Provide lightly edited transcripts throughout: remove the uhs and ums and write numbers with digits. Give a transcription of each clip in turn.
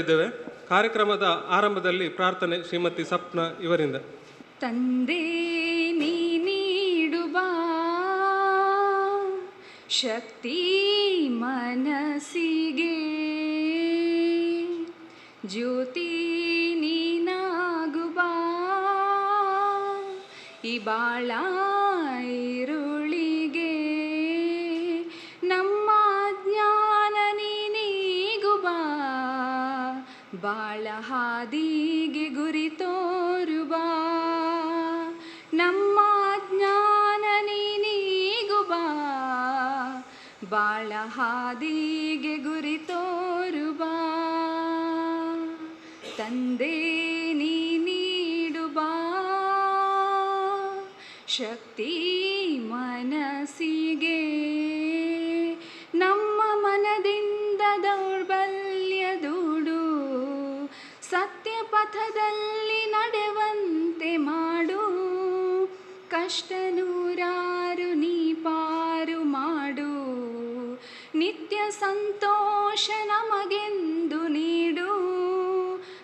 ಇದ್ದೇವೆ. ಕಾರ್ಯಕ್ರಮದ ಆರಂಭದಲ್ಲಿ ಪ್ರಾರ್ಥನೆ ಶ್ರೀಮತಿ ಸಪ್ನ ಇವರಿಂದ. ತಂದೆ ನೀ ನೀಡುವ ಶಕ್ತಿ ಮನಸ್ಸಿಗೆ, ಜ್ಯೋತಿ ನೀನಾಗುವ ಈ ಬಾಳ ಈರುಳಿಗೆ, ನಮ್ಮ ಜ್ಞಾನ ನೀಗುವ ಬಾಳ ಹಾದಿಗೆ ಗುರಿ ತೋರುವ, ನಮ್ಮ ಜ್ಞಾನ ನೀಗುವ ಬಾಳ ಹಾದಿಗೆ ಗುರಿ ತೋರುವ, ತಂದೆ ನೀ ನೀಡುವ ಶಕ್ತಿ ಮನಸ್ಸಿಗೆ, ನಮ್ಮ ಮನದಿಂದ ದೌರ್ಬಲ್ಯ ದೂಡು, ಸತ್ಯ ಪಥದಲ್ಲಿ ನಡೆವಂತೆ ಮಾಡು, ಕಷ್ಟ ನೂರಾರು ನೀ ಪಾರು ಮಾಡು, ನಿತ್ಯ ಸಂತೋಷ ನಮಗೆಂದು ನೀಡು,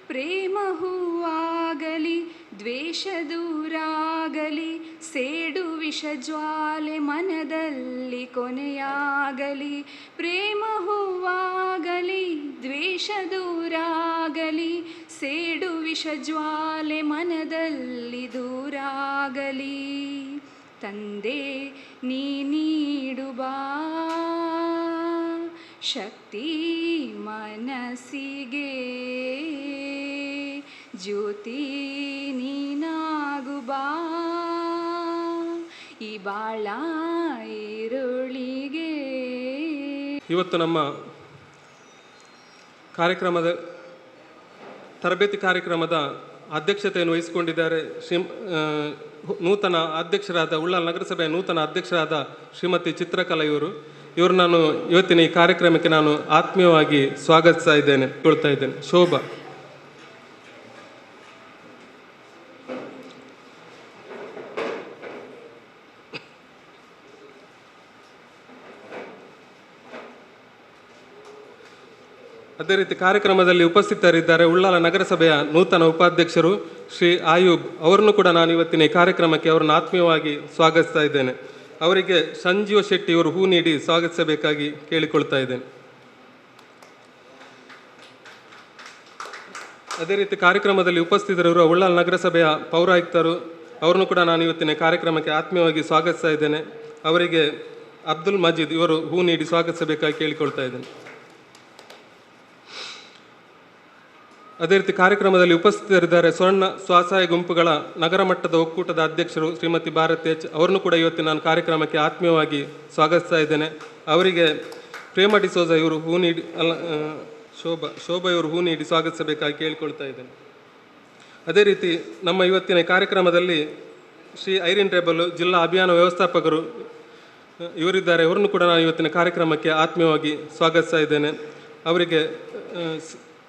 ಪ್ರೇಮ ಹೂವಾಗಲಿ ದ್ವೇಷ ದೂರಾಗಲಿ, ಸೇಡು ವಿಷ ಜ್ವಾಲೆ ಮನದಲ್ಲಿ ಕೊನೆಯಾಗಲಿ, ಪ್ರೇಮ ಹೂವಾಗಲಿ ದ್ವೇಷ ದೂರಾಗಲಿ, ಸೇಡು ವಿಷ ಜ್ವಾಲೆ ಮನದಲ್ಲಿ ದೂರಾಗಲಿ, ತಂದೆ ನೀ ನೀಡುವ ಶಕ್ತಿ ಮನಸ್ಸಿಗೆ, ಜ್ಯೋತಿ ನೀನಾಗುವ ಈ ಬಾಳ ಈರುಳಿಗೆ. ಇವತ್ತು ನಮ್ಮ ಕಾರ್ಯಕ್ರಮದ ತರಬೇತಿ ಕಾರ್ಯಕ್ರಮದ ಅಧ್ಯಕ್ಷತೆಯನ್ನು ವಹಿಸಿಕೊಂಡಿದ್ದಾರೆ ನೂತನ ಅಧ್ಯಕ್ಷರಾದ ಉಳ್ಳಾಲ ನಗರಸಭೆಯ ನೂತನ ಅಧ್ಯಕ್ಷರಾದ ಶ್ರೀಮತಿ ಚಿತ್ರಕಲಾ ಇವರು ನಾನು ಇವತ್ತಿನ ಈ ಕಾರ್ಯಕ್ರಮಕ್ಕೆ ನಾನು ಆತ್ಮೀಯವಾಗಿ ಸ್ವಾಗತಿಸ್ತಾ ಇದ್ದೇನೆ, ಕೊಳ್ತಾ ಇದ್ದೇನೆ. ಶೋಭಾ. ಅದೇ ರೀತಿ ಕಾರ್ಯಕ್ರಮದಲ್ಲಿ ಉಪಸ್ಥಿತರಿದ್ದಾರೆ ಉಳ್ಳಾಲ ನಗರಸಭೆಯ ನೂತನ ಉಪಾಧ್ಯಕ್ಷರು ಶ್ರೀ ಆಯೂಬ್. ಅವರನ್ನು ಕೂಡ ನಾನು ಇವತ್ತಿನ ಈ ಕಾರ್ಯಕ್ರಮಕ್ಕೆ ಅವರನ್ನು ಆತ್ಮೀಯವಾಗಿ ಸ್ವಾಗತಿಸ್ತಾ ಇದ್ದೇನೆ. ಅವರಿಗೆ ಸಂಜೀವ ಶೆಟ್ಟಿ ಅವರು ಹೂ ನೀಡಿ ಸ್ವಾಗತಿಸಬೇಕಾಗಿ ಕೇಳಿಕೊಳ್ತಾ ಇದ್ದೇನೆ. ಅದೇ ರೀತಿ ಕಾರ್ಯಕ್ರಮದಲ್ಲಿ ಉಪಸ್ಥಿತರಿರುವ ಉಳ್ಳಾಲ ನಗರಸಭೆಯ ಪೌರಾಯುಕ್ತರು, ಅವರನ್ನು ಕೂಡ ನಾನು ಇವತ್ತಿನ ಕಾರ್ಯಕ್ರಮಕ್ಕೆ ಆತ್ಮೀಯವಾಗಿ ಸ್ವಾಗತಿಸ್ತಾ ಇದ್ದೇನೆ. ಅವರಿಗೆ ಅಬ್ದುಲ್ ಮಜೀದ್ ಇವರು ಹೂ ನೀಡಿ ಸ್ವಾಗತಿಸಬೇಕಾಗಿ ಕೇಳಿಕೊಳ್ತಾ ಇದ್ದೇನೆ. ಅದೇ ರೀತಿ ಕಾರ್ಯಕ್ರಮದಲ್ಲಿ ಉಪಸ್ಥಿತರಿದ್ದಾರೆ ಸ್ವರ್ಣ ಸ್ವಸಹಾಯ ಗುಂಪುಗಳ ನಗರ ಮಟ್ಟದ ಒಕ್ಕೂಟದ ಅಧ್ಯಕ್ಷರು ಶ್ರೀಮತಿ ಭಾರತಿ ಎಚ್. ಅವರನ್ನು ಕೂಡ ಇವತ್ತು ನಾನು ಕಾರ್ಯಕ್ರಮಕ್ಕೆ ಆತ್ಮೀಯವಾಗಿ ಸ್ವಾಗತಿಸ್ತಾ ಇದ್ದೇನೆ. ಅವರಿಗೆ ಪ್ರೇಮ ಡಿಸೋಜ ಇವರು ಹೂ ನೀಡಿ ಶೋಭಾ ಇವರು ಹೂ ನೀಡಿ ಸ್ವಾಗತಿಸಬೇಕಾಗಿ ಕೇಳಿಕೊಳ್ತಾ ಇದ್ದೇನೆ. ಅದೇ ರೀತಿ ನಮ್ಮ ಇವತ್ತಿನ ಕಾರ್ಯಕ್ರಮದಲ್ಲಿ ಶ್ರೀ ಐರಿನ್ ರೇಬಲ್ ಜಿಲ್ಲಾ ಅಭಿಯಾನ ವ್ಯವಸ್ಥಾಪಕರು ಇವರಿದ್ದಾರೆ. ಅವರನ್ನು ಕೂಡ ನಾನು ಇವತ್ತಿನ ಕಾರ್ಯಕ್ರಮಕ್ಕೆ ಆತ್ಮೀಯವಾಗಿ ಸ್ವಾಗತಿಸ್ತಾ ಇದ್ದೇನೆ. ಅವರಿಗೆ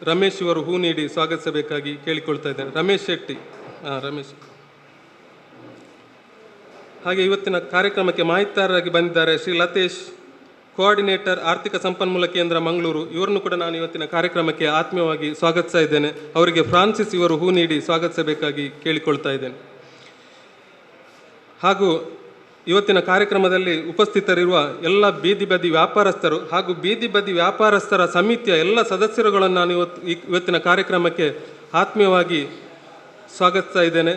ರಮೇಶ್ ಇವರು ಹೂ ನೀಡಿ ಸ್ವಾಗತಿಸಬೇಕಾಗಿ ಕೇಳಿಕೊಳ್ತಾ ಇದ್ದೇನೆ. ರಮೇಶ್ ಶೆಟ್ಟಿ ರಮೇಶ್. ಹಾಗೆ ಇವತ್ತಿನ ಕಾರ್ಯಕ್ರಮಕ್ಕೆ ಮಾಹಿತಿದಾರರಾಗಿ ಬಂದಿದ್ದಾರೆ ಶ್ರೀ ಲತೇಶ್, ಕೋಆರ್ಡಿನೇಟರ್ ಆರ್ಥಿಕ ಸಂಪನ್ಮೂಲ ಕೇಂದ್ರ ಮಂಗಳೂರು. ಇವರನ್ನು ಕೂಡ ನಾನು ಇವತ್ತಿನ ಕಾರ್ಯಕ್ರಮಕ್ಕೆ ಆತ್ಮೀಯವಾಗಿ ಸ್ವಾಗತಿಸ್ತಾ ಇದ್ದೇನೆ. ಅವರಿಗೆ ಫ್ರಾನ್ಸಿಸ್ ಇವರು ಹೂ ನೀಡಿ ಸ್ವಾಗತಿಸಬೇಕಾಗಿ ಕೇಳಿಕೊಳ್ತಾ ಇದ್ದೇನೆ. ಹಾಗೂ ಇವತ್ತಿನ ಕಾರ್ಯಕ್ರಮದಲ್ಲಿ ಉಪಸ್ಥಿತರಿರುವ ಎಲ್ಲ ಬೀದಿ ಬದಿ ವ್ಯಾಪಾರಸ್ಥರು ಹಾಗೂ ಬೀದಿ ಬದಿ ವ್ಯಾಪಾರಸ್ಥರ ಸಮಿತಿಯ ಎಲ್ಲ ಸದಸ್ಯರುಗಳನ್ನು ನಾನು ಇವತ್ತಿನ ಕಾರ್ಯಕ್ರಮಕ್ಕೆ ಆತ್ಮೀಯವಾಗಿ ಸ್ವಾಗತಿಸ್ತಾ ಇದ್ದೇನೆ.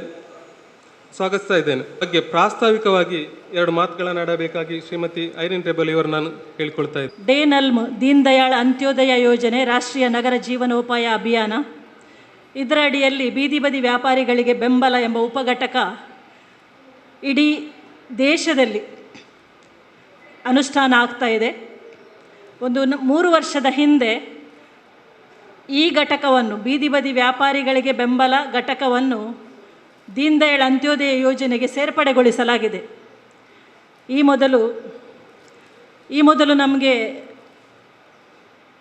ಬಗ್ಗೆ ಪ್ರಾಸ್ತಾವಿಕವಾಗಿ ಎರಡು ಮಾತುಗಳನ್ನು ಆಡಬೇಕಾಗಿ ಶ್ರೀಮತಿ ಐರಿನ್ ರೇಬಲ್ ಇವರು ನಾನು ಕೇಳಿಕೊಳ್ತಾ ಇದ್ದೇನೆ. ಡೇನಲ್ಮ್ ದೀನ್ ದಯಾಳ್ ಅಂತ್ಯೋದಯ ಯೋಜನೆ ರಾಷ್ಟ್ರೀಯ ನಗರ ಜೀವನೋಪಾಯ ಅಭಿಯಾನ, ಇದರ ಅಡಿಯಲ್ಲಿ ಬೀದಿ ಬದಿ ವ್ಯಾಪಾರಿಗಳಿಗೆ ಬೆಂಬಲ ಎಂಬ ಉಪಘಟಕ ಇಡೀ ದೇಶದಲ್ಲಿ ಅನುಷ್ಠಾನ ಆಗ್ತಾ ಇದೆ. 3 ವರ್ಷದ ಹಿಂದೆ ಈ ಘಟಕವನ್ನು, ಬೀದಿ ಬದಿ ವ್ಯಾಪಾರಿಗಳಿಗೆ ಬೆಂಬಲ ಘಟಕವನ್ನು ದೀನ್ ದಯಾಳ್ ಅಂತ್ಯೋದಯ ಯೋಜನೆಗೆ ಸೇರ್ಪಡೆಗೊಳಿಸಲಾಗಿದೆ. ಈ ಮೊದಲು ನಮಗೆ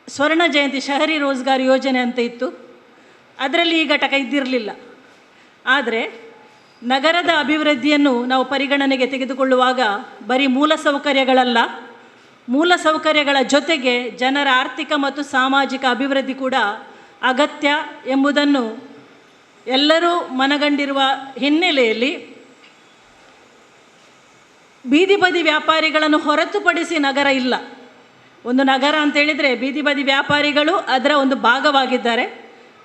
ಸ್ವರ್ಣ ಜಯಂತಿ ಶಹರಿ ರೋಜ್ಗಾರ್ ಯೋಜನೆ ಅಂತ ಇತ್ತು, ಅದರಲ್ಲಿ ಈ ಘಟಕ ಇದ್ದಿರಲಿಲ್ಲ. ಆದರೆ ನಗರದ ಅಭಿವೃದ್ಧಿಯನ್ನು ನಾವು ಪರಿಗಣನೆಗೆ ತೆಗೆದುಕೊಳ್ಳುವಾಗ ಬರೀ ಮೂಲಸೌಕರ್ಯಗಳ ಜೊತೆಗೆ ಜನರ ಆರ್ಥಿಕ ಮತ್ತು ಸಾಮಾಜಿಕ ಅಭಿವೃದ್ಧಿ ಕೂಡ ಅಗತ್ಯ ಎಂಬುದನ್ನು ಎಲ್ಲರೂ ಮನಗಂಡಿರುವ ಹಿನ್ನೆಲೆಯಲ್ಲಿ ಬೀದಿ ಬದಿ ವ್ಯಾಪಾರಿಗಳನ್ನು ಹೊರತುಪಡಿಸಿ ನಗರ ಇಲ್ಲ. ಒಂದು ನಗರ ಅಂತೇಳಿದರೆ ಬೀದಿ ಬದಿ ವ್ಯಾಪಾರಿಗಳು ಅದರ ಒಂದು ಭಾಗವಾಗಿದ್ದಾರೆ.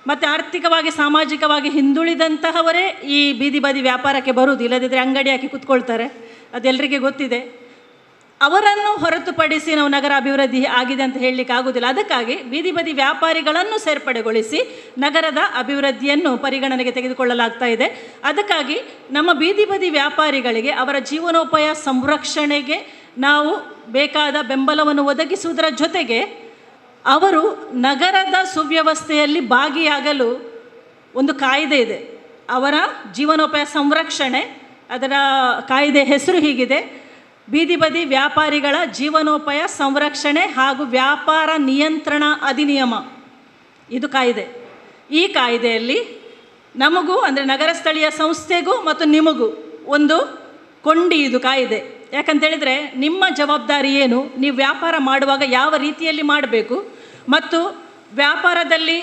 ಮತ್ತು ಆರ್ಥಿಕವಾಗಿ ಸಾಮಾಜಿಕವಾಗಿ ಹಿಂದುಳಿದಂತಹವರೇ ಈ ಬೀದಿ ಬದಿ ವ್ಯಾಪಾರಕ್ಕೆ ಬರುವುದು, ಇಲ್ಲದಿದ್ದರೆ ಅಂಗಡಿ ಹಾಕಿ ಕೂತ್ಕೊಳ್ತಾರೆ, ಅದೆಲ್ಲರಿಗೆ ಗೊತ್ತಿದೆ. ಅವರನ್ನು ಹೊರತುಪಡಿಸಿ ನಾವು ನಗರ ಅಭಿವೃದ್ಧಿ ಆಗಿದೆ ಅಂತ ಹೇಳಲಿಕ್ಕೆ ಆಗುವುದಿಲ್ಲ. ಅದಕ್ಕಾಗಿ ಬೀದಿ ಬದಿ ವ್ಯಾಪಾರಿಗಳನ್ನು ಸೇರ್ಪಡೆಗೊಳಿಸಿ ನಗರದ ಅಭಿವೃದ್ಧಿಯನ್ನು ಪರಿಗಣನೆಗೆ ತೆಗೆದುಕೊಳ್ಳಲಾಗ್ತಾ ಇದೆ. ಅದಕ್ಕಾಗಿ ನಮ್ಮ ಬೀದಿ ಬದಿ ವ್ಯಾಪಾರಿಗಳಿಗೆ ಅವರ ಜೀವನೋಪಾಯ ಸಂರಕ್ಷಣೆಗೆ ನಾವು ಬೇಕಾದ ಬೆಂಬಲವನ್ನು ಒದಗಿಸುವುದರ ಜೊತೆಗೆ ಅವರು ನಗರದ ಸುವ್ಯವಸ್ಥೆಯಲ್ಲಿ ಭಾಗಿಯಾಗಲು ಒಂದು ಕಾಯ್ದೆ ಇದೆ. ಅವರ ಜೀವನೋಪಾಯ ಸಂರಕ್ಷಣೆ, ಅದರ ಕಾಯ್ದೆ ಹೆಸರು ಹೀಗಿದೆ: ಬೀದಿ ಬದಿ ವ್ಯಾಪಾರಿಗಳ ಜೀವನೋಪಾಯ ಸಂರಕ್ಷಣೆ ಹಾಗೂ ವ್ಯಾಪಾರ ನಿಯಂತ್ರಣ ಅಧಿನಿಯಮ. ಇದು ಕಾಯ್ದೆ. ಈ ಕಾಯ್ದೆಯಲ್ಲಿ ನಮಗೂ ಅಂದರೆ ನಗರ ಸ್ಥಳೀಯ ಸಂಸ್ಥೆಗೂ ಮತ್ತು ನಿಮಗೂ ಒಂದು ಕೊಂಡಿ ಇದು ಕಾಯ್ದೆ. ಯಾಕಂತೇಳಿದರೆ ನಿಮ್ಮ ಜವಾಬ್ದಾರಿ ಏನು, ನೀವು ವ್ಯಾಪಾರ ಮಾಡುವಾಗ ಯಾವ ರೀತಿಯಲ್ಲಿ ಮಾಡಬೇಕು ಮತ್ತು ವ್ಯಾಪಾರದಲ್ಲಿ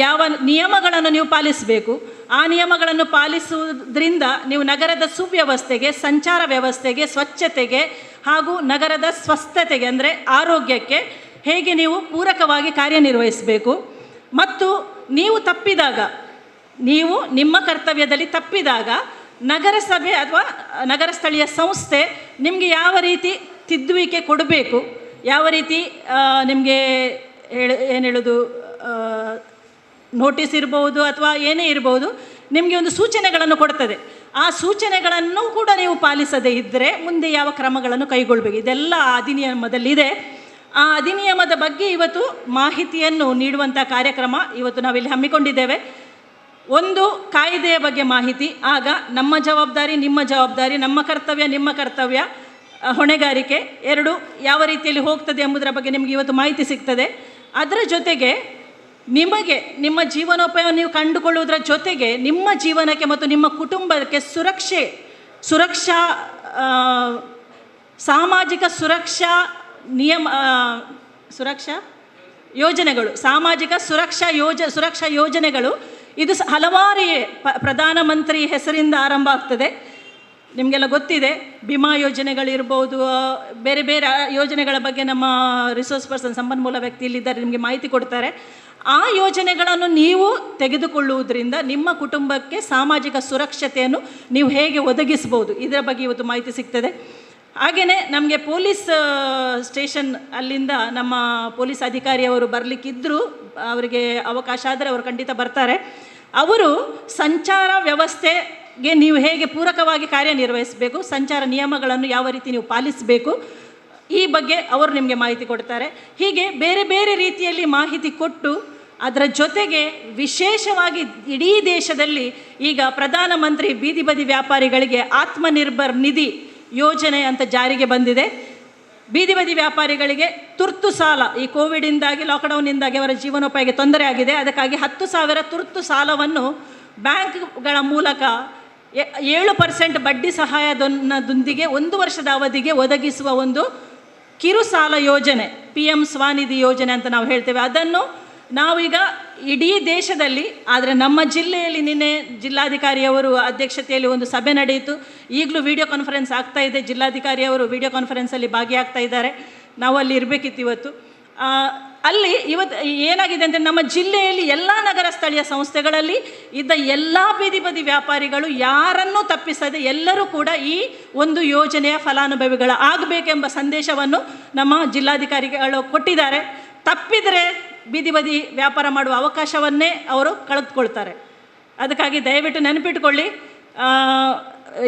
ಯಾವ ನಿಯಮಗಳನ್ನು ನೀವು ಪಾಲಿಸಬೇಕು, ಆ ನಿಯಮಗಳನ್ನು ಪಾಲಿಸುವುದರಿಂದ ನೀವು ನಗರದ ಸುವ್ಯವಸ್ಥೆಗೆ, ಸಂಚಾರ ವ್ಯವಸ್ಥೆಗೆ, ಸ್ವಚ್ಛತೆಗೆ ಹಾಗೂ ನಗರದ ಸ್ವಸ್ಥತೆಗೆ ಅಂದರೆ ಆರೋಗ್ಯಕ್ಕೆ ಹೇಗೆ ನೀವು ಪೂರಕವಾಗಿ ಕಾರ್ಯನಿರ್ವಹಿಸಬೇಕು. ಮತ್ತು ನೀವು ತಪ್ಪಿದಾಗ, ನೀವು ನಿಮ್ಮ ಕರ್ತವ್ಯದಲ್ಲಿ ತಪ್ಪಿದಾಗ ನಗರಸಭೆ ಅಥವಾ ನಗರ ಸ್ಥಳೀಯ ಸಂಸ್ಥೆ ನಿಮಗೆ ಯಾವ ರೀತಿ ತಿದ್ದುವಿಕೆ ಕೊಡಬೇಕು, ಯಾವ ರೀತಿ ನಿಮಗೆ ಏನು ಹೇಳೋದು, ನೋಟಿಸ್ ಇರ್ಬೋದು ಅಥವಾ ಏನೇ ಇರ್ಬೋದು, ನಿಮಗೆ ಒಂದು ಸೂಚನೆಗಳನ್ನು ಕೊಡ್ತದೆ. ಆ ಸೂಚನೆಗಳನ್ನು ಕೂಡ ನೀವು ಪಾಲಿಸದೇ ಇದ್ದರೆ ಮುಂದೆ ಯಾವ ಕ್ರಮಗಳನ್ನು ಕೈಗೊಳ್ಳಬೇಕು, ಇದೆಲ್ಲ ಅಧಿನಿಯಮದಲ್ಲಿದೆ. ಆ ಅಧಿನಿಯಮದ ಬಗ್ಗೆ ಇವತ್ತು ಮಾಹಿತಿಯನ್ನು ನೀಡುವಂಥ ಕಾರ್ಯಕ್ರಮ ಇವತ್ತು ನಾವಿಲ್ಲಿ ಹಮ್ಮಿಕೊಂಡಿದ್ದೇವೆ. ಒಂದು ಕಾಯ್ದೆಯ ಬಗ್ಗೆ ಮಾಹಿತಿ, ಆಗ ನಮ್ಮ ಜವಾಬ್ದಾರಿ ನಿಮ್ಮ ಜವಾಬ್ದಾರಿ, ನಮ್ಮ ಕರ್ತವ್ಯ ನಿಮ್ಮ ಕರ್ತವ್ಯ, ಹೊಣೆಗಾರಿಕೆ ಎರಡು ಯಾವ ರೀತಿಯಲ್ಲಿ ಹೋಗ್ತದೆ ಎಂಬುದರ ಬಗ್ಗೆ ನಿಮಗೆ ಇವತ್ತು ಮಾಹಿತಿ ಸಿಗ್ತದೆ. ಅದರ ಜೊತೆಗೆ ನಿಮಗೆ ನಿಮ್ಮ ಜೀವನೋಪಾಯವನ್ನು ನೀವು ಕಂಡುಕೊಳ್ಳುವುದರ ಜೊತೆಗೆ ನಿಮ್ಮ ಜೀವನಕ್ಕೆ ಮತ್ತು ನಿಮ್ಮ ಕುಟುಂಬಕ್ಕೆ ಸುರಕ್ಷಾ ಸಾಮಾಜಿಕ ಸುರಕ್ಷಾ ಯೋಜನೆಗಳು, ಸಾಮಾಜಿಕ ಸುರಕ್ಷಾ ಯೋಜನೆಗಳು ಇದು ಹಲವಾರು ಪ್ರಧಾನಮಂತ್ರಿ ಹೆಸರಿಂದ ಆರಂಭ ಆಗ್ತದೆ. ನಿಮಗೆಲ್ಲ ಗೊತ್ತಿದೆ, ವಿಮಾ ಯೋಜನೆಗಳಿರ್ಬೋದು, ಬೇರೆ ಬೇರೆ ಯೋಜನೆಗಳ ಬಗ್ಗೆ ನಮ್ಮ ರಿಸೋರ್ಸ್ ಪರ್ಸನ್, ಸಂಪನ್ಮೂಲ ವ್ಯಕ್ತಿ ಇಲ್ಲಿದ್ದಾರೆ, ನಿಮಗೆ ಮಾಹಿತಿ ಕೊಡ್ತಾರೆ. ಆ ಯೋಜನೆಗಳನ್ನು ನೀವು ತೆಗೆದುಕೊಳ್ಳುವುದರಿಂದ ನಿಮ್ಮ ಕುಟುಂಬಕ್ಕೆ ಸಾಮಾಜಿಕ ಸುರಕ್ಷತೆಯನ್ನು ನೀವು ಹೇಗೆ ಒದಗಿಸ್ಬೋದು, ಇದರ ಬಗ್ಗೆ ಇವತ್ತು ಮಾಹಿತಿ ಸಿಗ್ತದೆ. ಹಾಗೆಯೇ ನಮಗೆ ಪೊಲೀಸ್ ಸ್ಟೇಷನ್ ಅಲ್ಲಿಂದ ನಮ್ಮ ಪೊಲೀಸ್ ಅಧಿಕಾರಿಯವರು ಬರಲಿಕ್ಕಿದ್ದರೂ ಅವರಿಗೆ ಅವಕಾಶ ಆದರೆ ಅವರು ಖಂಡಿತ ಬರ್ತಾರೆ. ಅವರು ಸಂಚಾರ ವ್ಯವಸ್ಥೆಗೆ ನೀವು ಹೇಗೆ ಪೂರಕವಾಗಿ ಕಾರ್ಯನಿರ್ವಹಿಸಬೇಕು, ಸಂಚಾರ ನಿಯಮಗಳನ್ನು ಯಾವ ರೀತಿ ನೀವು ಪಾಲಿಸಬೇಕು, ಈ ಬಗ್ಗೆ ಅವರು ನಿಮಗೆ ಮಾಹಿತಿ ಕೊಡ್ತಾರೆ. ಹೀಗೆ ಬೇರೆ ಬೇರೆ ರೀತಿಯಲ್ಲಿ ಮಾಹಿತಿ ಕೊಟ್ಟು ಅದರ ಜೊತೆಗೆ ವಿಶೇಷವಾಗಿ ಇಡೀ ದೇಶದಲ್ಲಿ ಈಗ ಪ್ರಧಾನಮಂತ್ರಿ ಬೀದಿ ಬದಿ ವ್ಯಾಪಾರಿಗಳಿಗೆ ಆತ್ಮನಿರ್ಭರ್ ನಿಧಿ ಯೋಜನೆ ಅಂತ ಜಾರಿಗೆ ಬಂದಿದೆ. ಬೀದಿ ಬದಿ ವ್ಯಾಪಾರಿಗಳಿಗೆ ತುರ್ತು ಸಾಲ, ಈ ಕೋವಿಡಿಂದಾಗಿ ಲಾಕ್ಡೌನ್ನಿಂದಾಗಿ ಅವರ ಜೀವನೋಪಾಯಕ್ಕೆ ತೊಂದರೆ ಆಗಿದೆ. ಅದಕ್ಕಾಗಿ 10,000 ತುರ್ತು ಸಾಲವನ್ನು ಬ್ಯಾಂಕ್ಗಳ ಮೂಲಕ 7% ಬಡ್ಡಿ ಸಹಾಯದೊಂದಿಗೆ 1 ವರ್ಷದ ಅವಧಿಗೆ ಒದಗಿಸುವ ಒಂದು ಕಿರು ಸಾಲ ಯೋಜನೆ, PM ಸ್ವನಿಧಿ ಯೋಜನೆ ಅಂತ ನಾವು ಹೇಳ್ತೇವೆ. ಅದನ್ನು ನಾವೀಗ ಇಡೀ ದೇಶದಲ್ಲಿ, ಆದರೆ ನಮ್ಮ ಜಿಲ್ಲೆಯಲ್ಲಿ ನಿನ್ನೆ ಜಿಲ್ಲಾಧಿಕಾರಿಯವರು ಅಧ್ಯಕ್ಷತೆಯಲ್ಲಿ ಒಂದು ಸಭೆ ನಡೆಯಿತು. ಈಗಲೂ ವಿಡಿಯೋ ಕಾನ್ಫರೆನ್ಸ್ ಆಗ್ತಾ ಇದೆ, ಜಿಲ್ಲಾಧಿಕಾರಿಯವರು ವಿಡಿಯೋ ಕಾನ್ಫರೆನ್ಸಲ್ಲಿ ಭಾಗಿಯಾಗ್ತಾ ಇದ್ದಾರೆ. ನಾವು ಅಲ್ಲಿ ಇರಬೇಕಿತ್ತು ಇವತ್ತು. ಅಲ್ಲಿ ಇವತ್ತು ಏನಾಗಿದೆ ಅಂದರೆ, ನಮ್ಮ ಜಿಲ್ಲೆಯಲ್ಲಿ ಎಲ್ಲ ನಗರ ಸ್ಥಳೀಯ ಸಂಸ್ಥೆಗಳಲ್ಲಿ ಇದ್ದ ಎಲ್ಲ ಬೀದಿ ಬದಿ ವ್ಯಾಪಾರಿಗಳು ಯಾರನ್ನೂ ತಪ್ಪಿಸದೆ ಎಲ್ಲರೂ ಕೂಡ ಈ ಒಂದು ಯೋಜನೆಯ ಫಲಾನುಭವಿಗಳ ಆಗಬೇಕೆಂಬ ಸಂದೇಶವನ್ನು ನಮ್ಮ ಜಿಲ್ಲಾಧಿಕಾರಿಗಳು ಕೊಟ್ಟಿದ್ದಾರೆ. ತಪ್ಪಿದರೆ ಬೀದಿ ಬದಿ ವ್ಯಾಪಾರ ಮಾಡುವ ಅವಕಾಶವನ್ನೇ ಅವರು ಕಳೆದುಕೊಳ್ತಾರೆ. ಅದಕ್ಕಾಗಿ ದಯವಿಟ್ಟು ನೆನಪಿಟ್ಕೊಳ್ಳಿ,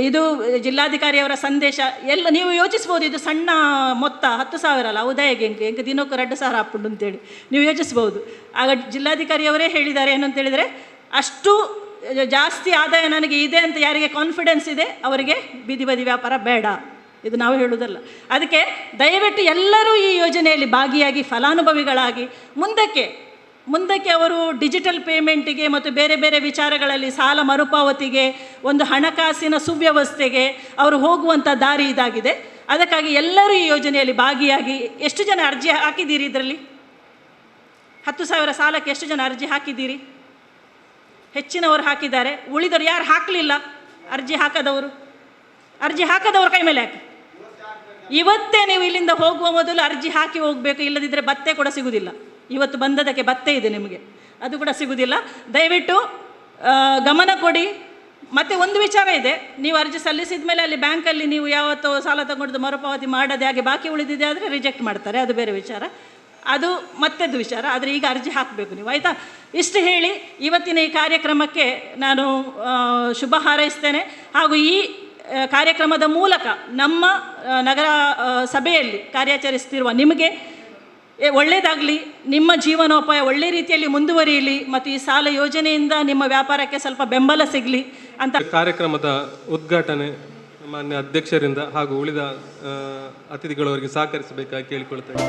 ಇದು ಜಿಲ್ಲಾಧಿಕಾರಿಯವರ ಸಂದೇಶ. ಎಲ್ಲ ನೀವು ಯೋಚಿಸ್ಬೋದು, ಇದು ಸಣ್ಣ ಮೊತ್ತ 10,000 ಅಲ್ಲ, ಉದಯಗೆ ಹೆಂಗೆ ದಿನಕ್ಕೂ 2,000 ಹಾಕ್ಬಿಟ್ಟು ಅಂತೇಳಿ ನೀವು ಯೋಚಿಸ್ಬೋದು. ಆಗ ಜಿಲ್ಲಾಧಿಕಾರಿಯವರೇ ಹೇಳಿದ್ದಾರೆ ಏನಂತೇಳಿದರೆ, ಅಷ್ಟು ಜಾಸ್ತಿ ಆದಾಯ ನನಗೆ ಇದೆ ಅಂತ ಯಾರಿಗೆ ಕಾನ್ಫಿಡೆನ್ಸ್ ಇದೆ ಅವರಿಗೆ ಬೀದಿ ಬದಿ ವ್ಯಾಪಾರ ಬೇಡ, ಇದು ನಾವು ಹೇಳುವುದಲ್ಲ. ಅದಕ್ಕೆ ದಯವಿಟ್ಟು ಎಲ್ಲರೂ ಈ ಯೋಜನೆಯಲ್ಲಿ ಭಾಗಿಯಾಗಿ ಫಲಾನುಭವಿಗಳಾಗಿ ಮುಂದಕ್ಕೆ ಅವರು ಡಿಜಿಟಲ್ ಪೇಮೆಂಟಿಗೆ ಮತ್ತು ಬೇರೆ ಬೇರೆ ವಿಚಾರಗಳಲ್ಲಿ ಸಾಲ ಮರುಪಾವತಿಗೆ, ಒಂದು ಹಣಕಾಸಿನ ಸುವ್ಯವಸ್ಥೆಗೆ ಅವರು ಹೋಗುವಂಥ ದಾರಿ ಇದಾಗಿದೆ. ಅದಕ್ಕಾಗಿ ಎಲ್ಲರೂ ಈ ಯೋಜನೆಯಲ್ಲಿ ಭಾಗಿಯಾಗಿ. ಎಷ್ಟು ಜನ ಅರ್ಜಿ ಹಾಕಿದ್ದೀರಿ ಇದರಲ್ಲಿ? 10,000 ಸಾಲಕ್ಕೆ ಎಷ್ಟು ಜನ ಅರ್ಜಿ ಹಾಕಿದ್ದೀರಿ? ಹೆಚ್ಚಿನವರು ಹಾಕಿದ್ದಾರೆ. ಉಳಿದವರು ಯಾರು ಹಾಕಲಿಲ್ಲ? ಅರ್ಜಿ ಹಾಕದವರು ಕೈ ಮೇಲೆ ಹಾಕಿ. ಇವತ್ತೇ ನೀವು ಇಲ್ಲಿಂದ ಹೋಗುವ ಮೊದಲು ಅರ್ಜಿ ಹಾಕಿ ಹೋಗಬೇಕು, ಇಲ್ಲದಿದ್ದರೆ ಭತ್ತೆ ಕೂಡ ಸಿಗುವುದಿಲ್ಲ. ಇವತ್ತು ಬಂದದಕ್ಕೆ ಭತ್ತೆ ಇದೆ ನಿಮಗೆ, ಅದು ಕೂಡ ಸಿಗುವುದಿಲ್ಲ. ದಯವಿಟ್ಟು ಗಮನ ಕೊಡಿ. ಮತ್ತು ಒಂದು ವಿಚಾರ ಇದೆ, ನೀವು ಅರ್ಜಿ ಸಲ್ಲಿಸಿದ ಮೇಲೆ ಅಲ್ಲಿ ಬ್ಯಾಂಕಲ್ಲಿ ನೀವು ಯಾವತ್ತೋ ಸಾಲ ತಗೊಂಡು ಮರುಪಾವತಿ ಮಾಡದೆ ಹಾಗೆ ಬಾಕಿ ಉಳಿದಿದೆ ಆದರೆ ರಿಜೆಕ್ಟ್ ಮಾಡ್ತಾರೆ, ಅದು ಬೇರೆ ವಿಚಾರ, ಅದು ಮತ್ತೆದು ವಿಚಾರ. ಆದರೆ ಈಗ ಅರ್ಜಿ ಹಾಕಬೇಕು ನೀವು, ಆಯಿತಾ? ಇಷ್ಟು ಹೇಳಿ ಇವತ್ತಿನ ಈ ಕಾರ್ಯಕ್ರಮಕ್ಕೆ ನಾನು ಶುಭ ಹಾರೈಸ್ತೇನೆ. ಹಾಗೂ ಈ ಕಾರ್ಯಕ್ರಮದ ಮೂಲಕ ನಮ್ಮ ನಗರ ಸಭೆಯಲ್ಲಿ ಕಾರ್ಯಾಚರಿಸ್ತಿರುವ ನಿಮಗೆ ಒಳ್ಳೆಯದಾಗಲಿ, ನಿಮ್ಮ ಜೀವನೋಪಾಯ ಒಳ್ಳೆ ರೀತಿಯಲ್ಲಿ ಮುಂದುವರಿಯಲಿ ಮತ್ತು ಈ ಸಾಲ ಯೋಜನೆಯಿಂದ ನಿಮ್ಮ ವ್ಯಾಪಾರಕ್ಕೆ ಸ್ವಲ್ಪ ಬೆಂಬಲ ಸಿಗಲಿ ಅಂತ. ಕಾರ್ಯಕ್ರಮದ ಉದ್ಘಾಟನೆ ಮಾನ್ಯ ಅಧ್ಯಕ್ಷರಿಂದ ಹಾಗೂ ಉಳಿದ ಅತಿಥಿಗಳವರಿಗೆ ಸಹಕರಿಸಬೇಕಾಗಿ ಕೇಳಿಕೊಳ್ತೇವೆ.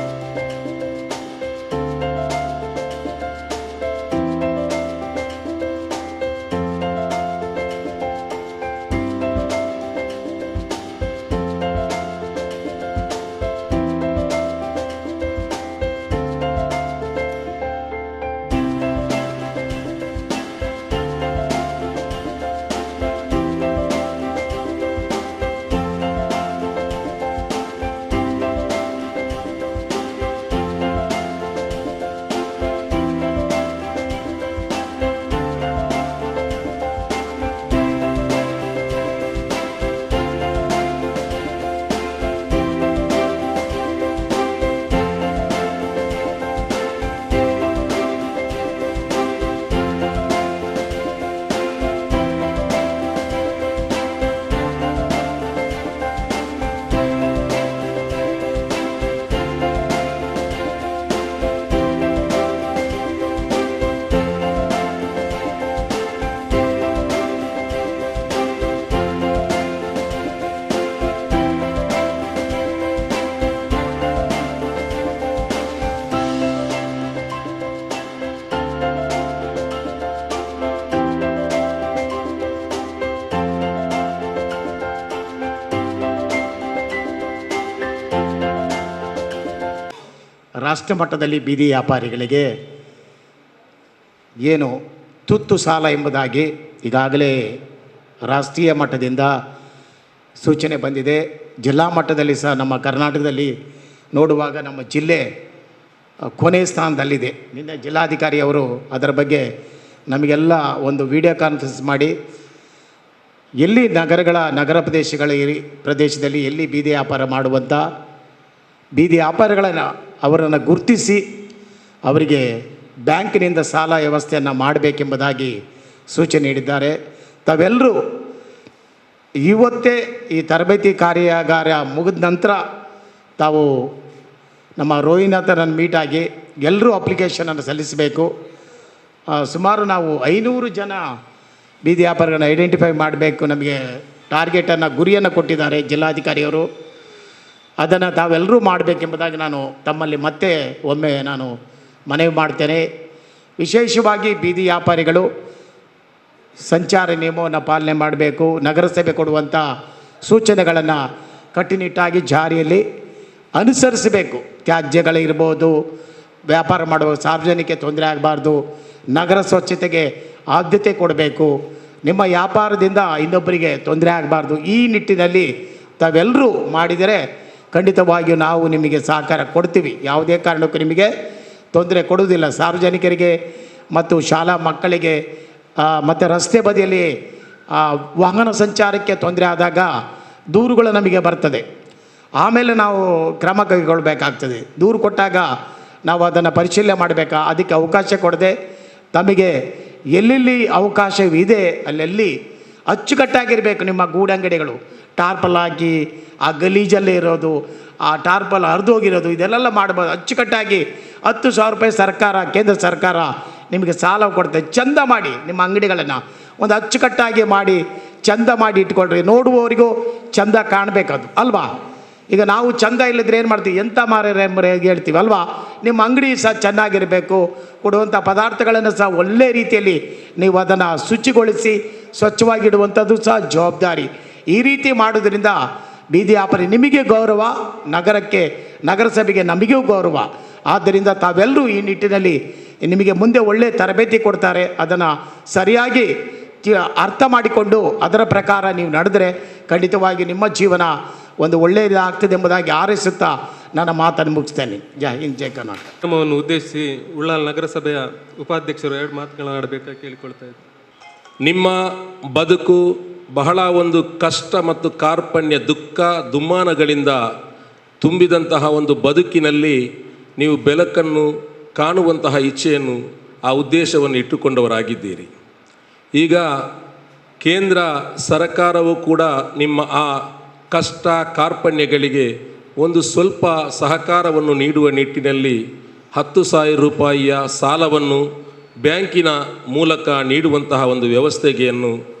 ರಾಷ್ಟ್ರ ಮಟ್ಟದಲ್ಲಿ ಬೀದಿ ವ್ಯಾಪಾರಿಗಳಿಗೆ ಏನು ತುರ್ತು ಸಾಲ ಎಂಬುದಾಗಿ ಈಗಾಗಲೇ ರಾಷ್ಟ್ರೀಯ ಮಟ್ಟದಿಂದ ಸೂಚನೆ ಬಂದಿದೆ. ಜಿಲ್ಲಾ ಮಟ್ಟದಲ್ಲಿ ಸಹ ನಮ್ಮ ಕರ್ನಾಟಕದಲ್ಲಿ ನೋಡುವಾಗ ನಮ್ಮ ಜಿಲ್ಲೆ ಕೊನೆ ಸ್ಥಾನದಲ್ಲಿದೆ. ನಿನ್ನೆ ಜಿಲ್ಲಾಧಿಕಾರಿ ಅವರು ಅದರ ಬಗ್ಗೆ ನಮಗೆಲ್ಲ ಒಂದು ವಿಡಿಯೋ ಕಾನ್ಫರೆನ್ಸ್ ಮಾಡಿ ಎಲ್ಲಿ ನಗರ ಪ್ರದೇಶದಲ್ಲಿ ಎಲ್ಲಿ ಬೀದಿ ವ್ಯಾಪಾರ ಮಾಡುವಂಥ ಬೀದಿ ವ್ಯಾಪಾರಿಗಳನ್ನು ಅವರನ್ನು ಗುರುತಿಸಿ ಅವರಿಗೆ ಬ್ಯಾಂಕಿನಿಂದ ಸಾಲ ವ್ಯವಸ್ಥೆಯನ್ನು ಮಾಡಬೇಕೆಂಬುದಾಗಿ ಸೂಚನೆ ನೀಡಿದ್ದಾರೆ. ತಾವೆಲ್ಲರೂ ಇವತ್ತೇ ಈ ತರಬೇತಿ ಕಾರ್ಯಾಗಾರ ಮುಗಿದ ನಂತರ ತಾವು ನಮ್ಮ ರೋಹಿನಾಥರನ್ನು ಮೀಟಾಗಿ ಎಲ್ಲರೂ ಅಪ್ಲಿಕೇಶನನ್ನು ಸಲ್ಲಿಸಬೇಕು. ಸುಮಾರು ನಾವು 500 ಜನ ಬೀದಿ ವ್ಯಾಪಾರಿಗಳನ್ನ ಐಡೆಂಟಿಫೈ ಮಾಡಬೇಕು, ನಮಗೆ ಟಾರ್ಗೆಟನ್ನು ಗುರಿಯನ್ನು ಕೊಟ್ಟಿದ್ದಾರೆ ಜಿಲ್ಲಾಧಿಕಾರಿಯವರು. ಅದನ್ನು ತಾವೆಲ್ಲರೂ ಮಾಡಬೇಕೆಂಬುದಾಗಿ ನಾನು ತಮ್ಮಲ್ಲಿ ಮತ್ತೆ ಒಮ್ಮೆ ನಾನು ಮನವಿ ಮಾಡ್ತೇನೆ. ವಿಶೇಷವಾಗಿ ಬೀದಿ ವ್ಯಾಪಾರಿಗಳು ಸಂಚಾರ ನಿಯಮವನ್ನು ಪಾಲನೆ ಮಾಡಬೇಕು. ನಗರಸಭೆ ಕೊಡುವಂಥ ಸೂಚನೆಗಳನ್ನು ಕಟ್ಟುನಿಟ್ಟಾಗಿ ಜಾರಿಯಲ್ಲಿ ಅನುಸರಿಸಬೇಕು. ತ್ಯಾಜ್ಯಗಳಿರ್ಬೋದು, ವ್ಯಾಪಾರ ಮಾಡುವ ಸಾರ್ವಜನಿಕ ತೊಂದರೆ ಆಗಬಾರ್ದು, ನಗರ ಸ್ವಚ್ಛತೆಗೆ ಆದ್ಯತೆ ಕೊಡಬೇಕು, ನಿಮ್ಮ ವ್ಯಾಪಾರದಿಂದ ಇನ್ನೊಬ್ಬರಿಗೆ ತೊಂದರೆ ಆಗಬಾರ್ದು. ಈ ನಿಟ್ಟಿನಲ್ಲಿ ತಾವೆಲ್ಲರೂ ಮಾಡಿದರೆ ಖಂಡಿತವಾಗಿಯೂ ನಾವು ನಿಮಗೆ ಸಹಕಾರ ಕೊಡ್ತೀವಿ. ಯಾವುದೇ ಕಾರಣಕ್ಕೂ ನಿಮಗೆ ತೊಂದರೆ ಕೊಡುವುದಿಲ್ಲ. ಸಾರ್ವಜನಿಕರಿಗೆ ಮತ್ತು ಶಾಲಾ ಮಕ್ಕಳಿಗೆ ಮತ್ತು ರಸ್ತೆ ಬದಿಯಲ್ಲಿ ವಾಹನ ಸಂಚಾರಕ್ಕೆ ತೊಂದರೆ ಆದಾಗ ದೂರುಗಳು ನಮಗೆ ಬರ್ತದೆ. ಆಮೇಲೆ ನಾವು ಕ್ರಮ ಕೈಗೊಳ್ಳಬೇಕಾಗ್ತದೆ. ದೂರು ಕೊಟ್ಟಾಗ ನಾವು ಅದನ್ನು ಪರಿಶೀಲನೆ ಮಾಡಬೇಕಾ, ಅದಕ್ಕೆ ಅವಕಾಶ ಕೊಡದೆ ತಮಗೆ ಎಲ್ಲೆಲ್ಲಿ ಅವಕಾಶವಿದೆ ಅಲ್ಲೆಲ್ಲಿ ಅಚ್ಚುಕಟ್ಟಾಗಿರಬೇಕು. ನಿಮ್ಮ ಗೂಡಂಗಡಿಗಳು ಟಾರ್ಪಲ್ ಹಾಕಿ ಆ ಗಲೀಜಲ್ಲೇ ಇರೋದು, ಆ ಟಾರ್ಪಲ್ ಹರಿದೋಗಿರೋದು, ಇದೆಲ್ಲ ಮಾಡ್ಬೋದು. ಅಚ್ಚುಕಟ್ಟಾಗಿ 10,000 ರೂಪಾಯಿ ಸರ್ಕಾರ, ಕೇಂದ್ರ ಸರ್ಕಾರ ನಿಮಗೆ ಸಾಲ ಕೊಡ್ತದೆ. ಚಂದ ಮಾಡಿ ನಿಮ್ಮ ಅಂಗಡಿಗಳನ್ನು ಒಂದು ಅಚ್ಚುಕಟ್ಟಾಗಿ ಮಾಡಿ ಚಂದ ಮಾಡಿ ಇಟ್ಕೊಳ್ರಿ. ನೋಡುವವರಿಗೂ ಚಂದ ಕಾಣಬೇಕದು ಅಲ್ವಾ? ಈಗ ನಾವು ಚಂದ ಇಲ್ಲದ್ರೆ ಏನು ಮಾಡ್ತೀವಿ, ಎಂಥ ಮಾರೇ ಹೇಳ್ತೀವಿ ಅಲ್ವಾ? ನಿಮ್ಮ ಅಂಗಡಿ ಸಹ ಚೆನ್ನಾಗಿರಬೇಕು. ಕೊಡುವಂಥ ಪದಾರ್ಥಗಳನ್ನು ಸಹ ಒಳ್ಳೆ ರೀತಿಯಲ್ಲಿ ನೀವು ಅದನ್ನು ಶುಚಿಗೊಳಿಸಿ ಸ್ವಚ್ಛವಾಗಿಡುವಂಥದ್ದು ಸಹ ಜವಾಬ್ದಾರಿ. ಈ ರೀತಿ ಮಾಡೋದ್ರಿಂದ ಬೀದಿ ವ್ಯಾಪಾರಿ ನಿಮಗೆ ಗೌರವ, ನಗರಸಭೆಗೆ ನಮಗೂ ಗೌರವ. ಆದ್ದರಿಂದ ತಾವೆಲ್ಲರೂ ಈ ನಿಟ್ಟಿನಲ್ಲಿ ನಿಮಗೆ ಮುಂದೆ ಒಳ್ಳೆಯ ತರಬೇತಿ ಕೊಡ್ತಾರೆ. ಅದನ್ನು ಸರಿಯಾಗಿ ಅರ್ಥ ಮಾಡಿಕೊಂಡು ಅದರ ಪ್ರಕಾರ ನೀವು ನಡೆದರೆ ಖಂಡಿತವಾಗಿ ನಿಮ್ಮ ಜೀವನ ಒಂದು ಒಳ್ಳೆಯದಾಗ್ತದೆ ಎಂಬುದಾಗಿ ಹಾರೈಸುತ್ತಾ ನನ್ನ ಮಾತನ್ನು ಮುಗಿಸ್ತೇನೆ. ಜೈ ಹಿಂದ್, ಜೈ ಕರ್ನಾಟಕ. ಕಾರ್ಯಕ್ರಮವನ್ನು ಉದ್ದೇಶಿಸಿ ಉಳ್ಳಾಲ ನಗರಸಭೆಯ ಉಪಾಧ್ಯಕ್ಷರು 2 ಮಾತುಗಳನ್ನಾಡಬೇಕಾಗಿ ಕೇಳಿಕೊಳ್ತಾ ಇದ್ದಾರೆ. ನಿಮ್ಮ ಬದುಕು ಬಹಳ ಒಂದು ಕಷ್ಟ ಮತ್ತು ಕಾರ್ಪಣ್ಯ, ದುಃಖ ದುಮ್ಮಾನಗಳಿಂದ ತುಂಬಿದಂತಹ ಒಂದು ಬದುಕಿನಲ್ಲಿ ನೀವು ಬೆಳಕನ್ನು ಕಾಣುವಂತಹ ಇಚ್ಛೆಯನ್ನು, ಆ ಉದ್ದೇಶವನ್ನು ಇಟ್ಟುಕೊಂಡವರಾಗಿದ್ದೀರಿ. ಈಗ ಕೇಂದ್ರ ಸರ್ಕಾರವು ಕೂಡ ನಿಮ್ಮ ಆ ಕಷ್ಟ ಕಾರ್ಪಣ್ಯಗಳಿಗೆ ಒಂದು ಸ್ವಲ್ಪ ಸಹಕಾರವನ್ನು ನೀಡುವ ನಿಟ್ಟಿನಲ್ಲಿ 10,000 ರೂಪಾಯಿಯ ಸಾಲವನ್ನು ಬ್ಯಾಂಕಿನ ಮೂಲಕ ನೀಡುವಂತಹ ಒಂದು ವ್ಯವಸ್ಥೆಯನ್ನು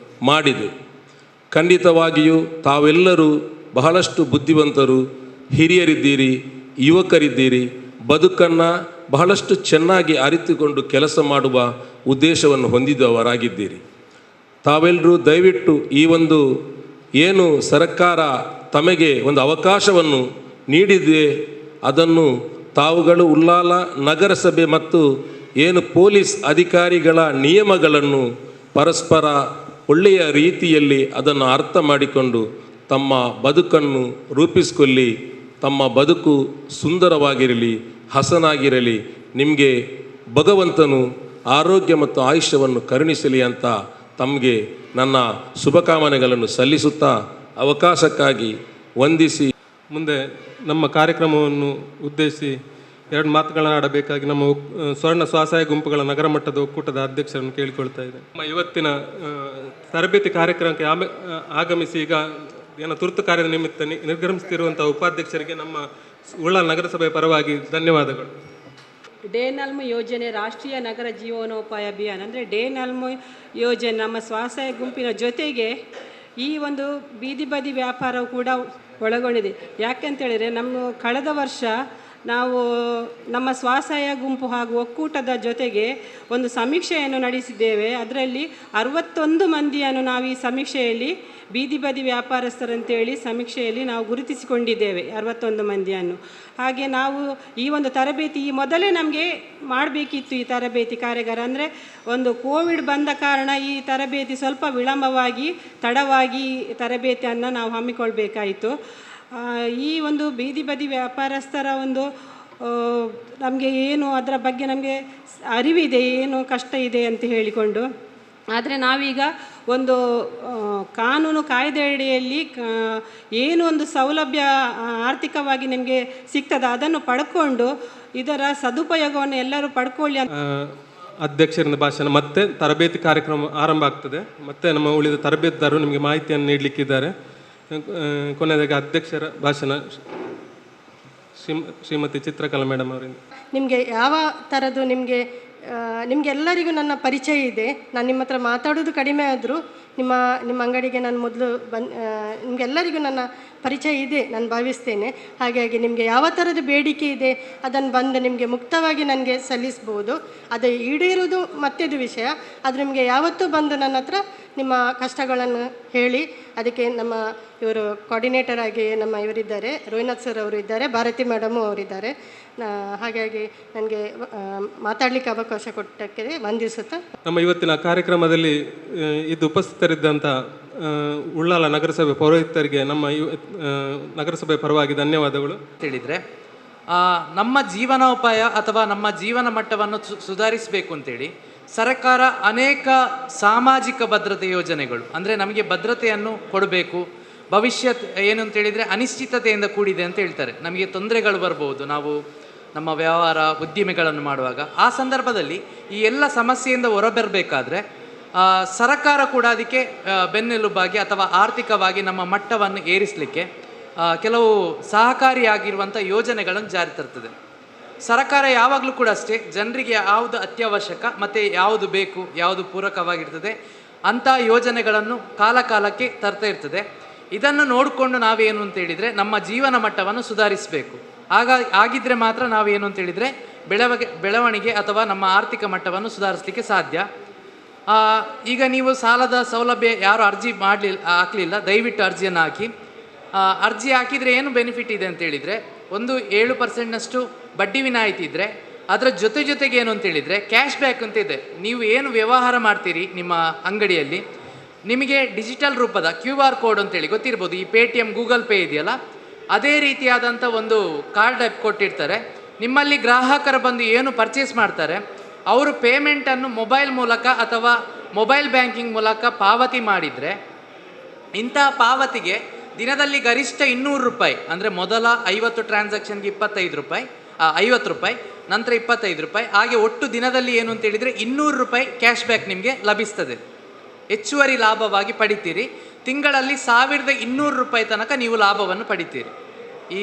ಮಾಡಿದೆ. ಖಂಡಿತವಾಗಿಯೂ ತಾವೆಲ್ಲರೂ ಬಹಳಷ್ಟು ಬುದ್ಧಿವಂತರು, ಹಿರಿಯರಿದ್ದೀರಿ, ಯುವಕರಿದ್ದೀರಿ. ಬದುಕನ್ನು ಬಹಳಷ್ಟು ಚೆನ್ನಾಗಿ ಅರಿತುಕೊಂಡು ಕೆಲಸ ಮಾಡುವ ಉದ್ದೇಶವನ್ನು ಹೊಂದಿದವರಾಗಿದ್ದೀರಿ. ತಾವೆಲ್ಲರೂ ದಯವಿಟ್ಟು ಈ ಒಂದು ಏನು ಸರ್ಕಾರ ತಮಗೆ ಒಂದು ಅವಕಾಶವನ್ನು ನೀಡಿದೆ, ಅದನ್ನು ತಾವುಗಳು ಉಳ್ಳಾಲ ನಗರಸಭೆ ಮತ್ತು ಏನು ಪೊಲೀಸ್ ಅಧಿಕಾರಿಗಳ ನಿಯಮಗಳನ್ನು ಪರಸ್ಪರ ಒಳ್ಳೆಯ ರೀತಿಯಲ್ಲಿ ಅದನ್ನು ಅರ್ಥ ಮಾಡಿಕೊಂಡು ತಮ್ಮ ಬದುಕನ್ನು ರೂಪಿಸಿಕೊಳ್ಳಿ. ತಮ್ಮ ಬದುಕು ಸುಂದರವಾಗಿರಲಿ, ಹಸನಾಗಿರಲಿ. ನಿಮಗೆ ಭಗವಂತನು ಆರೋಗ್ಯ ಮತ್ತು ಆಯುಷ್ಯವನ್ನು ಕರುಣಿಸಲಿ ಅಂತ ತಮಗೆ ನನ್ನ ಶುಭಕಾಮನೆಗಳನ್ನು ಸಲ್ಲಿಸುತ್ತಾ ಅವಕಾಶಕ್ಕಾಗಿ ವಂದಿಸಿ ಮುಂದೆ ನಮ್ಮ ಕಾರ್ಯಕ್ರಮವನ್ನು ಉದ್ದೇಶಿಸಿ 2 ಮಾತುಗಳನ್ನಾಡಬೇಕಾಗಿ ನಮ್ಮ ಸ್ವರ್ಣ ಸ್ವಸಹಾಯ ಗುಂಪುಗಳ ನಗರ ಮಟ್ಟದ ಒಕ್ಕೂಟದ ಅಧ್ಯಕ್ಷರನ್ನು ಕೇಳಿಕೊಳ್ತಾ ಇದೆ. ನಮ್ಮ ಇವತ್ತಿನ ತರಬೇತಿ ಕಾರ್ಯಕ್ರಮಕ್ಕೆ ಆಗಮಿಸಿ ಈಗ ಏನೋ ತುರ್ತು ಕಾರ್ಯದ ನಿಮಿತ್ತ ನಿರ್ಗಮಿಸುತ್ತಿರುವಂಥ ಉಪಾಧ್ಯಕ್ಷರಿಗೆ ನಮ್ಮ ಉಳ್ಳಾಲ ನಗರಸಭೆಯ ಪರವಾಗಿ ಧನ್ಯವಾದಗಳು. ಡೇ-ನಲ್ಮ್ ಯೋಜನೆ ರಾಷ್ಟ್ರೀಯ ನಗರ ಜೀವನೋಪಾಯ ಅಭಿಯಾನ ಅಂದರೆ ಡೇ-ನಲ್ಮ್ ಯೋಜನೆ ನಮ್ಮ ಸ್ವಸಹಾಯ ಗುಂಪಿನ ಜೊತೆಗೆ ಈ ಒಂದು ಬೀದಿ ಬದಿ ವ್ಯಾಪಾರವು ಕೂಡ ಒಳಗೊಂಡಿದೆ. ಯಾಕೆಂತೇಳಿದರೆ ಕಳೆದ ವರ್ಷ ನಾವು ನಮ್ಮ ಸ್ವಸಹಾಯ ಗುಂಪು ಹಾಗೂ ಒಕ್ಕೂಟದ ಜೊತೆಗೆ ಒಂದು ಸಮೀಕ್ಷೆಯನ್ನು ನಡೆಸಿದ್ದೇವೆ. ಅದರಲ್ಲಿ 61 ಮಂದಿಯನ್ನು ನಾವು ಈ ಸಮೀಕ್ಷೆಯಲ್ಲಿ ಬೀದಿ ಬದಿ ವ್ಯಾಪಾರಸ್ಥರಂತೇಳಿ ಸಮೀಕ್ಷೆಯಲ್ಲಿ ನಾವು ಗುರುತಿಸಿಕೊಂಡಿದ್ದೇವೆ, 61 ಮಂದಿಯನ್ನು. ಹಾಗೆ ನಾವು ಈ ಒಂದು ತರಬೇತಿ ಈ ಮೊದಲೇ ನಮಗೆ ಮಾಡಬೇಕಿತ್ತು. ಈ ತರಬೇತಿ ಕಾರ್ಯಾಗಾರ ಅಂದರೆ ಒಂದು ಕೋವಿಡ್ ಬಂದ ಕಾರಣ ಈ ತರಬೇತಿ ಸ್ವಲ್ಪ ವಿಳಂಬವಾಗಿ ತಡವಾಗಿ ತರಬೇತಿಯನ್ನು ನಾವು ಹಮ್ಮಿಕೊಳ್ಬೇಕಾಯಿತು. ಈ ಒಂದು ಬೀದಿ ಬದಿ ವ್ಯಾಪಾರಸ್ಥರ ಒಂದು ನಮಗೆ ಏನು ಅದರ ಬಗ್ಗೆ ನಮಗೆ ಅರಿವಿದೆ, ಏನು ಕಷ್ಟ ಇದೆ ಅಂತ ಹೇಳಿಕೊಂಡು. ಆದರೆ ನಾವೀಗ ಒಂದು ಕಾನೂನು ಕಾಯ್ದೆ ಅಡಿಯಲ್ಲಿ ಏನು ಒಂದು ಸೌಲಭ್ಯ ಆರ್ಥಿಕವಾಗಿ ನಿಮಗೆ ಸಿಗ್ತದೆ ಅದನ್ನು ಪಡ್ಕೊಂಡು ಇದರ ಸದುಪಯೋಗವನ್ನು ಎಲ್ಲರೂ ಪಡ್ಕೊಳ್ಳಿ. ಅಧ್ಯಕ್ಷರಿಂದ ಭಾಷಣ ಮತ್ತೆ ತರಬೇತಿ ಕಾರ್ಯಕ್ರಮ ಆರಂಭ ಆಗ್ತದೆ. ಮತ್ತೆ ನಮ್ಮ ಉಳಿದ ತರಬೇತುದಾರರು ನಿಮಗೆ ಮಾಹಿತಿಯನ್ನು ನೀಡಲಿಕ್ಕಿದ್ದಾರೆ. ಕೊನೆಯದಾಗಿ ಅಧ್ಯಕ್ಷರ ಭಾಷಣ ಶ್ರೀಮತಿ ಚಿತ್ರಕಲಾ ಮೇಡಮ್ ಅವರಿಂದ. ನಿಮಗೆ ಯಾವ ಥರದ್ದು ನಿಮಗೆಲ್ಲರಿಗೂ ನನ್ನ ಪರಿಚಯ ಇದೆ. ನಾನು ನಿಮ್ಮ ಹತ್ರ ಮಾತಾಡೋದು ಕಡಿಮೆ ಆದರೂ ನಿಮ್ಮ ಅಂಗಡಿಗೆ ನಾನು ಮೊದಲು ನಿಮಗೆಲ್ಲರಿಗೂ ನನ್ನ ಪರಿಚಯ ಇದೆ ನಾನು ಭಾವಿಸ್ತೇನೆ. ಹಾಗಾಗಿ ನಿಮಗೆ ಯಾವ ಥರದ ಬೇಡಿಕೆ ಇದೆ ಅದನ್ನು ಬಂದು ನಿಮಗೆ ಮುಕ್ತವಾಗಿ ನನಗೆ ಸಲ್ಲಿಸ್ಬೋದು. ಅದು ಈಡೇರೋದು ಮತ್ತೇದು ವಿಷಯ. ಅದು ನಿಮಗೆ ಯಾವತ್ತೂ ಬಂದು ನನ್ನ ಹತ್ರ ನಿಮ್ಮ ಕಷ್ಟಗಳನ್ನು ಹೇಳಿ, ಅದಕ್ಕೆ ನಮ್ಮ ಇವರು ಕೋಆರ್ಡಿನೇಟರ್ ಆಗಿ ನಮ್ಮ ಇವರಿದ್ದಾರೆ, ರೋಹಿನಾಥ್ ಸರ್ ಅವರು ಇದ್ದಾರೆ, ಭಾರತಿ ಮೇಡಮು ಅವರಿದ್ದಾರೆ. ಹಾಗಾಗಿ ನನಗೆ ಮಾತಾಡಲಿಕ್ಕೆ ಅವಕಾಶ ಕೊಟ್ಟಕ್ಕೆ ವಂದಿಸುತ್ತಾ ನಮ್ಮ ಇವತ್ತಿನ ಕಾರ್ಯಕ್ರಮದಲ್ಲಿ ಇದು ಉಪಸ್ಥಿತರಿದ್ದಂಥ ಉಳ್ಳಾಲ ನಗರಸಭೆ ಪೌರೋಹಿತರಿಗೆ ನಮ್ಮ ನಗರಸಭೆ ಪರವಾಗಿ ಧನ್ಯವಾದಗಳು. ಹೇಳಿದರೆ ನಮ್ಮ ಜೀವನೋಪಾಯ ಅಥವಾ ನಮ್ಮ ಜೀವನ ಮಟ್ಟವನ್ನು ಸುಧಾರಿಸಬೇಕು ಅಂತೇಳಿ ಸರ್ಕಾರ ಅನೇಕ ಸಾಮಾಜಿಕ ಭದ್ರತೆ ಯೋಜನೆಗಳು, ಅಂದರೆ ನಮಗೆ ಭದ್ರತೆಯನ್ನು ಕೊಡಬೇಕು. ಭವಿಷ್ಯ ಏನು ಅಂತೇಳಿದರೆ ಅನಿಶ್ಚಿತತೆಯಿಂದ ಕೂಡಿದೆ ಅಂತ ಹೇಳ್ತಾರೆ. ನಮಗೆ ತೊಂದರೆಗಳು ಬರ್ಬೋದು ನಾವು ನಮ್ಮ ವ್ಯವಹಾರ ಉದ್ದಿಮೆಗಳನ್ನು ಮಾಡುವಾಗ. ಆ ಸಂದರ್ಭದಲ್ಲಿ ಈ ಎಲ್ಲ ಸಮಸ್ಯೆಯಿಂದ ಹೊರಬರಬೇಕಾದ್ರೆ ಸರ್ಕಾರ ಕೂಡ ಅದಕ್ಕೆ ಬೆನ್ನೆಲುಬಾಗಿ ಅಥವಾ ಆರ್ಥಿಕವಾಗಿ ನಮ್ಮ ಮಟ್ಟವನ್ನು ಏರಿಸಲಿಕ್ಕೆ ಕೆಲವು ಸಹಕಾರಿಯಾಗಿರುವಂಥ ಯೋಜನೆಗಳನ್ನು ಜಾರಿ ತರ್ತದೆ. ಸರ್ಕಾರ ಯಾವಾಗಲೂ ಕೂಡ ಅಷ್ಟೇ ಜನರಿಗೆ ಯಾವುದು ಅತ್ಯವಶ್ಯಕ ಮತ್ತು ಯಾವುದು ಬೇಕು, ಯಾವುದು ಪೂರಕವಾಗಿರ್ತದೆ ಅಂಥ ಯೋಜನೆಗಳನ್ನು ಕಾಲಕಾಲಕ್ಕೆ ತರ್ತಾ ಇರ್ತದೆ. ಇದನ್ನು ನೋಡಿಕೊಂಡು ನಾವೇನು ಅಂತೇಳಿದರೆ ನಮ್ಮ ಜೀವನ ಮಟ್ಟವನ್ನು ಸುಧಾರಿಸಬೇಕು. ಆಗಿದ್ದರೆ ಮಾತ್ರ ನಾವೇನು ಅಂತೇಳಿದರೆ ಬೆಳವಣಿಗೆ ಅಥವಾ ನಮ್ಮ ಆರ್ಥಿಕ ಮಟ್ಟವನ್ನು ಸುಧಾರಿಸಲಿಕ್ಕೆ ಸಾಧ್ಯ. ಈಗ ನೀವು ಸಾಲದ ಸೌಲಭ್ಯ ಯಾರು ಅರ್ಜಿ ಹಾಕಲಿಲ್ಲ, ದಯವಿಟ್ಟು ಅರ್ಜಿಯನ್ನು ಹಾಕಿ. ಅರ್ಜಿ ಹಾಕಿದರೆ ಏನು ಬೆನಿಫಿಟ್ ಇದೆ ಅಂತೇಳಿದರೆ, ಒಂದು 7% ಬಡ್ಡಿ ವಿನಾಯಿತಿ ಇದ್ದರೆ ಅದರ ಜೊತೆಗೆ ಏನು ಅಂತೇಳಿದರೆ ಕ್ಯಾಶ್ ಬ್ಯಾಕ್ ಅಂತ ಇದೆ. ನೀವು ಏನು ವ್ಯವಹಾರ ಮಾಡ್ತೀರಿ ನಿಮ್ಮ ಅಂಗಡಿಯಲ್ಲಿ, ನಿಮಗೆ ಡಿಜಿಟಲ್ ರೂಪದ QR ಕೋಡ್ ಅಂತೇಳಿ ಗೊತ್ತಿರ್ಬೋದು, ಈ ಪೇಟಿಎಮ್ ಗೂಗಲ್ ಪೇ ಇದೆಯಲ್ಲ, ಅದೇ ರೀತಿಯಾದಂಥ ಒಂದು ಕಾರ್ಡ್ ಆ್ಯಪ್ ಕೊಟ್ಟಿರ್ತಾರೆ. ನಿಮ್ಮಲ್ಲಿ ಗ್ರಾಹಕರು ಬಂದು ಏನು ಪರ್ಚೇಸ್ ಮಾಡ್ತಾರೆ ಅವರು ಪೇಮೆಂಟನ್ನು ಮೊಬೈಲ್ ಮೂಲಕ ಅಥವಾ ಮೊಬೈಲ್ ಬ್ಯಾಂಕಿಂಗ್ ಮೂಲಕ ಪಾವತಿ ಮಾಡಿದರೆ, ಇಂತಹ ಪಾವತಿಗೆ ದಿನದಲ್ಲಿ ಗರಿಷ್ಠ 200 ರೂಪಾಯಿ, ಅಂದರೆ ಮೊದಲ 50 ಟ್ರಾನ್ಸಾಕ್ಷನ್ಗೆ 25 ರೂಪಾಯಿ, 50 ರೂಪಾಯಿ, ನಂತರ 25 ರೂಪಾಯಿ, ಹಾಗೆ ಒಟ್ಟು ದಿನದಲ್ಲಿ ಏನು ಅಂತೇಳಿದರೆ 200 ರೂಪಾಯಿ ಕ್ಯಾಶ್ ಬ್ಯಾಕ್ ನಿಮಗೆ ಲಭಿಸ್ತದೆ. ಹೆಚ್ಚುವರಿ ಲಾಭವಾಗಿ ಪಡಿತೀರಿ. ತಿಂಗಳಲ್ಲಿ 1200 ರೂಪಾಯಿ ತನಕ ನೀವು ಲಾಭವನ್ನು ಪಡಿತೀರಿ. ಈ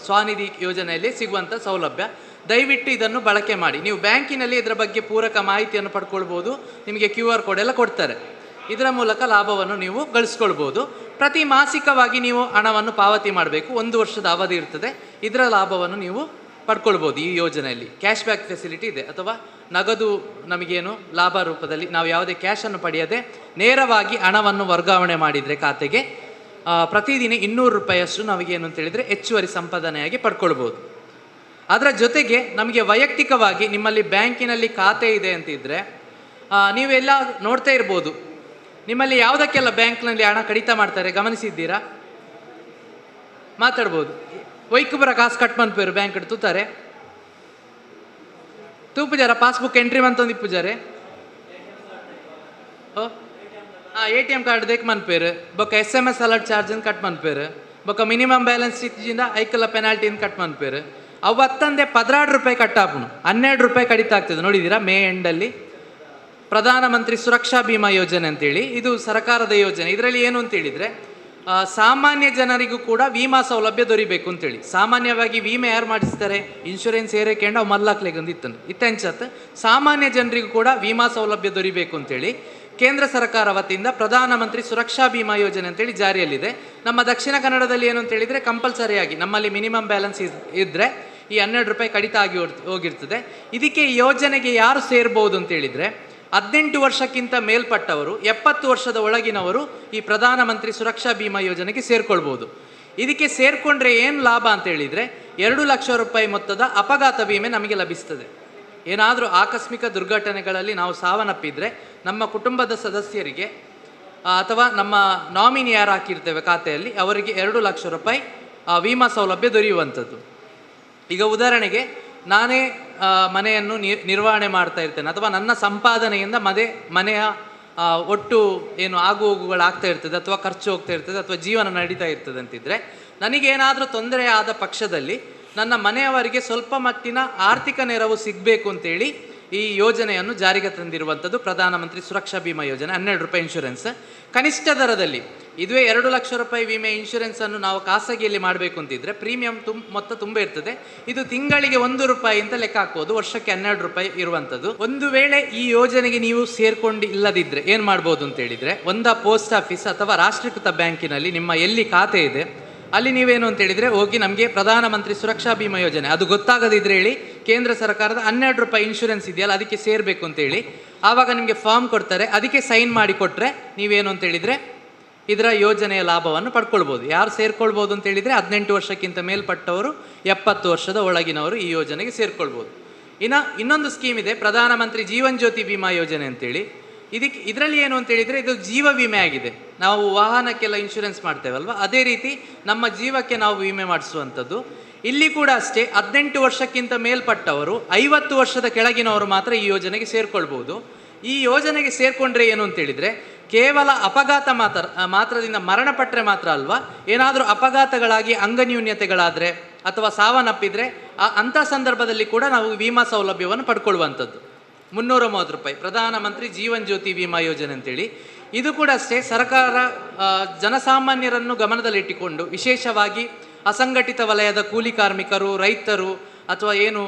ಸ್ವಾನಿಧಿ ಯೋಜನೆಯಲ್ಲಿ ಸಿಗುವಂಥ ಸೌಲಭ್ಯ, ದಯವಿಟ್ಟು ಇದನ್ನು ಬಳಕೆ ಮಾಡಿ. ನೀವು ಬ್ಯಾಂಕಿನಲ್ಲಿ ಇದರ ಬಗ್ಗೆ ಪೂರಕ ಮಾಹಿತಿಯನ್ನು ಪಡ್ಕೊಳ್ಬೋದು. ನಿಮಗೆ QR ಕೋಡ್ ಎಲ್ಲ ಕೊಡ್ತಾರೆ. ಇದರ ಮೂಲಕ ಲಾಭವನ್ನು ನೀವು ಗಳಿಸ್ಕೊಳ್ಬೋದು. ಪ್ರತಿ ಮಾಸಿಕವಾಗಿ ನೀವು ಹಣವನ್ನು ಪಾವತಿ ಮಾಡಬೇಕು. 1 ವರ್ಷದ ಅವಧಿ ಇರ್ತದೆ. ಇದರ ಲಾಭವನ್ನು ನೀವು ಪಡ್ಕೊಳ್ಬೋದು. ಈ ಯೋಜನೆಯಲ್ಲಿ ಕ್ಯಾಶ್ ಬ್ಯಾಕ್ ಫೆಸಿಲಿಟಿ ಇದೆ. ಅಥವಾ ನಗದು ನಮಗೇನು ಲಾಭ ರೂಪದಲ್ಲಿ ನಾವು ಯಾವುದೇ ಕ್ಯಾಶನ್ನು ಪಡೆಯದೆ ನೇರವಾಗಿ ಹಣವನ್ನು ವರ್ಗಾವಣೆ ಮಾಡಿದರೆ ಖಾತೆಗೆ ಪ್ರತಿದಿನ 200 ರೂಪಾಯಿಯಷ್ಟು ನಮಗೇನು ಅಂತೇಳಿದರೆ ಹೆಚ್ಚುವರಿ ಸಂಪಾದನೆಯಾಗಿ ಪಡ್ಕೊಳ್ಬೋದು. ಅದರ ಜೊತೆಗೆ ನಮಗೆ ವೈಯಕ್ತಿಕವಾಗಿ ನಿಮ್ಮಲ್ಲಿ ಬ್ಯಾಂಕಿನಲ್ಲಿ ಖಾತೆ ಇದೆ ಅಂತಿದ್ದರೆ ನೀವೆಲ್ಲ ನೋಡ್ತಾ ಇರ್ಬೋದು, ನಿಮ್ಮಲ್ಲಿ ಯಾವುದಕ್ಕೆಲ್ಲ ಬ್ಯಾಂಕ್ನಲ್ಲಿ ಹಣ ಕಡಿತ ಮಾಡ್ತಾರೆ ಗಮನಿಸಿದ್ದೀರಾ? ಮಾತಾಡ್ಬೋದು. ವೈಕುಬರ ಕಾಸು ಕಟ್ ಮನ್ಪೇರು ಬ್ಯಾಂಕ್ ತೂತಾರೆ ತೂಪುಜಾರ ಪಾಸ್ಬುಕ್ ಎಂಟ್ರಿ ಮಂತೊಂದು ಇಪ್ಪುಜಾರೆ ATM ಕಾರ್ಡ್ ದೇಕ್ ಮನ್ಪೇರು ಬೊಕ್ಕ SMS ಅಲರ್ಟ್ ಚಾರ್ಜನ್ನು ಕಟ್ ಮನ್ಪೇರು ಬೊಕ್ಕ ಮಿನಿಮಮ್ ಬ್ಯಾಲೆನ್ಸ್ ಸ್ಥಿತಿಯಿಂದ ಐಕಲ್ಲ ಪೆನಾಲ್ಟಿಯನ್ನು ಕಟ್ ಮನ್ಪೇರು. ಅವು 16 ರೂಪಾಯಿ ಕಟ್ಟಾಪುನು 12 ರೂಪಾಯಿ ಕಡಿತ ಆಗ್ತದೆ. ನೋಡಿದ್ದೀರಾ ಮೇ ಎಂಡಲ್ಲಿ ಪ್ರಧಾನಮಂತ್ರಿ ಸುರಕ್ಷಾ ಬಿಮಾ ಯೋಜನೆ ಅಂತೇಳಿ, ಇದು ಸರ್ಕಾರದ ಯೋಜನೆ. ಇದರಲ್ಲಿ ಏನು ಅಂತೇಳಿದರೆ ಸಾಮಾನ್ಯ ಜನರಿಗೂ ಕೂಡ ವಿಮಾ ಸೌಲಭ್ಯ ದೊರಿಬೇಕು ಅಂತೇಳಿ. ಸಾಮಾನ್ಯವಾಗಿ ವಿಮೆ ಯಾರು ಮಾಡಿಸ್ತಾರೆ? ಇನ್ಶೂರೆನ್ಸ್ ಏರೇಕೆಂಡು ಅವು ಮಲ್ಲಾಕ್ಲೆಗೆ ಒಂದು ಇತ್ತಂಚತ್ ಸಾಮಾನ್ಯ ಜನರಿಗೂ ಕೂಡ ವಿಮಾ ಸೌಲಭ್ಯ ದೊರಿಬೇಕು ಅಂತೇಳಿ ಕೇಂದ್ರ ಸರ್ಕಾರ ವತಿಯಿಂದ ಪ್ರಧಾನಮಂತ್ರಿ ಸುರಕ್ಷಾ ಬಿಮಾ ಯೋಜನೆ ಅಂತೇಳಿ ಜಾರಿಯಲ್ಲಿದೆ. ನಮ್ಮ ದಕ್ಷಿಣ ಕನ್ನಡದಲ್ಲಿ ಏನು ಅಂತೇಳಿದರೆ ಕಂಪಲ್ಸರಿಯಾಗಿ ನಮ್ಮಲ್ಲಿ ಮಿನಿಮಮ್ ಬ್ಯಾಲೆನ್ಸ್ ಇದ್ದರೆ ಈ 12 ರೂಪಾಯಿ ಕಡಿತ ಆಗಿ ಹೋಗಿರ್ತದೆ. ಇದಕ್ಕೆ ಈ ಯೋಜನೆಗೆ ಯಾರು ಸೇರ್ಬೋದು ಅಂತೇಳಿದರೆ 18 ವರ್ಷಕ್ಕಿಂತ ಮೇಲ್ಪಟ್ಟವರು, 70 ವರ್ಷದ ಒಳಗಿನವರು ಈ ಪ್ರಧಾನಮಂತ್ರಿ ಸುರಕ್ಷಾ ಬಿಮಾ ಯೋಜನೆಗೆ ಸೇರ್ಕೊಳ್ಬೋದು. ಇದಕ್ಕೆ ಸೇರಿಕೊಂಡ್ರೆ ಏನು ಲಾಭ ಅಂತೇಳಿದರೆ 2 ಲಕ್ಷ ರೂಪಾಯಿ ಮೊತ್ತದ ಅಪಘಾತ ವಿಮೆ ನಮಗೆ ಲಭಿಸ್ತದೆ. ಏನಾದರೂ ಆಕಸ್ಮಿಕ ದುರ್ಘಟನೆಗಳಲ್ಲಿ ನಾವು ಸಾವನ್ನಪ್ಪಿದರೆ ನಮ್ಮ ಕುಟುಂಬದ ಸದಸ್ಯರಿಗೆ ಅಥವಾ ನಮ್ಮ ನಾಮಿನಿ ಯಾರು ಹಾಕಿರ್ತೇವೆ ಖಾತೆಯಲ್ಲಿ ಅವರಿಗೆ 2 ಲಕ್ಷ ರೂಪಾಯಿ ವಿಮಾ ಸೌಲಭ್ಯ ದೊರೆಯುವಂಥದ್ದು. ಈಗ ಉದಾಹರಣೆಗೆ ನಾನೇ ಮನೆಯನ್ನು ನಿರ್ವಹಣೆ ಮಾಡ್ತಾ ಇರ್ತೇನೆ ಅಥವಾ ನನ್ನ ಸಂಪಾದನೆಯಿಂದ ಮನೆಯ ಒಟ್ಟು ಏನು ಆಗು ಹೋಗುಗಳಾಗ್ತಾ ಇರ್ತದೆ ಅಥವಾ ಖರ್ಚು ಹೋಗ್ತಾ ಇರ್ತದೆ ಅಥವಾ ಜೀವನ ನಡೀತಾ ಇರ್ತದೆ ಅಂತಿದ್ದರೆ ನನಗೇನಾದರೂ ತೊಂದರೆ ಆದ ಪಕ್ಷದಲ್ಲಿ ನನ್ನ ಮನೆಯವರಿಗೆ ಸ್ವಲ್ಪ ಮಟ್ಟಿನ ಆರ್ಥಿಕ ನೆರವು ಸಿಗಬೇಕು ಅಂತೇಳಿ ಈ ಯೋಜನೆಯನ್ನು ಜಾರಿಗೆ ತಂದಿರುವಂಥದ್ದು ಪ್ರಧಾನಮಂತ್ರಿ ಸುರಕ್ಷಾ ಬಿಮಾ ಯೋಜನೆ. 12 ರೂಪಾಯಿ ಇನ್ಶೂರೆನ್ಸ್ ಕನಿಷ್ಠ ದರದಲ್ಲಿ. ಇದುವೇ 2 ಲಕ್ಷ ರೂಪಾಯಿ ವಿಮೆ ಇನ್ಶೂರೆನ್ಸನ್ನು ನಾವು ಖಾಸಗಿಯಲ್ಲಿ ಮಾಡಬೇಕು ಅಂತಿದ್ರೆ ಪ್ರೀಮಿಯಂ ಮೊತ್ತ ತುಂಬ ಇರ್ತದೆ. ಇದು ತಿಂಗಳಿಗೆ 1 ರೂಪಾಯಿ ಅಂತ ಲೆಕ್ಕ ಹಾಕ್ಬೋದು, ವರ್ಷಕ್ಕೆ 12 ರೂಪಾಯಿ ಇರುವಂಥದ್ದು. ಒಂದು ವೇಳೆ ಈ ಯೋಜನೆಗೆ ನೀವು ಸೇರ್ಕೊಂಡು ಇಲ್ಲದಿದ್ದರೆ ಏನು ಮಾಡ್ಬೋದು ಅಂತೇಳಿದರೆ, ಒಂದು ಪೋಸ್ಟ್ ಆಫೀಸ್ ಅಥವಾ ರಾಷ್ಟ್ರೀಕೃತ ಬ್ಯಾಂಕಿನಲ್ಲಿ ನಿಮ್ಮ ಎಲ್ಲಿ ಖಾತೆ ಇದೆ ಅಲ್ಲಿ ನೀವೇನು ಅಂತೇಳಿದರೆ ಹೋಗಿ ನಮಗೆ ಪ್ರಧಾನಮಂತ್ರಿ ಸುರಕ್ಷಾ ಬಿಮಾ ಯೋಜನೆ ಅದು ಗೊತ್ತಾಗದಿದ್ರೆ ಹೇಳಿ ಕೇಂದ್ರ ಸರ್ಕಾರದ 12 ರೂಪಾಯಿ ಇನ್ಶೂರೆನ್ಸ್ ಇದೆಯಲ್ಲ ಅದಕ್ಕೆ ಸೇರಬೇಕು ಅಂತೇಳಿ ಆವಾಗ ನಿಮಗೆ ಫಾರ್ಮ್ ಕೊಡ್ತಾರೆ. ಅದಕ್ಕೆ ಸೈನ್ ಮಾಡಿ ಕೊಟ್ಟರೆ ನೀವೇನು ಅಂತೇಳಿದರೆ ಇದರ ಯೋಜನೆಯ ಲಾಭವನ್ನು ಪಡ್ಕೊಳ್ಬೋದು. ಯಾರು ಸೇರ್ಕೊಳ್ಬೋದು ಅಂತೇಳಿದರೆ 18 ವರ್ಷಕ್ಕಿಂತ ಮೇಲ್ಪಟ್ಟವರು, 70 ವರ್ಷದ ಒಳಗಿನವರು ಈ ಯೋಜನೆಗೆ ಸೇರ್ಕೊಳ್ಬೋದು. ಇನ್ನೊಂದು ಸ್ಕೀಮ್ ಇದೆ, ಪ್ರಧಾನಮಂತ್ರಿ ಜೀವನ್ ಜ್ಯೋತಿ ವಿಮಾ ಯೋಜನೆ ಅಂತೇಳಿ. ಇದರಲ್ಲಿ ಏನು ಅಂತೇಳಿದರೆ ಇದು ಜೀವ ವಿಮೆ ಆಗಿದೆ. ನಾವು ವಾಹನಕ್ಕೆಲ್ಲ ಇನ್ಶೂರೆನ್ಸ್ ಮಾಡ್ತೇವಲ್ವ, ಅದೇ ರೀತಿ ನಮ್ಮ ಜೀವಕ್ಕೆ ನಾವು ವಿಮೆ ಮಾಡಿಸುವಂಥದ್ದು. ಇಲ್ಲಿ ಕೂಡ ಅಷ್ಟೇ 18 ವರ್ಷಕ್ಕಿಂತ ಮೇಲ್ಪಟ್ಟವರು, 50 ವರ್ಷದ ಕೆಳಗಿನವರು ಮಾತ್ರ ಈ ಯೋಜನೆಗೆ ಸೇರ್ಕೊಳ್ಬೋದು. ಈ ಯೋಜನೆಗೆ ಸೇರಿಕೊಂಡ್ರೆ ಏನು ಅಂತೇಳಿದರೆ ಕೇವಲ ಅಪಘಾತ ಮಾತ್ರದಿಂದ ಮರಣಪಟ್ಟರೆ ಮಾತ್ರ ಅಲ್ವಾ, ಏನಾದರೂ ಅಪಘಾತಗಳಾಗಿ ಅಂಗನ್ಯೂನ್ಯತೆಗಳಾದರೆ ಅಥವಾ ಸಾವನ್ನಪ್ಪಿದರೆ ಅಂಥ ಸಂದರ್ಭದಲ್ಲಿ ಕೂಡ ನಾವು ವಿಮಾ ಸೌಲಭ್ಯವನ್ನು ಪಡ್ಕೊಳ್ಳುವಂಥದ್ದು. 330 ರೂಪಾಯಿ ಪ್ರಧಾನಮಂತ್ರಿ ಜೀವನ್ ಜ್ಯೋತಿ ವಿಮಾ ಯೋಜನೆ ಅಂತೇಳಿ. ಇದು ಕೂಡ ಅಷ್ಟೇ ಸರ್ಕಾರ ಜನಸಾಮಾನ್ಯರನ್ನು ಗಮನದಲ್ಲಿಟ್ಟುಕೊಂಡು ವಿಶೇಷವಾಗಿ ಅಸಂಘಟಿತ ವಲಯದ ಕೂಲಿ ಕಾರ್ಮಿಕರು, ರೈತರು ಅಥವಾ ಏನು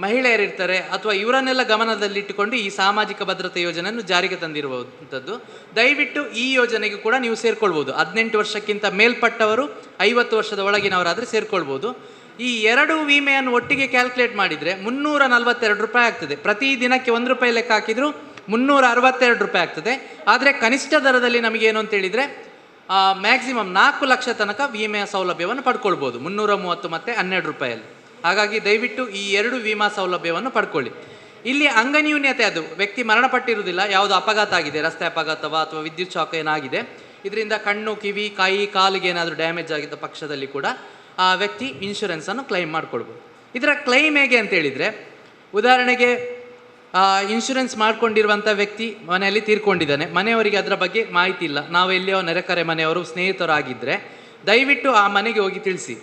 ಮಹಿಳೆಯರಿರ್ತಾರೆ ಅಥವಾ ಇವರನ್ನೆಲ್ಲ ಗಮನದಲ್ಲಿಟ್ಟುಕೊಂಡು ಈ ಸಾಮಾಜಿಕ ಭದ್ರತೆ ಯೋಜನೆಯನ್ನು ಜಾರಿಗೆ ತಂದಿರುವಂಥದ್ದು. ದಯವಿಟ್ಟು ಈ ಯೋಜನೆಗೆ ಕೂಡ ನೀವು ಸೇರ್ಕೊಳ್ಬೋದು. 18 ವರ್ಷಕ್ಕಿಂತ ಮೇಲ್ಪಟ್ಟವರು, 50 ವರ್ಷದ ಒಳಗಿನವರಾದರೆ ಸೇರ್ಕೊಳ್ಬೋದು. ಈ 2 ವಿಮೆಯನ್ನು ಒಟ್ಟಿಗೆ ಕ್ಯಾಲ್ಕುಲೇಟ್ ಮಾಡಿದರೆ 342 ರೂಪಾಯಿ ಆಗ್ತದೆ. ಪ್ರತಿ ದಿನಕ್ಕೆ 1 ರೂಪಾಯಿ ಲೆಕ್ಕ ಹಾಕಿದರೂ 362 ರೂಪಾಯಿ ಆಗ್ತದೆ. ಆದರೆ ಕನಿಷ್ಠ ದರದಲ್ಲಿ ನಮಗೇನು ಅಂತೇಳಿದರೆ ಮ್ಯಾಕ್ಸಿಮಮ್ 4 ಲಕ್ಷ ತನಕ ವಿಮೆಯ ಸೌಲಭ್ಯವನ್ನು ಪಡ್ಕೊಳ್ಬೋದು 330 ಮತ್ತು 12 ರೂಪಾಯಲ್ಲಿ. ಹಾಗಾಗಿ ದಯವಿಟ್ಟು ಈ 2 ವಿಮಾ ಸೌಲಭ್ಯವನ್ನು ಪಡ್ಕೊಳ್ಳಿ. ಇಲ್ಲಿ ಅಂಗನ್ಯೂನ್ಯತೆ, ಅದು ವ್ಯಕ್ತಿ ಮರಣಪಟ್ಟಿರುವುದಿಲ್ಲ, ಯಾವುದು ಅಪಘಾತ ಆಗಿದೆ, ರಸ್ತೆ ಅಪಘಾತವ ಅಥವಾ ವಿದ್ಯುತ್ ಶಾಕ್ ಏನಾಗಿದೆ, ಇದರಿಂದ ಕಣ್ಣು, ಕಿವಿ, ಕೈ, ಕಾಲಿಗೆ ಏನಾದರೂ ಡ್ಯಾಮೇಜ್ ಆಗಿದ್ದ ಪಕ್ಷದಲ್ಲಿ ಕೂಡ ಆ ವ್ಯಕ್ತಿ ಇನ್ಶೂರೆನ್ಸನ್ನು ಕ್ಲೈಮ್ ಮಾಡ್ಕೊಳ್ಬೋದು. ಇದರ ಕ್ಲೈಮ್ ಹೇಗೆ ಅಂತೇಳಿದರೆ, ಉದಾಹರಣೆಗೆ ಇನ್ಶೂರೆನ್ಸ್ ಮಾಡ್ಕೊಂಡಿರುವಂಥ ವ್ಯಕ್ತಿ ಮನೆಯಲ್ಲಿ ತೀರ್ಕೊಂಡಿದ್ದಾನೆ, ಮನೆಯವರಿಗೆ ಅದರ ಬಗ್ಗೆ ಮಾಹಿತಿ ಇಲ್ಲ, ನಾವು ಎಲ್ಲಿಯೋ ನೆರೆಕರೆ ಮನೆಯವರು ಸ್ನೇಹಿತರಾಗಿದ್ದರೆ ದಯವಿಟ್ಟು ಆ ಮನೆಗೆ ಹೋಗಿ ತಿಳಿಸಿ,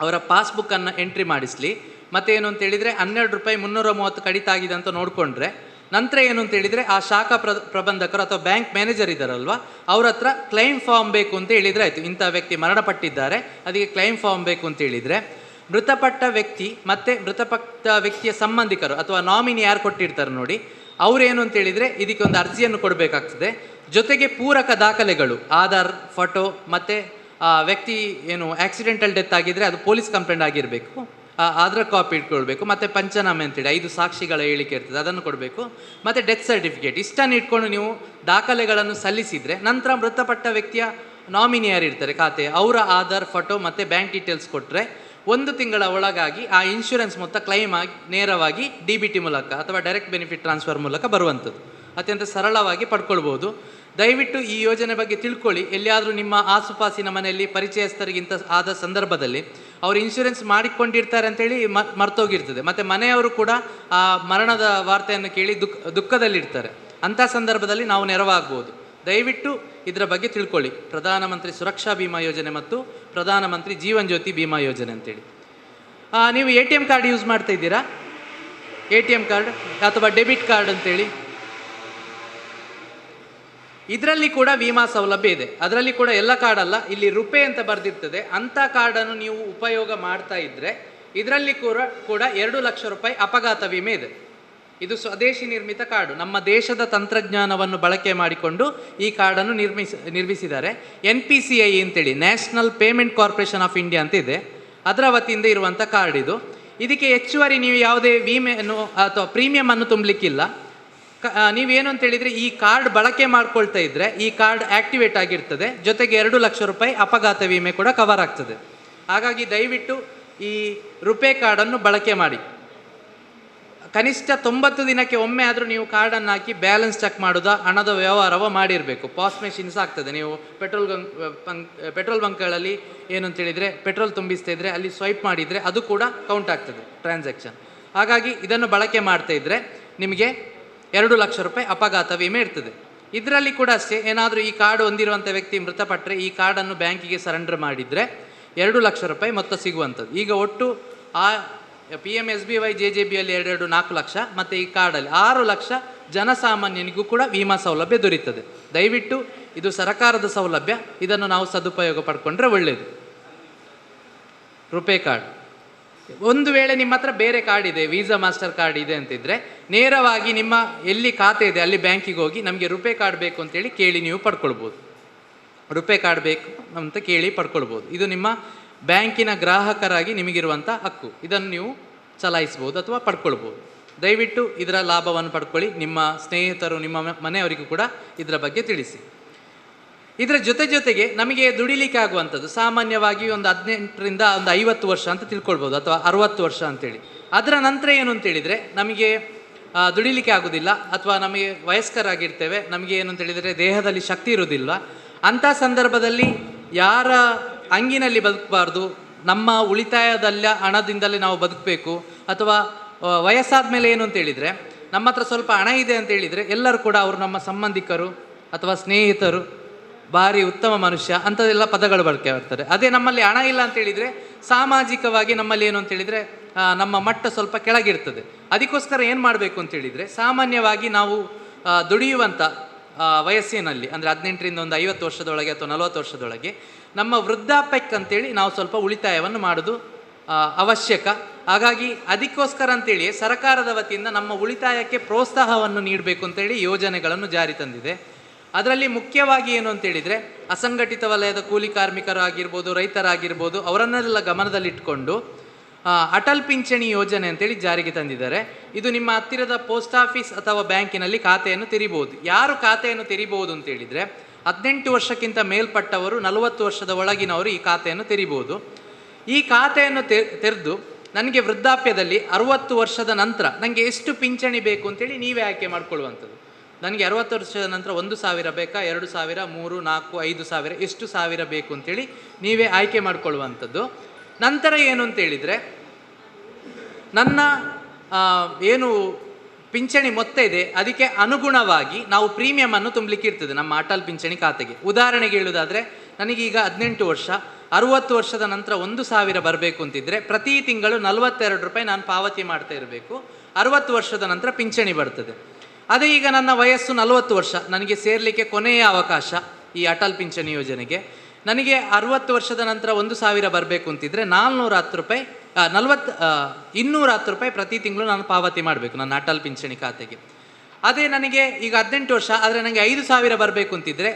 ಅವರ ಪಾಸ್ಬುಕ್ಕನ್ನು ಎಂಟ್ರಿ ಮಾಡಿಸಲಿ. ಮತ್ತು ಏನು ಅಂತೇಳಿದರೆ 12 ರೂಪಾಯಿ 330 ಕಡಿತ ಆಗಿದೆ ಅಂತ ನೋಡಿಕೊಂಡ್ರೆ ನಂತರ ಏನು ಅಂತೇಳಿದರೆ ಆ ಶಾಖಾ ಪ್ರಬಂಧಕರು ಅಥವಾ ಬ್ಯಾಂಕ್ ಮ್ಯಾನೇಜರ್ ಇದ್ದಾರಲ್ವ, ಅವ್ರ ಹತ್ರ ಕ್ಲೈಮ್ ಫಾರ್ಮ್ ಬೇಕು ಅಂತ ಹೇಳಿದರೆ ಆಯಿತು. ಇಂಥ ವ್ಯಕ್ತಿ ಮರಣಪಟ್ಟಿದ್ದಾರೆ, ಅದಕ್ಕೆ ಕ್ಲೈಮ್ ಫಾರ್ಮ್ ಬೇಕು ಅಂತ ಹೇಳಿದರೆ ಮೃತಪಟ್ಟ ವ್ಯಕ್ತಿ ಮತ್ತು ಮೃತಪಟ್ಟ ವ್ಯಕ್ತಿಯ ಸಂಬಂಧಿಕರು ಅಥವಾ ನಾಮಿನಿ ಯಾರು ಕೊಟ್ಟಿರ್ತಾರೆ ನೋಡಿ, ಅವರೇನು ಅಂತೇಳಿದರೆ ಇದಕ್ಕೆ ಒಂದು ಅರ್ಜಿಯನ್ನು ಕೊಡಬೇಕಾಗ್ತದೆ. ಜೊತೆಗೆ ಪೂರಕ ದಾಖಲೆಗಳು, ಆಧಾರ್, ಫೋಟೋ ಮತ್ತು ವ್ಯಕ್ತಿ ಏನು ಆಕ್ಸಿಡೆಂಟಲ್ ಡೆತ್ ಆಗಿದ್ದರೆ ಅದು ಪೊಲೀಸ್ ಕಂಪ್ಲೇಂಟ್ ಆಗಿರಬೇಕು, ಅದರ ಕಾಪಿ ಇಟ್ಕೊಳ್ಬೇಕು. ಮತ್ತು ಪಂಚನಾಮೆ ಅಂತೇಳಿ 5 ಸಾಕ್ಷಿಗಳ ಹೇಳಿಕೆ ಇರ್ತದೆ, ಅದನ್ನು ಕೊಡಬೇಕು. ಮತ್ತು ಡೆತ್ ಸರ್ಟಿಫಿಕೇಟ್, ಇಷ್ಟನ್ನು ಇಟ್ಕೊಂಡು ನೀವು ದಾಖಲೆಗಳನ್ನು ಸಲ್ಲಿಸಿದರೆ ನಂತರ ಮೃತಪಟ್ಟ ವ್ಯಕ್ತಿಯ ನಾಮಿನಿ ಯಾರಿರ್ತಾರೆ ಖಾತೆ, ಅವರ ಆಧಾರ್, ಫೋಟೋ ಮತ್ತು ಬ್ಯಾಂಕ್ ಡೀಟೇಲ್ಸ್ ಕೊಟ್ಟರೆ 1 ತಿಂಗಳ ಒಳಗಾಗಿ ಆ ಇನ್ಶೂರೆನ್ಸ್ ಮೊತ್ತ ಕ್ಲೈಮ್ ಆಗಿ ನೇರವಾಗಿ DBT ಮೂಲಕ ಅಥವಾ ಡೈರೆಕ್ಟ್ ಬೆನಿಫಿಟ್ ಟ್ರಾನ್ಸ್ಫರ್ ಮೂಲಕ ಬರುವಂಥದ್ದು. ಅತ್ಯಂತ ಸರಳವಾಗಿ ಪಡ್ಕೊಳ್ಬೋದು. ದಯವಿಟ್ಟು ಈ ಯೋಜನೆ ಬಗ್ಗೆ ತಿಳ್ಕೊಳ್ಳಿ. ಎಲ್ಲಿಯಾದರೂ ನಿಮ್ಮ ಆಸುಪಾಸಿನ ಮನೆಯಲ್ಲಿ ಪರಿಚಯಸ್ಥರಿಗಿಂತ ಆದ ಸಂದರ್ಭದಲ್ಲಿ ಅವರು ಇನ್ಶೂರೆನ್ಸ್ ಮಾಡಿಕೊಂಡಿರ್ತಾರೆ ಅಂತೇಳಿ ಮರ್ತೋಗಿರ್ತದೆ, ಮತ್ತು ಮನೆಯವರು ಕೂಡ ಆ ಮರಣದ ವಾರ್ತೆಯನ್ನು ಕೇಳಿ ದುಃಖದಲ್ಲಿರ್ತಾರೆ. ಅಂಥ ಸಂದರ್ಭದಲ್ಲಿ ನಾವು ನೆರವಾಗ್ಬೋದು. ದಯವಿಟ್ಟು ಇದರ ಬಗ್ಗೆ ತಿಳ್ಕೊಳ್ಳಿ. ಪ್ರಧಾನಮಂತ್ರಿ ಸುರಕ್ಷಾ ಬಿಮಾ ಯೋಜನೆ ಮತ್ತು ಪ್ರಧಾನಮಂತ್ರಿ ಜೀವನ್ ಜ್ಯೋತಿ ಬಿಮಾ ಯೋಜನೆ ಅಂತೇಳಿ. ನೀವು ATM ಕಾರ್ಡ್ ಯೂಸ್ ಮಾಡ್ತಾ ಇದ್ದೀರಾ? ATM ಕಾರ್ಡ್ ಅಥವಾ ಡೆಬಿಟ್ ಕಾರ್ಡ್ ಅಂತೇಳಿ, ಇದರಲ್ಲಿ ಕೂಡ ವಿಮಾ ಸೌಲಭ್ಯ ಇದೆ. ಅದರಲ್ಲಿ ಕೂಡ ಎಲ್ಲ ಕಾರ್ಡಲ್ಲ, ಇಲ್ಲಿ ರುಪೇ ಅಂತ ಬರೆದಿರ್ತದೆ, ಅಂಥ ಕಾರ್ಡನ್ನು ನೀವು ಉಪಯೋಗ ಮಾಡ್ತಾ ಇದ್ದರೆ ಇದರಲ್ಲಿ ಕೂಡ 2 ಲಕ್ಷ ರೂಪಾಯಿ ಅಪಘಾತ ವಿಮೆ ಇದೆ. ಇದು ಸ್ವದೇಶಿ ನಿರ್ಮಿತ ಕಾರ್ಡು, ನಮ್ಮ ದೇಶದ ತಂತ್ರಜ್ಞಾನವನ್ನು ಬಳಕೆ ಮಾಡಿಕೊಂಡು ಈ ಕಾರ್ಡನ್ನು ನಿರ್ಮಿಸಿದ್ದಾರೆ. NPCI ಅಂತೇಳಿ, national payment corporation of India ಅಂತ ಇದೆ, ಅದರ ವತಿಯಿಂದ ಇರುವಂಥ ಕಾರ್ಡ್ ಇದು. ಇದಕ್ಕೆ ಹೆಚ್ಚುವರಿ ನೀವು ಯಾವುದೇ ವಿಮೆಯನ್ನು ಅಥವಾ ಪ್ರೀಮಿಯಮನ್ನು ತುಂಬಲಿಕ್ಕಿಲ್ಲ. ನೀವೇನು ಅಂತೇಳಿದರೆ ಈ ಕಾರ್ಡ್ ಬಳಕೆ ಮಾಡ್ಕೊಳ್ತಾ ಇದ್ದರೆ ಈ ಕಾರ್ಡ್ ಆ್ಯಕ್ಟಿವೇಟ್ ಆಗಿರ್ತದೆ, ಜೊತೆಗೆ 2 ಲಕ್ಷ ರೂಪಾಯಿ ಅಪಘಾತ ವಿಮೆ ಕೂಡ ಕವರ್ ಆಗ್ತದೆ. ಹಾಗಾಗಿ ದಯವಿಟ್ಟು ಈ ರುಪೇ ಕಾರ್ಡನ್ನು ಬಳಕೆ ಮಾಡಿ. ಕನಿಷ್ಠ 90 ದಿನಕ್ಕೆ ಒಮ್ಮೆ ಆದರೂ ನೀವು ಕಾರ್ಡನ್ನು ಹಾಕಿ ಬ್ಯಾಲೆನ್ಸ್ ಚೆಕ್ ಮಾಡೋದಾ, ಹಣದ ವ್ಯವಹಾರವ ಮಾಡಿರಬೇಕು. ಪಾಸ್ ಮೆಷಿನ್ಸ್ ಆಗ್ತದೆ, ನೀವು ಪೆಟ್ರೋಲ್ ಬಂಕ್ಗಳಲ್ಲಿ ಏನು ಅಂತೇಳಿದರೆ ಪೆಟ್ರೋಲ್ ತುಂಬಿಸ್ತಾ ಇದ್ದರೆ ಅಲ್ಲಿ ಸ್ವೈಪ್ ಮಾಡಿದರೆ ಅದು ಕೂಡ ಕೌಂಟ್ ಆಗ್ತದೆ ಟ್ರಾನ್ಸಾಕ್ಷನ್. ಹಾಗಾಗಿ ಇದನ್ನು ಬಳಕೆ ಮಾಡ್ತಾ ಇದ್ದರೆ ನಿಮಗೆ 2 ಲಕ್ಷ ರೂಪಾಯಿ ಅಪಘಾತ ವಿಮೆ ಇರ್ತದೆ. ಇದರಲ್ಲಿ ಕೂಡ ಅಷ್ಟೇ, ಏನಾದರೂ ಈ ಕಾರ್ಡ್ ಹೊಂದಿರುವಂಥ ವ್ಯಕ್ತಿ ಮೃತಪಟ್ಟರೆ ಈ ಕಾರ್ಡನ್ನು ಬ್ಯಾಂಕಿಗೆ ಸರೆಂಡರ್ ಮಾಡಿದರೆ 2 ಲಕ್ಷ ರೂಪಾಯಿ ಮೊತ್ತ ಸಿಗುವಂಥದ್ದು. ಈಗ ಒಟ್ಟು ಆ PMSBY JJBಯಲ್ಲಿ 4 ಲಕ್ಷ ಮತ್ತು ಈ ಕಾರ್ಡಲ್ಲಿ 6 ಲಕ್ಷ ಜನಸಾಮಾನ್ಯನಿಗೂ ಕೂಡ ವಿಮಾ ಸೌಲಭ್ಯ ದೊರೀತದೆ. ದಯವಿಟ್ಟು ಇದು ಸರ್ಕಾರದ ಸೌಲಭ್ಯ, ಇದನ್ನು ನಾವು ಸದುಪಯೋಗ ಪಡ್ಕೊಂಡ್ರೆ ಒಳ್ಳೆಯದು. ರುಪೇ ಕಾರ್ಡ್, ಒಂದು ವೇಳೆ ನಿಮ್ಮ ಹತ್ರ ಬೇರೆ ಕಾರ್ಡ್ ಇದೆ, ವೀಸಾ ಮಾಸ್ಟರ್ ಕಾರ್ಡ್ ಇದೆ ಅಂತಿದ್ರೆ ನೇರವಾಗಿ ನಿಮ್ಮ ಎಲ್ಲಿ ಖಾತೆ ಇದೆ ಅಲ್ಲಿ ಬ್ಯಾಂಕಿಗೆ ಹೋಗಿ ನಮಗೆ ರುಪೇ ಕಾರ್ಡ್ ಬೇಕು ಅಂತೇಳಿ ಕೇಳಿ ನೀವು ಪಡ್ಕೊಳ್ಬೋದು. ರುಪೇ ಕಾರ್ಡ್ ಬೇಕು ಅಂತ ಕೇಳಿ ಪಡ್ಕೊಳ್ಬೋದು. ಇದು ನಿಮ್ಮ ಬ್ಯಾಂಕಿನ ಗ್ರಾಹಕರಾಗಿ ನಿಮಗಿರುವಂಥ ಹಕ್ಕು, ಇದನ್ನು ನೀವು ಚಲಾಯಿಸ್ಬೋದು ಅಥವಾ ಪಡ್ಕೊಳ್ಬೋದು. ದಯವಿಟ್ಟು ಇದರ ಲಾಭವನ್ನು ಪಡ್ಕೊಳ್ಳಿ. ನಿಮ್ಮ ಸ್ನೇಹಿತರು, ನಿಮ್ಮ ಮನೆಯವರಿಗೂ ಕೂಡ ಇದರ ಬಗ್ಗೆ ತಿಳಿಸಿ. ಇದರ ಜೊತೆಗೆ ನಮಗೆ ದುಡಿಲಿಕ್ಕೆ ಆಗುವಂಥದ್ದು ಸಾಮಾನ್ಯವಾಗಿ ಒಂದು 18ರಿಂದ ಒಂದು 50 ವರ್ಷ ಅಂತ ತಿಳ್ಕೊಳ್ಬೋದು, ಅಥವಾ 60 ವರ್ಷ ಅಂತೇಳಿ. ಅದರ ನಂತರ ಏನು ಅಂತೇಳಿದರೆ ನಮಗೆ ದುಡಿಲಿಕ್ಕೆ ಆಗೋದಿಲ್ಲ, ಅಥವಾ ನಮಗೆ ವಯಸ್ಕರಾಗಿರ್ತೇವೆ, ನಮಗೆ ಏನು ಅಂತೇಳಿದರೆ ದೇಹದಲ್ಲಿ ಶಕ್ತಿ ಇರೋದಿಲ್ಲ. ಅಂಥ ಸಂದರ್ಭದಲ್ಲಿ ಯಾರ ಅಂಗಿನಲ್ಲಿ ಬದುಕಬಾರ್ದು, ನಮ್ಮ ಉಳಿತಾಯದಲ್ಲ ಹಣದಿಂದಲೇ ನಾವು ಬದುಕಬೇಕು. ಅಥವಾ ವಯಸ್ಸಾದ ಮೇಲೆ ಏನು ಅಂತೇಳಿದರೆ ನಮ್ಮ ಹತ್ರ ಸ್ವಲ್ಪ ಹಣ ಇದೆ ಅಂತೇಳಿದರೆ ಎಲ್ಲರೂ ಕೂಡ ಅವರು ನಮ್ಮ ಸಂಬಂಧಿಕರು ಅಥವಾ ಸ್ನೇಹಿತರು, ಭಾರಿ ಉತ್ತಮ ಮನುಷ್ಯ ಅಂಥದ್ದೆಲ್ಲ ಪದಗಳು ಬಳಕೆ ಬರ್ತಾರೆ. ಅದೇ ನಮ್ಮಲ್ಲಿ ಹಣ ಇಲ್ಲ ಅಂತೇಳಿದರೆ ಸಾಮಾಜಿಕವಾಗಿ ನಮ್ಮಲ್ಲಿ ಏನು ಅಂತೇಳಿದರೆ ನಮ್ಮ ಮಟ್ಟ ಸ್ವಲ್ಪ ಕೆಳಗಿರ್ತದೆ. ಅದಕ್ಕೋಸ್ಕರ ಏನು ಮಾಡಬೇಕು ಅಂತೇಳಿದರೆ ಸಾಮಾನ್ಯವಾಗಿ ನಾವು ದುಡಿಯುವಂಥ ವಯಸ್ಸಿನಲ್ಲಿ ಅಂದರೆ 18ರಿಂದ ಒಂದು 50 ವರ್ಷದೊಳಗೆ ಅಥವಾ 40 ವರ್ಷದೊಳಗೆ ನಮ್ಮ ವೃದ್ಧಾಪ್ಯಕ್ಕೆ ಅಂತೇಳಿ ನಾವು ಸ್ವಲ್ಪ ಉಳಿತಾಯವನ್ನು ಮಾಡೋದು ಅವಶ್ಯಕ. ಹಾಗಾಗಿ ಅದಕ್ಕೋಸ್ಕರ ಅಂತೇಳಿ ಸರ್ಕಾರದ ವತಿಯಿಂದ ನಮ್ಮ ಉಳಿತಾಯಕ್ಕೆ ಪ್ರೋತ್ಸಾಹವನ್ನು ನೀಡಬೇಕು ಅಂತೇಳಿ ಯೋಜನೆಗಳನ್ನು ಜಾರಿ ತಂದಿದೆ. ಅದರಲ್ಲಿ ಮುಖ್ಯವಾಗಿ ಏನು ಅಂತೇಳಿದರೆ ಅಸಂಘಟಿತ ವಲಯದ ಕೂಲಿ ಕಾರ್ಮಿಕರಾಗಿರ್ಬೋದು, ರೈತರಾಗಿರ್ಬೋದು, ಅವರನ್ನೆಲ್ಲ ಗಮನದಲ್ಲಿಟ್ಕೊಂಡು ಅಟಲ್ ಪಿಂಚಣಿ ಯೋಜನೆ ಅಂತೇಳಿ ಜಾರಿಗೆ ತಂದಿದ್ದಾರೆ. ಇದು ನಿಮ್ಮ ಹತ್ತಿರದ ಪೋಸ್ಟ್ ಆಫೀಸ್ ಅಥವಾ ಬ್ಯಾಂಕಿನಲ್ಲಿ ಖಾತೆಯನ್ನು ತೆರಿಬಹುದು. ಯಾರು ಖಾತೆಯನ್ನು ತೆರಿಬಹುದು ಅಂತೇಳಿದರೆ 18 ವರ್ಷಕ್ಕಿಂತ ಮೇಲ್ಪಟ್ಟವರು, 40 ವರ್ಷದ ಒಳಗಿನವರು ಈ ಖಾತೆಯನ್ನು ತೆರಿಬಹುದು. ಈ ಖಾತೆಯನ್ನು ತೆರೆದು ನನಗೆ ವೃದ್ಧಾಪ್ಯದಲ್ಲಿ 60 ವರ್ಷದ ನಂತರ ನನಗೆ ಎಷ್ಟು ಪಿಂಚಣಿ ಬೇಕು ಅಂತೇಳಿ ನೀವೇ ಆಯ್ಕೆ ಮಾಡ್ಕೊಳ್ಳುವಂಥದ್ದು. ನನಗೆ 60 ವರ್ಷದ ನಂತರ 1,000 ಬೇಕಾ, 2,000, 3, 4, 5,000 ಎಷ್ಟು ಸಾವಿರ ಬೇಕು ಅಂತೇಳಿ ನೀವೇ ಆಯ್ಕೆ ಮಾಡಿಕೊಳ್ಳುವಂಥದ್ದು. ನಂತರ ಏನು ಅಂತೇಳಿದರೆ, ನನ್ನ ಏನು ಪಿಂಚಣಿ ಮೊತ್ತ ಇದೆ ಅದಕ್ಕೆ ಅನುಗುಣವಾಗಿ ನಾವು ಪ್ರೀಮಿಯಮನ್ನು ತುಂಬಲಿಕ್ಕೆ ಇರ್ತದೆ ನಮ್ಮ ಅಟಲ್ ಪಿಂಚಣಿ ಖಾತೆಗೆ. ಉದಾಹರಣೆಗೆ ಹೇಳುವುದಾದರೆ, ನನಗೀಗ 18 ವರ್ಷ, 60 ವರ್ಷದ ನಂತರ 1,000 ಬರಬೇಕು ಅಂತಿದ್ದರೆ ಪ್ರತಿ ತಿಂಗಳು 42 ರೂಪಾಯಿ ನಾನು ಪಾವತಿ ಮಾಡ್ತಾ ಇರಬೇಕು. 60 ವರ್ಷದ ನಂತರ ಪಿಂಚಣಿ ಬರ್ತದೆ. ಅದೇ ಈಗ ನನ್ನ ವಯಸ್ಸು 40 ವರ್ಷ, ನನಗೆ ಸೇರಲಿಕ್ಕೆ ಕೊನೆಯ ಅವಕಾಶ ಈ ಅಟಲ್ ಪಿಂಚಣಿ ಯೋಜನೆಗೆ. ನನಗೆ 60 ವರ್ಷದ ನಂತರ 1,000 ಬರಬೇಕು ಅಂತಿದ್ದರೆ 410 ರೂಪಾಯಿ 210 ರೂಪಾಯಿ ಪ್ರತಿ ತಿಂಗಳು ನಾನು ಪಾವತಿ ಮಾಡಬೇಕು ನನ್ನ ಅಟಲ್ ಪಿಂಚಣಿ ಖಾತೆಗೆ. ಅದೇ ನನಗೆ ಈಗ 18 ವರ್ಷ ಆದರೆ ನನಗೆ 5,000 ಬರಬೇಕು ಅಂತಿದ್ದರೆ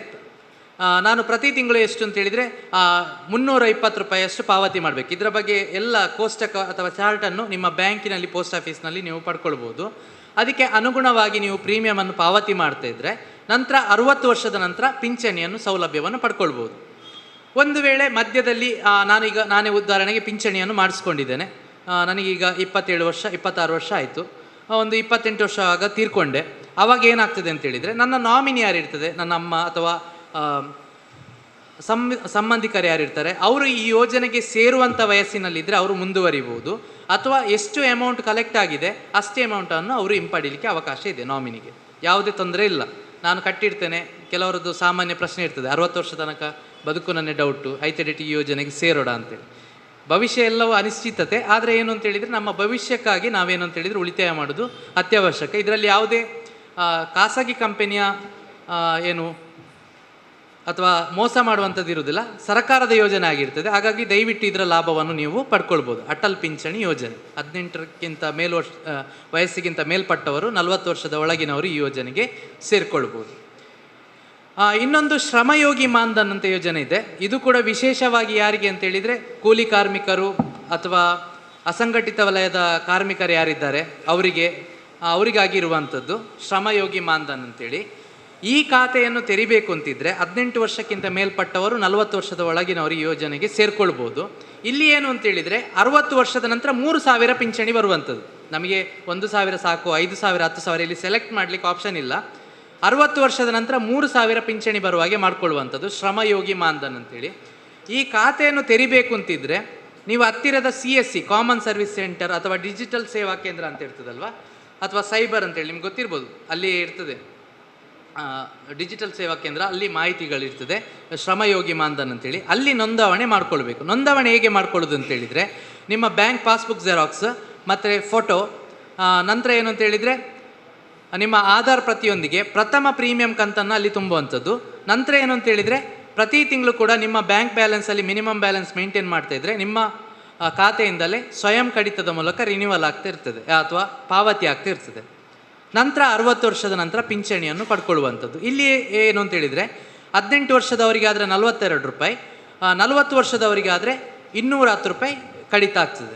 ನಾನು ಪ್ರತಿ ತಿಂಗಳು ಎಷ್ಟು ಅಂತ ಹೇಳಿದರೆ 320 ರೂಪಾಯಿಯಷ್ಟು ಪಾವತಿ ಮಾಡಬೇಕು. ಇದರ ಬಗ್ಗೆ ಎಲ್ಲ ಕೋಷ್ಟಕ ಅಥವಾ ಚಾರ್ಟನ್ನು ನಿಮ್ಮ ಬ್ಯಾಂಕಿನಲ್ಲಿ, ಪೋಸ್ಟ್ ಆಫೀಸ್ನಲ್ಲಿ ನೀವು ಪಡ್ಕೊಳ್ಬೋದು. ಅದಕ್ಕೆ ಅನುಗುಣವಾಗಿ ನೀವು ಪ್ರೀಮಿಯಮನ್ನು ಪಾವತಿ ಮಾಡ್ತಾ ಇದ್ದರೆ ನಂತರ 60 ವರ್ಷದ ನಂತರ ಪಿಂಚಣಿಯನ್ನು ಸೌಲಭ್ಯವನ್ನು ಪಡ್ಕೊಳ್ಬೋದು. ಒಂದು ವೇಳೆ ಮಧ್ಯದಲ್ಲಿ ನಾನೇ ಉದಾಹರಣೆಗೆ ಪಿಂಚಣಿಯನ್ನು ಮಾಡಿಸ್ಕೊಂಡಿದ್ದೇನೆ, ನನಗೀಗ 27 ವರ್ಷ 26 ವರ್ಷ ಆಯಿತು, ಒಂದು 28 ವರ್ಷ ಆಗ ತೀರ್ಕೊಂಡೆ. ಆವಾಗ ಏನಾಗ್ತದೆ ಅಂತೇಳಿದರೆ, ನನ್ನ ನಾಮಿನಿ ಯಾರಿರ್ತದೆ, ನನ್ನ ಅಮ್ಮ ಅಥವಾ ಸಂಬಂಧಿಕರು ಯಾರಿರ್ತಾರೆ ಅವರು ಈ ಯೋಜನೆಗೆ ಸೇರುವಂಥ ವಯಸ್ಸಿನಲ್ಲಿದ್ದರೆ ಅವರು ಮುಂದುವರಿಬೋದು, ಅಥವಾ ಎಷ್ಟು ಅಮೌಂಟ್ ಕಲೆಕ್ಟ್ ಆಗಿದೆ ಅಷ್ಟೇ ಅಮೌಂಟನ್ನು ಅವರು ಹಿಂಪಡೀಲಿಕ್ಕೆ ಅವಕಾಶ ಇದೆ. ನಾಮಿನಿಗೆ ಯಾವುದೇ ತೊಂದರೆ ಇಲ್ಲ. ನಾನು ಕಟ್ಟಿರ್ತೇನೆ. ಕೆಲವರದ್ದು ಸಾಮಾನ್ಯ ಪ್ರಶ್ನೆ ಇರ್ತದೆ, 60 ವರ್ಷ ತನಕ ಬದುಕು ನನ್ನ ಡೌಟು, ಐತೆಡಿಟಿ ಈ ಯೋಜನೆಗೆ ಸೇರೋಣ ಅಂತೇಳಿ. ಭವಿಷ್ಯ ಎಲ್ಲವೂ ಅನಿಶ್ಚಿತತೆ, ಆದರೆ ಏನು ಅಂತೇಳಿದರೆ ನಮ್ಮ ಭವಿಷ್ಯಕ್ಕಾಗಿ ನಾವೇನು ಅಂತೇಳಿದರೆ ಉಳಿತಾಯ ಮಾಡೋದು ಅತ್ಯವಶ್ಯಕ. ಇದರಲ್ಲಿ ಯಾವುದೇ ಖಾಸಗಿ ಕಂಪನಿಯ ಏನು ಅಥವಾ ಮೋಸ ಮಾಡುವಂಥದ್ದು ಇರುವುದಿಲ್ಲ, ಸರ್ಕಾರದ ಯೋಜನೆ ಆಗಿರ್ತದೆ. ಹಾಗಾಗಿ ದಯವಿಟ್ಟು ಇದರ ಲಾಭವನ್ನು ನೀವು ಪಡ್ಕೊಳ್ಬೋದು. ಅಟಲ್ ಪಿಂಚಣಿ ಯೋಜನೆ 18ಕ್ಕಿಂತ ವಯಸ್ಸಿಗಿಂತ ಮೇಲ್ಪಟ್ಟವರು, 40 ವರ್ಷದ ಒಳಗಿನವರು ಈ ಯೋಜನೆಗೆ ಸೇರಿಕೊಳ್ಬೋದು. ಇನ್ನೊಂದು ಶ್ರಮಯೋಗಿ ಮಾನ್ಧನ್ ಅಂತ ಯೋಜನೆ ಇದೆ. ಇದು ಕೂಡ ವಿಶೇಷವಾಗಿ ಯಾರಿಗೆ ಅಂತೇಳಿದರೆ, ಕೂಲಿ ಕಾರ್ಮಿಕರು ಅಥವಾ ಅಸಂಘಟಿತ ವಲಯದ ಕಾರ್ಮಿಕರು ಯಾರಿದ್ದಾರೆ ಅವರಿಗಾಗಿರುವಂಥದ್ದು ಶ್ರಮಯೋಗಿ ಮಾನ್ಧನ್ ಅಂತೇಳಿ. ಈ ಖಾತೆಯನ್ನು ತೆರಿಬೇಕು ಅಂತಿದ್ದರೆ 18 ವರ್ಷಕ್ಕಿಂತ ಮೇಲ್ಪಟ್ಟವರು, 40 ವರ್ಷದ ಒಳಗಿನವರು ಈ ಯೋಜನೆಗೆ ಸೇರಿಕೊಳ್ಬೋದು. ಇಲ್ಲಿ ಏನು ಅಂತೇಳಿದರೆ 60 ವರ್ಷದ ನಂತರ 3,000 ಪಿಂಚಣಿ ಬರುವಂಥದ್ದು. ನಮಗೆ 1,000 ಸಾಕು, 5,000, 10,000 ಇಲ್ಲಿ ಸೆಲೆಕ್ಟ್ ಮಾಡಲಿಕ್ಕೆ ಆಪ್ಷನ್ ಇಲ್ಲ. 60 ವರ್ಷದ ನಂತರ 3,000 ಪಿಂಚಣಿ ಬರುವ ಹಾಗೆ ಮಾಡ್ಕೊಳ್ಳುವಂಥದ್ದು ಶ್ರಮಯೋಗಿ ಮಾನ್ಧನ್ ಅಂತೇಳಿ. ಈ ಖಾತೆಯನ್ನು ತೆರಿಬೇಕು ಅಂತಿದ್ದರೆ ನೀವು ಹತ್ತಿರದ CSC ಕಾಮನ್ ಸರ್ವಿಸ್ ಸೆಂಟರ್ ಅಥವಾ ಡಿಜಿಟಲ್ ಸೇವಾ ಕೇಂದ್ರ ಅಂತ ಇರ್ತದಲ್ವ, ಅಥವಾ ಸೈಬರ್ ಅಂತೇಳಿ ನಿಮ್ಗೆ ಗೊತ್ತಿರ್ಬೋದು, ಅಲ್ಲಿ ಇರ್ತದೆ ಡಿಜಿಟಲ್ ಸೇವಾ ಕೇಂದ್ರ, ಅಲ್ಲಿ ಮಾಹಿತಿಗಳಿರ್ತದೆ ಶ್ರಮಯೋಗಿ ಮಾನ್ಧನ್ ಅಂತೇಳಿ. ಅಲ್ಲಿ ನೋಂದಾವಣೆ ಮಾಡ್ಕೊಳ್ಬೇಕು. ನೋಂದಾವಣೆ ಹೇಗೆ ಮಾಡ್ಕೊಳ್ಳೋದು ಅಂತೇಳಿದರೆ, ನಿಮ್ಮ ಬ್ಯಾಂಕ್ ಪಾಸ್ಬುಕ್ ಜೆರಾಕ್ಸ್ ಮತ್ತು ಫೋಟೋ, ನಂತರ ಏನು ಅಂತೇಳಿದರೆ ನಿಮ್ಮ ಆಧಾರ್ ಪ್ರತಿಯೊಂದಿಗೆ ಪ್ರಥಮ ಪ್ರೀಮಿಯಂ ಕಂತನ್ನು ಅಲ್ಲಿ ತುಂಬುವಂಥದ್ದು. ನಂತರ ಏನು ಅಂತೇಳಿದರೆ ಪ್ರತಿ ತಿಂಗಳು ಕೂಡ ನಿಮ್ಮ ಬ್ಯಾಂಕ್ ಬ್ಯಾಲೆನ್ಸಲ್ಲಿ ಮಿನಿಮಮ್ ಬ್ಯಾಲೆನ್ಸ್ ಮೇಂಟೈನ್ ಮಾಡ್ತಾಯಿದ್ರೆ ನಿಮ್ಮ ಖಾತೆಯಿಂದಲೇ ಸ್ವಯಂ ಕಡಿತದ ಮೂಲಕ ರಿನ್ಯೂವಲ್ ಆಗ್ತಾ ಇರ್ತದೆ ಅಥವಾ ಪಾವತಿ ಆಗ್ತಾ ಇರ್ತದೆ. ನಂತರ 60 ವರ್ಷದ ನಂತರ ಪಿಂಚಣಿಯನ್ನು ಪಡ್ಕೊಳ್ಳುವಂಥದ್ದು. ಇಲ್ಲಿ ಏನು ಅಂತೇಳಿದರೆ 18 ವರ್ಷದವರಿಗಾದರೆ 42 ರೂಪಾಯಿ, 40 ವರ್ಷದವರಿಗಾದರೆ 210 ರೂಪಾಯಿ ಕಡಿತ ಆಗ್ತದೆ.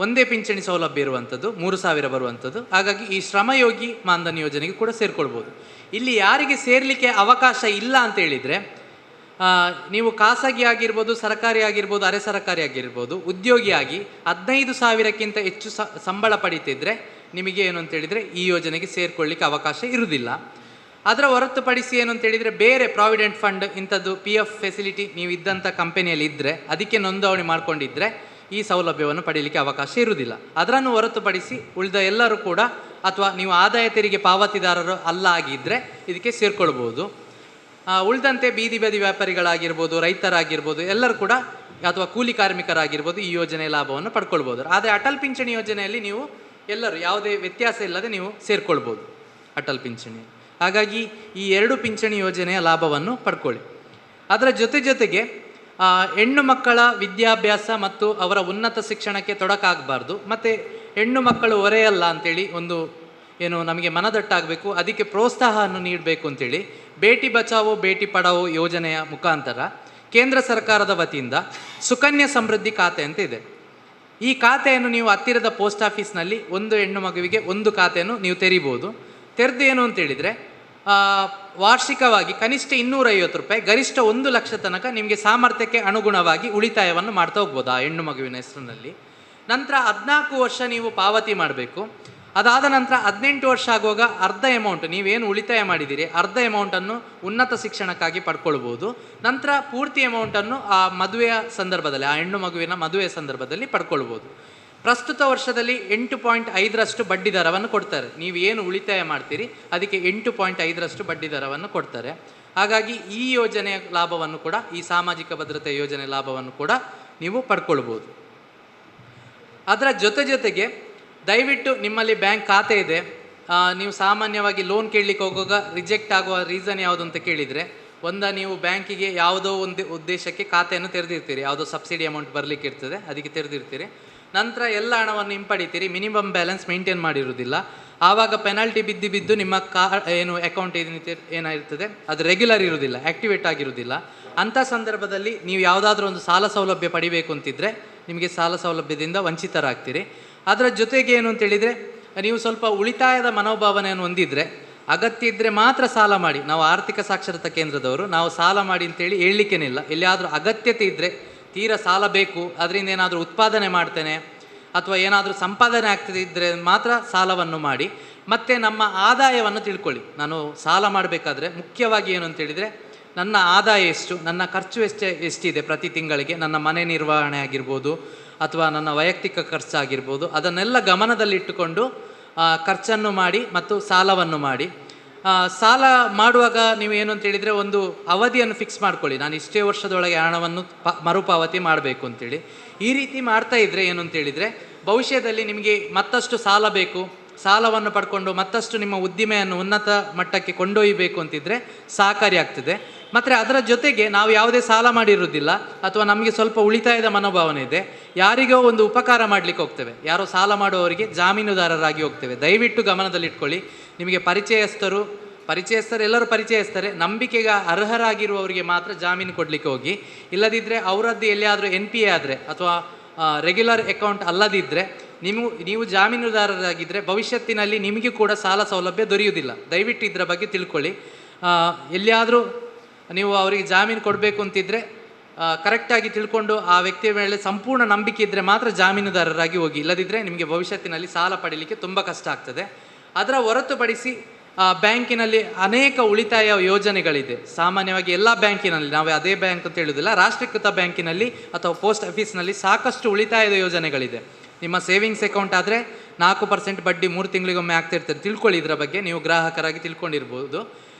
ಒಂದೇ ಪಿಂಚಣಿ ಸೌಲಭ್ಯ ಇರುವಂಥದ್ದು, 3,000 ಬರುವಂಥದ್ದು. ಹಾಗಾಗಿ ಈ ಶ್ರಮಯೋಗಿ ಮಾನ್ಧನ್ ಯೋಜನೆಗೆ ಕೂಡ ಸೇರಿಕೊಳ್ಬೋದು. ಇಲ್ಲಿ ಯಾರಿಗೆ ಸೇರಲಿಕ್ಕೆ ಅವಕಾಶ ಇಲ್ಲ ಅಂತೇಳಿದರೆ, ನೀವು ಖಾಸಗಿ ಆಗಿರ್ಬೋದು, ಸರ್ಕಾರಿ ಆಗಿರ್ಬೋದು, ಅರೆ ಸರ್ಕಾರಿ ಆಗಿರ್ಬೋದು, ಉದ್ಯೋಗಿಯಾಗಿ 15,000ಕ್ಕಿಂತ ಹೆಚ್ಚು ಸಂಬಳ ಪಡೀತಿದ್ರೆ ನಿಮಗೆ ಏನು ಅಂತೇಳಿದರೆ ಈ ಯೋಜನೆಗೆ ಸೇರಿಕೊಳ್ಳಿಕ್ಕೆ ಅವಕಾಶ ಇರುವುದಿಲ್ಲ. ಅದರ ಹೊರತುಪಡಿಸಿ ಏನು ಅಂತೇಳಿದರೆ ಬೇರೆ ಪ್ರಾವಿಡೆಂಟ್ ಫಂಡ್ ಇಂಥದ್ದು PF ಫೆಸಿಲಿಟಿ ನೀವು ಇದ್ದಂಥ ಕಂಪನಿಯಲ್ಲಿ ಇದ್ದರೆ, ಅದಕ್ಕೆ ನೋಂದಣಿ ಮಾಡ್ಕೊಂಡಿದ್ದರೆ ಈ ಸೌಲಭ್ಯವನ್ನು ಪಡೀಲಿಕ್ಕೆ ಅವಕಾಶ ಇರುವುದಿಲ್ಲ. ಅದನ್ನು ಹೊರತುಪಡಿಸಿ ಉಳಿದ ಎಲ್ಲರೂ ಕೂಡ, ಅಥವಾ ನೀವು ಆದಾಯ ತೆರಿಗೆ ಪಾವತಿದಾರರು ಅಲ್ಲ ಆಗಿದ್ದರೆ ಇದಕ್ಕೆ ಸೇರಿಕೊಳ್ಬೋದು. ಉಳಿದಂತೆ ಬೀದಿ ಬದಿ ವ್ಯಾಪಾರಿಗಳಾಗಿರ್ಬೋದು, ರೈತರಾಗಿರ್ಬೋದು, ಎಲ್ಲರೂ ಕೂಡ, ಅಥವಾ ಕೂಲಿ ಕಾರ್ಮಿಕರಾಗಿರ್ಬೋದು ಈ ಯೋಜನೆಯ ಲಾಭವನ್ನು ಪಡ್ಕೊಳ್ಬೋದು. ಆದರೆ ಅಟಲ್ ಪಿಂಚಣಿ ಯೋಜನೆಯಲ್ಲಿ ನೀವು ಎಲ್ಲರೂ ಯಾವುದೇ ವ್ಯತ್ಯಾಸ ಇಲ್ಲದೆ ನೀವು ಸೇರಿಕೊಳ್ಬೋದು ಅಟಲ್ ಪಿಂಚಣಿ. ಹಾಗಾಗಿ ಈ 2 ಪಿಂಚಣಿ ಯೋಜನೆಯ ಲಾಭವನ್ನು ಪಡ್ಕೊಳ್ಳಿ. ಅದರ ಜೊತೆಗೆ ಹೆಣ್ಣು ಮಕ್ಕಳ ವಿದ್ಯಾಭ್ಯಾಸ ಮತ್ತು ಅವರ ಉನ್ನತ ಶಿಕ್ಷಣಕ್ಕೆ ತೊಡಕಾಗಬಾರ್ದು, ಮತ್ತು ಹೆಣ್ಣು ಮಕ್ಕಳು ಹೊರೆಯಲ್ಲ ಅಂಥೇಳಿ ಒಂದು ಏನು ನಮಗೆ ಮನದಟ್ಟಾಗಬೇಕು, ಅದಕ್ಕೆ ಪ್ರೋತ್ಸಾಹವನ್ನು ನೀಡಬೇಕು ಅಂತೇಳಿ ಬೇಟಿ ಬಚಾವೋ ಬೇಟಿ ಪಡಾವೋ ಯೋಜನೆಯ ಮುಖಾಂತರ ಕೇಂದ್ರ ಸರ್ಕಾರದ ವತಿಯಿಂದ ಸುಕನ್ಯಾ ಸಮೃದ್ಧಿ ಖಾತೆ ಅಂತ ಇದೆ. ಈ ಖಾತೆಯನ್ನು ನೀವು ಹತ್ತಿರದ ಪೋಸ್ಟ್ ಆಫೀಸ್ನಲ್ಲಿ ಒಂದು ಹೆಣ್ಣು ಮಗುವಿಗೆ ಒಂದು ಖಾತೆಯನ್ನು ನೀವು ತೆರಿಬೋದು. ತೆರೆದು ಏನು ಅಂತೇಳಿದರೆ ವಾರ್ಷಿಕವಾಗಿ ಕನಿಷ್ಠ 250 ರೂಪಾಯಿ, ಗರಿಷ್ಠ 1 ಲಕ್ಷ ತನಕ ನಿಮಗೆ ಸಾಮರ್ಥ್ಯಕ್ಕೆ ಅನುಗುಣವಾಗಿ ಉಳಿತಾಯವನ್ನು ಮಾಡ್ತಾ ಹೋಗ್ಬೋದು ಆ ಹೆಣ್ಣು ಮಗುವಿನ ಹೆಸರಿನಲ್ಲಿ. ನಂತರ 14 ವರ್ಷ ನೀವು ಪಾವತಿ ಮಾಡಬೇಕು. ಅದಾದ ನಂತರ 18 ವರ್ಷ ಆಗುವಾಗ ಅರ್ಧ ಅಮೌಂಟ್, ನೀವೇನು ಉಳಿತಾಯ ಮಾಡಿದ್ದೀರಿ ಅರ್ಧ ಅಮೌಂಟನ್ನು ಉನ್ನತ ಶಿಕ್ಷಣಕ್ಕಾಗಿ ಪಡ್ಕೊಳ್ಬೋದು. ನಂತರ ಪೂರ್ತಿ ಅಮೌಂಟನ್ನು ಆ ಮದುವೆಯ ಸಂದರ್ಭದಲ್ಲಿ, ಆ ಹೆಣ್ಣು ಮಗುವಿನ ಮದುವೆಯ ಸಂದರ್ಭದಲ್ಲಿ ಪಡ್ಕೊಳ್ಬೋದು. ಪ್ರಸ್ತುತ ವರ್ಷದಲ್ಲಿ 8.5ರಷ್ಟು ಬಡ್ಡಿ ದರವನ್ನು ಕೊಡ್ತಾರೆ. ನೀವು ಏನು ಉಳಿತಾಯ ಮಾಡ್ತೀರಿ ಅದಕ್ಕೆ 8.5ರಷ್ಟು ಬಡ್ಡಿ ದರವನ್ನು ಕೊಡ್ತಾರೆ. ಹಾಗಾಗಿ ಈ ಯೋಜನೆಯ ಲಾಭವನ್ನು ಕೂಡ, ಈ ಸಾಮಾಜಿಕ ಭದ್ರತೆ ಯೋಜನೆ ಲಾಭವನ್ನು ಕೂಡ ನೀವು ಪಡ್ಕೊಳ್ಬೋದು. ಅದರ ಜೊತೆಗೆ ದಯವಿಟ್ಟು ನಿಮ್ಮಲ್ಲಿ ಬ್ಯಾಂಕ್ ಖಾತೆ ಇದೆ, ನೀವು ಸಾಮಾನ್ಯವಾಗಿ ಲೋನ್ ಕೇಳಲಿಕ್ಕೆ ಹೋಗುವಾಗ ರಿಜೆಕ್ಟ್ ಆಗುವ ರೀಸನ್ ಯಾವುದು ಅಂತ ಕೇಳಿದರೆ, ನೀವು ಬ್ಯಾಂಕಿಗೆ ಯಾವುದೋ ಒಂದು ಉದ್ದೇಶಕ್ಕೆ ಖಾತೆಯನ್ನು ತೆರೆದಿರ್ತೀರಿ, ಯಾವುದೋ ಸಬ್ಸಿಡಿ ಅಮೌಂಟ್ ಬರಲಿಕ್ಕೆ ಇರ್ತದೆ ಅದಕ್ಕೆ ತೆರೆದಿರ್ತೀರಿ. ನಂತರ ಎಲ್ಲ ಹಣವನ್ನು ಹಿಂಪಡಿತೀರಿ, ಮಿನಿಮಮ್ ಬ್ಯಾಲೆನ್ಸ್ ಮೇಂಟೈನ್ ಮಾಡಿರುವುದಿಲ್ಲ. ಆವಾಗ ಪೆನಾಲ್ಟಿ ಬಿದ್ದು ನಿಮ್ಮ ಏನು ಅಕೌಂಟ್ ಏನಾಗಿರ್ತದೆ ಅದು ರೆಗ್ಯುಲರ್ ಇರುವುದಿಲ್ಲ, ಆ್ಯಕ್ಟಿವೇಟ್ ಆಗಿರುವುದಿಲ್ಲ. ಅಂಥ ಸಂದರ್ಭದಲ್ಲಿ ನೀವು ಯಾವುದಾದ್ರೂ ಒಂದು ಸಾಲ ಸೌಲಭ್ಯ ಪಡಿಬೇಕು ಅಂತಿದ್ದರೆ ನಿಮಗೆ ಸಾಲ ಸೌಲಭ್ಯದಿಂದ ವಂಚಿತರಾಗ್ತೀರಿ. ಅದರ ಜೊತೆಗೆ ಏನು ಅಂತೇಳಿದರೆ, ನೀವು ಸ್ವಲ್ಪ ಉಳಿತಾಯದ ಮನೋಭಾವನೆಯನ್ನು ಹೊಂದಿದರೆ ಅಗತ್ಯ ಇದ್ದರೆ ಮಾತ್ರ ಸಾಲ ಮಾಡಿ. ನಾವು ಆರ್ಥಿಕ ಸಾಕ್ಷರತಾ ಕೇಂದ್ರದವರು, ನಾವು ಸಾಲ ಮಾಡಿ ಅಂತೇಳಿ ಹೇಳಲಿಕ್ಕೇನಿಲ್ಲ. ಎಲ್ಲಿಯಾದರೂ ಅಗತ್ಯತೆ ಇದ್ದರೆ, ತೀರಾ ಸಾಲ ಬೇಕು ಅದರಿಂದ ಏನಾದರೂ ಉತ್ಪಾದನೆ ಮಾಡ್ತೇನೆ ಅಥವಾ ಏನಾದರೂ ಸಂಪಾದನೆ ಆಗ್ತಿದ್ದರೆ ಮಾತ್ರ ಸಾಲವನ್ನು ಮಾಡಿ. ಮತ್ತು ನಮ್ಮ ಆದಾಯವನ್ನು ತಿಳ್ಕೊಳ್ಳಿ. ನಾನು ಸಾಲ ಮಾಡಬೇಕಾದ್ರೆ ಮುಖ್ಯವಾಗಿ ಏನು ಅಂತೇಳಿದರೆ, ನನ್ನ ಆದಾಯ ಎಷ್ಟು, ನನ್ನ ಖರ್ಚು ಎಷ್ಟಿದೆ ಪ್ರತಿ ತಿಂಗಳಿಗೆ, ನನ್ನ ಮನೆ ನಿರ್ವಹಣೆ ಆಗಿರ್ಬೋದು ಅಥವಾ ನನ್ನ ವೈಯಕ್ತಿಕ ಖರ್ಚಾಗಿರ್ಬೋದು, ಅದನ್ನೆಲ್ಲ ಗಮನದಲ್ಲಿಟ್ಟುಕೊಂಡು ಖರ್ಚನ್ನು ಮಾಡಿ ಮತ್ತು ಸಾಲವನ್ನು ಮಾಡಿ. ಸಾಲ ಮಾಡುವಾಗ ನೀವು ಏನು ಅಂತೇಳಿದರೆ, ಒಂದು ಅವಧಿಯನ್ನು ಫಿಕ್ಸ್ ಮಾಡ್ಕೊಳ್ಳಿ. ನಾನು ಇಷ್ಟೇ ವರ್ಷದೊಳಗೆ ಹಣವನ್ನು ಮರುಪಾವತಿ ಮಾಡಬೇಕು ಅಂತೇಳಿ. ಈ ರೀತಿ ಮಾಡ್ತಾ ಇದ್ದರೆ ಏನು ಅಂತೇಳಿದರೆ, ಭವಿಷ್ಯದಲ್ಲಿ ನಿಮಗೆ ಮತ್ತಷ್ಟು ಸಾಲ ಬೇಕು, ಸಾಲವನ್ನು ಪಡ್ಕೊಂಡು ಮತ್ತಷ್ಟು ನಿಮ್ಮ ಉದ್ದಿಮೆಯನ್ನು ಉನ್ನತ ಮಟ್ಟಕ್ಕೆ ಕೊಂಡೊಯ್ಯಬೇಕು ಅಂತಿದ್ದರೆ ಸಹಕಾರಿಯಾಗ್ತದೆ. ಮತ್ತು ಅದರ ಜೊತೆಗೆ ನಾವು ಯಾವುದೇ ಸಾಲ ಮಾಡಿರುವುದಿಲ್ಲ ಅಥವಾ ನಮಗೆ ಸ್ವಲ್ಪ ಉಳಿತಾಯದ ಮನೋಭಾವನೆ ಇದೆ, ಯಾರಿಗೋ ಒಂದು ಉಪಕಾರ ಮಾಡಲಿಕ್ಕೆ ಹೋಗ್ತೇವೆ, ಯಾರೋ ಸಾಲ ಮಾಡುವವರಿಗೆ ಜಾಮೀನುದಾರರಾಗಿ ಹೋಗ್ತೇವೆ. ದಯವಿಟ್ಟು ಗಮನದಲ್ಲಿಟ್ಕೊಳ್ಳಿ. ನಿಮಗೆ ಪರಿಚಯಸ್ಥರು ಎಲ್ಲರೂ ಪರಿಚಯಿಸ್ತಾರೆ, ನಂಬಿಕೆಗೆ ಅರ್ಹರಾಗಿರುವವರಿಗೆ ಮಾತ್ರ ಜಾಮೀನು ಕೊಡಲಿಕ್ಕೆ ಹೋಗಿ. ಇಲ್ಲದಿದ್ದರೆ ಅವರದ್ದು ಎಲ್ಲಿಯಾದರೂ NPA ಆದರೆ ಅಥವಾ ರೆಗ್ಯುಲರ್ ಅಕೌಂಟ್ ಅಲ್ಲದಿದ್ದರೆ ನೀವು ಜಾಮೀನುದಾರರಾಗಿದ್ದರೆ ಭವಿಷ್ಯತ್ತಿನಲ್ಲಿ ನಿಮಗೆ ಕೂಡ ಸಾಲ ಸೌಲಭ್ಯ ದೊರೆಯುವುದಿಲ್ಲ. ದಯವಿಟ್ಟು ಇದರ ಬಗ್ಗೆ ತಿಳ್ಕೊಳ್ಳಿ. ಎಲ್ಲಿಯಾದರೂ ನೀವು ಅವರಿಗೆ ಜಾಮೀನು ಕೊಡಬೇಕು ಅಂತಿದ್ದರೆ ಕರೆಕ್ಟಾಗಿ ತಿಳ್ಕೊಂಡು ಆ ವ್ಯಕ್ತಿಯ ಮೇಲೆ ಸಂಪೂರ್ಣ ನಂಬಿಕೆ ಇದ್ದರೆ ಮಾತ್ರ ಜಾಮೀನುದಾರರಾಗಿ ಹೋಗಿ. ಇಲ್ಲದಿದ್ದರೆ ನಿಮಗೆ ಭವಿಷ್ಯತ್ತಿನಲ್ಲಿ ಸಾಲ ಪಡೀಲಿಕ್ಕೆ ತುಂಬ ಕಷ್ಟ ಆಗ್ತದೆ. ಅದರ ಹೊರತುಪಡಿಸಿ ಬ್ಯಾಂಕಿನಲ್ಲಿ ಅನೇಕ ಉಳಿತಾಯ ಯೋಜನೆಗಳಿದೆ. ಸಾಮಾನ್ಯವಾಗಿ ಎಲ್ಲ ಬ್ಯಾಂಕಿನಲ್ಲಿ, ನಾವು ಅದೇ ಬ್ಯಾಂಕ್ ಅಂತ ಹೇಳುವುದಿಲ್ಲ, ರಾಷ್ಟ್ರೀಕೃತ ಬ್ಯಾಂಕಿನಲ್ಲಿ ಅಥವಾ ಪೋಸ್ಟ್ ಆಫೀಸ್ನಲ್ಲಿ ಸಾಕಷ್ಟು ಉಳಿತಾಯದ ಯೋಜನೆಗಳಿದೆ. ನಿಮ್ಮ ಸೇವಿಂಗ್ಸ್ ಅಕೌಂಟ್ ಆದರೆ 4% ಬಡ್ಡಿ 3 ತಿಂಗಳಿಗೊಮ್ಮೆ ಆಗ್ತಿರ್ತಾರೆ. ತಿಳ್ಕೊಳ್ಳಿ, ಇದರ ಬಗ್ಗೆ ನೀವು ಗ್ರಾಹಕರಾಗಿ ತಿಳ್ಕೊಂಡಿರ್ಬೋದು.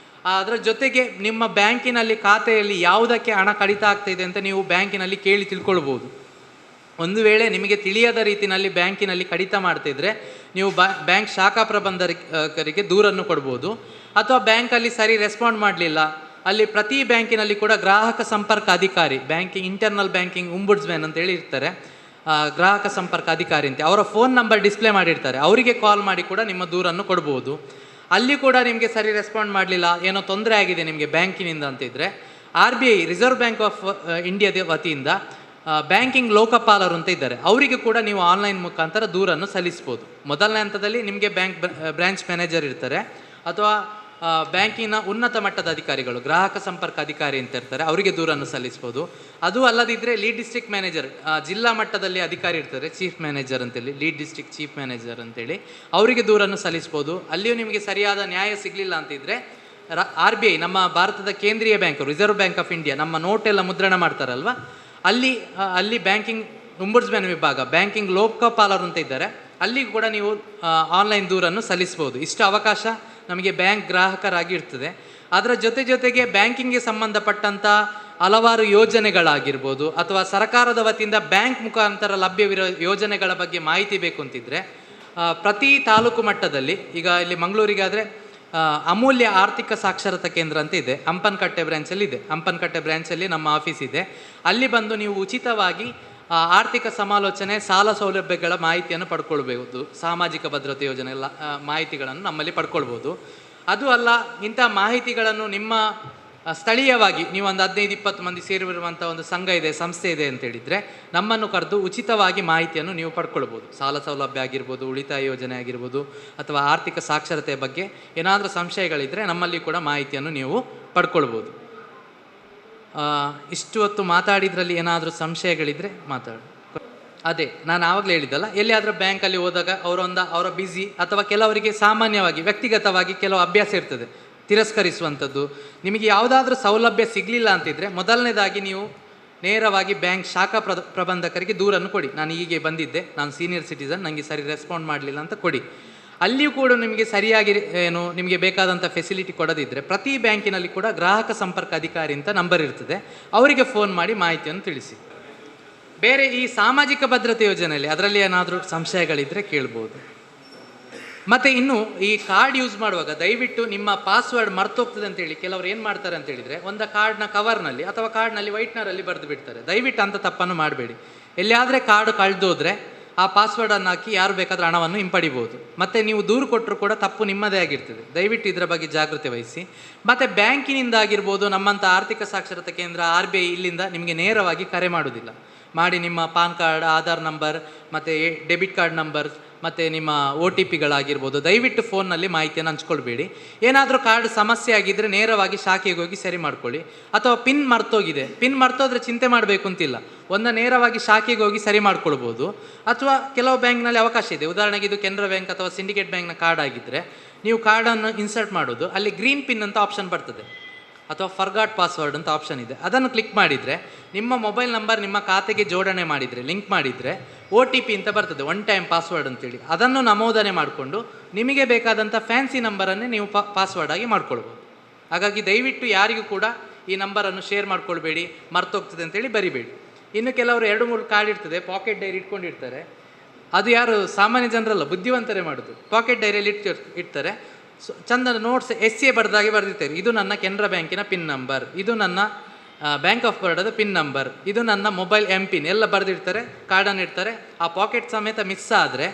ಅದರ ಜೊತೆಗೆ ನಿಮ್ಮ ಬ್ಯಾಂಕಿನಲ್ಲಿ ಖಾತೆಯಲ್ಲಿ ಯಾವುದಕ್ಕೆ ಹಣ ಕಡಿತ ಆಗ್ತಾಯಿದೆ ಅಂತ ನೀವು ಬ್ಯಾಂಕಿನಲ್ಲಿ ಕೇಳಿ ತಿಳ್ಕೊಳ್ಬೋದು. ಒಂದು ವೇಳೆ ನಿಮಗೆ ತಿಳಿಯದ ರೀತಿಯಲ್ಲಿ ಬ್ಯಾಂಕಿನಲ್ಲಿ ಕಡಿತ ಮಾಡ್ತಿದ್ರೆ ನೀವು ಬ್ಯಾಂಕ್ ಶಾಖಾ ಪ್ರಬಂಧಕರಿಗೆ ದೂರನ್ನು ಕೊಡ್ಬೋದು. ಅಥವಾ ಬ್ಯಾಂಕಲ್ಲಿ ಸರಿ ರೆಸ್ಪಾಂಡ್ ಮಾಡಲಿಲ್ಲ, ಅಲ್ಲಿ ಪ್ರತಿ ಬ್ಯಾಂಕಿನಲ್ಲಿ ಕೂಡ ಗ್ರಾಹಕ ಸಂಪರ್ಕ ಅಧಿಕಾರಿ, ಬ್ಯಾಂಕಿಂಗ್ ಇಂಟರ್ನಲ್ ಬ್ಯಾಂಕಿಂಗ್ ಒಂಬುಡ್ಸ್ಮನ್ ಅಂತೇಳಿ ಇರ್ತಾರೆ, ಗ್ರಾಹಕ ಸಂಪರ್ಕ ಅಧಿಕಾರಿ ಅಂತ, ಅವರ ಫೋನ್ ನಂಬರ್ ಡಿಸ್ಪ್ಲೇ ಮಾಡಿರ್ತಾರೆ. ಅವರಿಗೆ ಕಾಲ್ ಮಾಡಿ ಕೂಡ ನಿಮ್ಮ ದೂರನ್ನು ಕೊಡ್ಬೋದು. ಅಲ್ಲಿ ಕೂಡ ನಿಮಗೆ ಸರಿ ರೆಸ್ಪಾಂಡ್ ಮಾಡಲಿಲ್ಲ, ಏನೋ ತೊಂದರೆ ಆಗಿದೆ ನಿಮಗೆ ಬ್ಯಾಂಕಿನಿಂದ ಅಂತಿದ್ರೆ RBI ರಿಸರ್ವ್ ಬ್ಯಾಂಕ್ ಆಫ್ ಇಂಡಿಯಾದ ವತಿಯಿಂದ ಬ್ಯಾಂಕಿಂಗ್ ಲೋಕಪಾಲರು ಅಂತ ಇದ್ದಾರೆ, ಅವರಿಗೆ ಕೂಡ ನೀವು ಆನ್ಲೈನ್ ಮುಖಾಂತರ ದೂರನ್ನು ಸಲ್ಲಿಸ್ಬೋದು. ಮೊದಲನೇ ಹಂತದಲ್ಲಿ ನಿಮಗೆ ಬ್ರಾಂಚ್ ಮ್ಯಾನೇಜರ್ ಇರ್ತಾರೆ ಅಥವಾ ಬ್ಯಾಂಕಿನ ಉನ್ನತ ಮಟ್ಟದ ಅಧಿಕಾರಿಗಳು, ಗ್ರಾಹಕ ಸಂಪರ್ಕ ಅಧಿಕಾರಿ ಅಂತ ಇರ್ತಾರೆ, ಅವರಿಗೆ ದೂರನ್ನು ಸಲ್ಲಿಸ್ಬೋದು. ಅದು ಅಲ್ಲದಿದ್ದರೆ ಲೀಡ್ ಡಿಸ್ಟ್ರಿಕ್ಟ್ ಮ್ಯಾನೇಜರ್, ಜಿಲ್ಲಾ ಮಟ್ಟದಲ್ಲಿ ಅಧಿಕಾರಿ ಇರ್ತಾರೆ, ಚೀಫ್ ಮ್ಯಾನೇಜರ್ ಅಂತೇಳಿ, ಲೀಡ್ ಡಿಸ್ಟ್ರಿಕ್ಟ್ ಚೀಫ್ ಮ್ಯಾನೇಜರ್ ಅಂತೇಳಿ, ಅವರಿಗೆ ದೂರನ್ನು ಸಲ್ಲಿಸ್ಬೋದು. ಅಲ್ಲಿಯೂ ನಿಮಗೆ ಸರಿಯಾದ ನ್ಯಾಯ ಸಿಗಲಿಲ್ಲ ಅಂತಿದ್ದರೆ RBI, ನಮ್ಮ ಭಾರತದ ಕೇಂದ್ರೀಯ bank, reserve bank of India, ನಮ್ಮ ನೋಟೆಲ್ಲ ಮುದ್ರಣ ಮಾಡ್ತಾರಲ್ವ, ಅಲ್ಲಿ ಬ್ಯಾಂಕಿಂಗ್ ಒಂಬುಡ್ಸ್ಮನ್ ವಿಭಾಗ, ಬ್ಯಾಂಕಿಂಗ್ ಲೋಕಪಾಲರು ಅಂತ ಇದ್ದಾರೆ, ಅಲ್ಲಿ ಕೂಡ ನೀವು ಆನ್ಲೈನ್ ದೂರನ್ನು ಸಲ್ಲಿಸ್ಬೋದು. ಇಷ್ಟು ಅವಕಾಶ ನಮಗೆ ಬ್ಯಾಂಕ್ ಗ್ರಾಹಕರಾಗಿ ಇರ್ತದೆ. ಅದರ ಜೊತೆಗೆ ಬ್ಯಾಂಕಿಂಗ್ಗೆ ಸಂಬಂಧಪಟ್ಟಂಥ ಹಲವಾರು ಯೋಜನೆಗಳಾಗಿರ್ಬೋದು ಅಥವಾ ಸರ್ಕಾರದ ವತಿಯಿಂದ ಬ್ಯಾಂಕ್ ಮುಖಾಂತರ ಲಭ್ಯವಿರೋ ಯೋಜನೆಗಳ ಬಗ್ಗೆ ಮಾಹಿತಿ ಬೇಕು ಅಂತಿದ್ದರೆ ಪ್ರತಿ ತಾಲೂಕು ಮಟ್ಟದಲ್ಲಿ, ಈಗ ಇಲ್ಲಿ ಮಂಗಳೂರಿಗಾದರೆ ಅಮೂಲ್ಯ ಆರ್ಥಿಕ ಸಾಕ್ಷರತಾ ಕೇಂದ್ರ ಅಂತ ಇದೆ, ಹಂಪನಕಟ್ಟೆ ಬ್ರ್ಯಾಂಚಲ್ಲಿ ಇದೆ. ಹಂಪನಕಟ್ಟೆ ಬ್ರ್ಯಾಂಚಲ್ಲಿ ನಮ್ಮ ಆಫೀಸ್ ಇದೆ. ಅಲ್ಲಿ ಬಂದು ನೀವು ಉಚಿತವಾಗಿ ಆರ್ಥಿಕ ಸಮಾಲೋಚನೆ, ಸಾಲ ಸೌಲಭ್ಯಗಳ ಮಾಹಿತಿಯನ್ನು ಪಡ್ಕೊಳ್ಬೋದು. ಸಾಮಾಜಿಕ ಭದ್ರತೆ ಯೋಜನೆ ಮಾಹಿತಿಗಳನ್ನು ನಮ್ಮಲ್ಲಿ ಪಡ್ಕೊಳ್ಬೋದು. ಅದು ಅಲ್ಲ, ಇಂಥ ಮಾಹಿತಿಗಳನ್ನು ನಿಮ್ಮ ಸ್ಥಳೀಯವಾಗಿ ನೀವು ಒಂದು 15-20 ಮಂದಿ ಸೇರಿರುವಂಥ ಒಂದು ಸಂಘ ಇದೆ, ಸಂಸ್ಥೆ ಇದೆ ಅಂತೇಳಿದರೆ ನಮ್ಮನ್ನು ಕರೆದು ಉಚಿತವಾಗಿ ಮಾಹಿತಿಯನ್ನು ನೀವು ಪಡ್ಕೊಳ್ಬೋದು. ಸಾಲ ಸೌಲಭ್ಯ ಆಗಿರ್ಬೋದು, ಉಳಿತಾಯ ಯೋಜನೆ ಆಗಿರ್ಬೋದು ಅಥವಾ ಆರ್ಥಿಕ ಸಾಕ್ಷರತೆಯ ಬಗ್ಗೆ ಏನಾದರೂ ಸಂಶಯಗಳಿದ್ದರೆ ನಮ್ಮಲ್ಲಿ ಕೂಡ ಮಾಹಿತಿಯನ್ನು ನೀವು ಪಡ್ಕೊಳ್ಬೋದು. ಇಷ್ಟು ಹೊತ್ತು ಮಾತಾಡಿದ್ರಲ್ಲಿ ಏನಾದರೂ ಸಂಶಯಗಳಿದ್ದರೆ ಮಾತಾಡಿ. ಅದೇ ನಾನು ಆವಾಗಲೇ ಹೇಳಿದ್ದಲ್ಲ, ಎಲ್ಲಿಯಾದರೂ ಬ್ಯಾಂಕಲ್ಲಿ ಹೋದಾಗ ಅವರ ಬ್ಯುಸಿ, ಅಥವಾ ಕೆಲವರಿಗೆ ಸಾಮಾನ್ಯವಾಗಿ ವ್ಯಕ್ತಿಗತವಾಗಿ ಕೆಲವು ಅಭ್ಯಾಸ ಇರ್ತದೆ ತಿರಸ್ಕರಿಸುವಂಥದ್ದು. ನಿಮಗೆ ಯಾವುದಾದ್ರೂ ಸೌಲಭ್ಯ ಸಿಗಲಿಲ್ಲ ಅಂತಿದ್ರೆ ಮೊದಲನೇದಾಗಿ ನೀವು ನೇರವಾಗಿ ಬ್ಯಾಂಕ್ ಶಾಖಾ ಪ್ರಬಂಧಕರಿಗೆ ದೂರನ್ನು ಕೊಡಿ. ನಾನು ಹೀಗೆ ಬಂದಿದ್ದೆ, ನಾನು ಸೀನಿಯರ್ ಸಿಟಿಸನ್, ನನಗೆ ಸರಿ ರೆಸ್ಪಾಂಡ್ ಮಾಡಲಿಲ್ಲ ಅಂತ ಕೊಡಿ. ಅಲ್ಲಿಯೂ ಕೂಡ ನಿಮಗೆ ಸರಿಯಾಗಿ ನಿಮಗೆ ಬೇಕಾದಂಥ ಫೆಸಿಲಿಟಿ ಕೊಡದಿದ್ದರೆ ಪ್ರತಿ ಬ್ಯಾಂಕಿನಲ್ಲಿ ಕೂಡ ಗ್ರಾಹಕ ಸಂಪರ್ಕ ಅಧಿಕಾರಿ ಅಂತ ನಂಬರ್ ಇರ್ತದೆ, ಅವರಿಗೆ ಫೋನ್ ಮಾಡಿ ಮಾಹಿತಿಯನ್ನು ತಿಳಿಸಿ. ಬೇರೆ ಈ ಸಾಮಾಜಿಕ ಭದ್ರತೆ ಯೋಜನೆಯಲ್ಲಿ ಅದರಲ್ಲಿ ಏನಾದರೂ ಸಂಶಯಗಳಿದ್ದರೆ ಕೇಳ್ಬೋದು. ಮತ್ತು ಇನ್ನು ಈ ಕಾರ್ಡ್ ಯೂಸ್ ಮಾಡುವಾಗ ದಯವಿಟ್ಟು ನಿಮ್ಮ ಪಾಸ್ವರ್ಡ್ ಮರ್ತೋಗ್ತದೆ ಅಂತೇಳಿ ಕೆಲವರು ಏನು ಮಾಡ್ತಾರೆ ಅಂತ ಹೇಳಿದರೆ, ಒಂದು ಕಾರ್ಡ್ನ ಕವರ್ನಲ್ಲಿ ಅಥವಾ ಕಾರ್ಡ್ನಲ್ಲಿ ವೈಟ್ನರಲ್ಲಿ ಬರೆದು ಬಿಡ್ತಾರೆ. ದಯವಿಟ್ಟು ಅಂಥ ತಪ್ಪನ್ನು ಮಾಡಬೇಡಿ. ಎಲ್ಲಿಯಾದರೆ ಕಾರ್ಡ್ ಕಳೆದೋದ್ರೆ ಆ ಪಾಸ್ವರ್ಡನ್ನು ಹಾಕಿ ಯಾರು ಬೇಕಾದರೂ ಹಣವನ್ನು ಹಿಂಪಡಿಬೋದು. ಮತ್ತು ನೀವು ದೂರು ಕೊಟ್ಟರು ಕೂಡ ತಪ್ಪು ನಿಮ್ಮದೇ ಆಗಿರ್ತದೆ. ದಯವಿಟ್ಟು ಇದರ ಬಗ್ಗೆ ಜಾಗೃತಿ ವಹಿಸಿ. ಮತ್ತು ಬ್ಯಾಂಕಿನಿಂದ ಆಗಿರ್ಬೋದು, ನಮ್ಮಂಥ ಆರ್ಥಿಕ ಸಾಕ್ಷರತಾ ಕೇಂದ್ರ RBI ಇಲ್ಲಿಂದ ನಿಮಗೆ ನೇರವಾಗಿ ಕರೆ ಮಾಡೋದಿಲ್ಲ. ಮಾಡಿ ನಿಮ್ಮ ಪಾನ್ ಕಾರ್ಡ್, ಆಧಾರ್ ನಂಬರ್ ಮತ್ತು ಡೆಬಿಟ್ ಕಾರ್ಡ್ ನಂಬರ್ ಮತ್ತು ನಿಮ್ಮ OTPಗಳಾಗಿರ್ಬೋದು ದಯವಿಟ್ಟು ಫೋನ್ನಲ್ಲಿ ಮಾಹಿತಿಯನ್ನು ಹಂಚ್ಕೊಳ್ಬೇಡಿ. ಏನಾದರೂ ಕಾರ್ಡ್ ಸಮಸ್ಯೆ ಆಗಿದ್ದರೆ ನೇರವಾಗಿ ಶಾಖೆಗೆ ಹೋಗಿ ಸರಿ ಮಾಡ್ಕೊಳ್ಳಿ. ಅಥವಾ ಪಿನ್ ಮರ್ತೋದ್ರೆ ಚಿಂತೆ ಮಾಡಬೇಕು ಅಂತಿಲ್ಲ, ನೇರವಾಗಿ ಶಾಖೆಗೆ ಹೋಗಿ ಸರಿ ಮಾಡ್ಕೊಳ್ಬೋದು. ಅಥವಾ ಕೆಲವು ಬ್ಯಾಂಕ್ನಲ್ಲಿ ಅವಕಾಶ ಇದೆ, ಉದಾಹರಣೆಗೆ ಇದು ಕೆನರಾ ಬ್ಯಾಂಕ್ ಅಥವಾ ಸಿಂಡಿಕೇಟ್ ಬ್ಯಾಂಕ್ನ ಕಾರ್ಡ್ ಆಗಿದ್ದರೆ ನೀವು ಕಾರ್ಡನ್ನು ಇನ್ಸರ್ಟ್ ಮಾಡೋದು, ಅಲ್ಲಿ ಗ್ರೀನ್ ಪಿನ್ ಅಂತ ಆಪ್ಷನ್ ಬರ್ತದೆ, ಅಥವಾ ಫರ್ಗಾಟ್ ಪಾಸ್ವರ್ಡ್ ಅಂತ ಆಪ್ಷನ್ ಇದೆ. ಅದನ್ನು ಕ್ಲಿಕ್ ಮಾಡಿದರೆ ನಿಮ್ಮ ಮೊಬೈಲ್ ನಂಬರ್ ನಿಮ್ಮ ಖಾತೆಗೆ ಜೋಡಣೆ ಮಾಡಿದರೆ, ಲಿಂಕ್ ಮಾಡಿದರೆ OTP ಅಂತ ಬರ್ತದೆ, ಒನ್ ಟೈಮ್ ಪಾಸ್ವರ್ಡ್ ಅಂತೇಳಿ. ಅದನ್ನು ನಮೂದನೆ ಮಾಡಿಕೊಂಡು ನಿಮಗೆ ಬೇಕಾದಂಥ ಫ್ಯಾನ್ಸಿ ನಂಬರನ್ನೇ ನೀವು ಪಾಸ್ವರ್ಡ್ ಆಗಿ ಮಾಡ್ಕೊಳ್ಬೋದು. ಹಾಗಾಗಿ ದಯವಿಟ್ಟು ಯಾರಿಗೂ ಕೂಡ ಈ ನಂಬರನ್ನು ಶೇರ್ ಮಾಡ್ಕೊಳ್ಬೇಡಿ, ಮರ್ತೋಗ್ತದೆ ಅಂತೇಳಿ ಬರಿಬೇಡಿ. ಇನ್ನು ಕೆಲವರು 2-3 ಕಾರ್ಡ್ ಇರ್ತದೆ, ಪಾಕೆಟ್ ಡೈರಿ ಇಟ್ಕೊಂಡಿರ್ತಾರೆ. ಅದು ಯಾರು ಸಾಮಾನ್ಯ ಜನರಲ್ಲ, ಬುದ್ಧಿವಂತರೇ ಮಾಡೋದು. ಪಾಕೆಟ್ ಡೈರಿಯಲ್ಲಿ ಇಡ್ತಾರೆ, ಚಂದ ನೋಟ್ಸ್ SCA ಬರೆದಾಗಿ ಬರೆದಿರ್ತಾರೆ. ಇದು ನನ್ನ ಕೆನರಾ ಬ್ಯಾಂಕಿನ ಪಿನ್ ನಂಬರ್, ಇದು ನನ್ನ ಬ್ಯಾಂಕ್ ಆಫ್ ಬರೋಡದ ಪಿನ್ ನಂಬರ್, ಇದು ನನ್ನ ಮೊಬೈಲ್ MPIN ಎಲ್ಲ ಬರೆದಿರ್ತಾರೆ, ಕಾರ್ಡನ್ನು ಇಡ್ತಾರೆ. ಆ ಪಾಕೆಟ್ ಸಮೇತ ಮಿಸ್ ಆದರೆ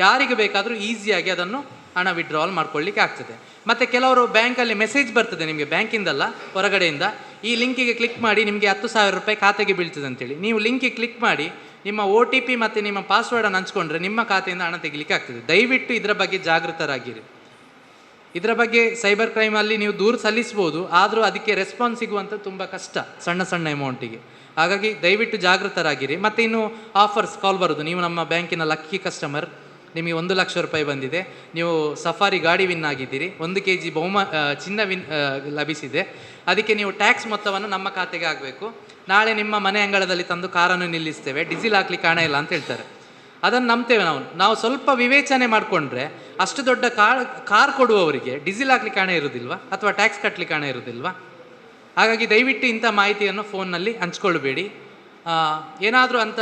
ಯಾರಿಗೆ ಬೇಕಾದರೂ ಈಸಿಯಾಗಿ ಅದನ್ನು ಹಣ ವಿಡ್ರಾವಲ್ ಮಾಡ್ಕೊಳ್ಳಿಕ್ಕೆ ಆಗ್ತದೆ. ಮತ್ತು ಕೆಲವರು ಬ್ಯಾಂಕಲ್ಲಿ ಮೆಸೇಜ್ ಬರ್ತದೆ ನಿಮಗೆ, ಬ್ಯಾಂಕಿಂದಲ್ಲ ಹೊರಗಡೆಯಿಂದ, ಈ ಲಿಂಕಿಗೆ ಕ್ಲಿಕ್ ಮಾಡಿ ನಿಮಗೆ 10,000 ರೂಪಾಯಿ ಖಾತೆಗೆ ಬೀಳ್ತದೆ ಅಂತೇಳಿ. ನೀವು ಲಿಂಕಿಗೆ ಕ್ಲಿಕ್ ಮಾಡಿ ನಿಮ್ಮ OTP ಮತ್ತು ನಿಮ್ಮ ಪಾಸ್ವರ್ಡನ್ನು ಹಂಚ್ಕೊಂಡ್ರೆ ನಿಮ್ಮ ಖಾತೆಯಿಂದ ಹಣ ತೆಗಿಲಿಕ್ಕೆ ಆಗ್ತದೆ. ದಯವಿಟ್ಟು ಇದರ ಬಗ್ಗೆ ಜಾಗೃತರಾಗಿರಿ. ಇದರ ಬಗ್ಗೆ ಸೈಬರ್ ಕ್ರೈಮಲ್ಲಿ ನೀವು ದೂರು ಸಲ್ಲಿಸ್ಬೋದು, ಆದರೂ ಅದಕ್ಕೆ ರೆಸ್ಪಾನ್ಸ್ ಸಿಗುವಂಥ ತುಂಬ ಕಷ್ಟ, ಸಣ್ಣ ಅಮೌಂಟಿಗೆ. ಹಾಗಾಗಿ ದಯವಿಟ್ಟು ಜಾಗೃತರಾಗಿರಿ. ಮತ್ತು ಇನ್ನು ಆಫರ್ಸ್ ಕಾಲ್ ಬರೋದು, ನೀವು ನಮ್ಮ ಬ್ಯಾಂಕಿನ ಲಕ್ಕಿ ಕಸ್ಟಮರ್, ನಿಮಗೆ 1 ಲಕ್ಷ ರೂಪಾಯಿ ಬಂದಿದೆ, ನೀವು ಸಫಾರಿ ಗಾಡಿ ವಿನ್ ಆಗಿದ್ದೀರಿ, 1 kg ಚಿನ್ನ ಲಭಿಸಿದೆ, ಅದಕ್ಕೆ ನೀವು ಟ್ಯಾಕ್ಸ್ ಮೊತ್ತವನ್ನು ನಮ್ಮ ಖಾತೆಗೆ ಆಗಬೇಕು, ನಾಳೆ ನಿಮ್ಮ ಮನೆ ಅಂಗಳದಲ್ಲಿ ತಂದು ಕಾರನ್ನು ನಿಲ್ಲಿಸ್ತೇವೆ, ಡೀಸೆಲ್ ಹಾಕ್ಲಿಕ್ಕೆ ಹಣ ಇಲ್ಲ ಅಂತ ಹೇಳ್ತಾರೆ. ಅದನ್ನು ನಂಬ್ತೇವೆ ನಾವು ಸ್ವಲ್ಪ ವಿವೇಚನೆ ಮಾಡಿಕೊಂಡ್ರೆ ಅಷ್ಟು ದೊಡ್ಡ ಕಾರ್ ಕೊಡುವವರಿಗೆ ಡೀಸೆಲ್ ಹಾಕ್ಲಿಕ್ಕೆ ಹಣ ಇರೋದಿಲ್ವಾ, ಅಥವಾ ಟ್ಯಾಕ್ಸ್ ಕಟ್ಟಲಿಕ್ಕೆ ಹಣ ಇರೋದಿಲ್ವಾ? ಹಾಗಾಗಿ ದಯವಿಟ್ಟು ಇಂಥ ಮಾಹಿತಿಯನ್ನು ಫೋನ್ನಲ್ಲಿ ಹಂಚ್ಕೊಳ್ಬೇಡಿ. ಏನಾದರೂ ಅಂಥ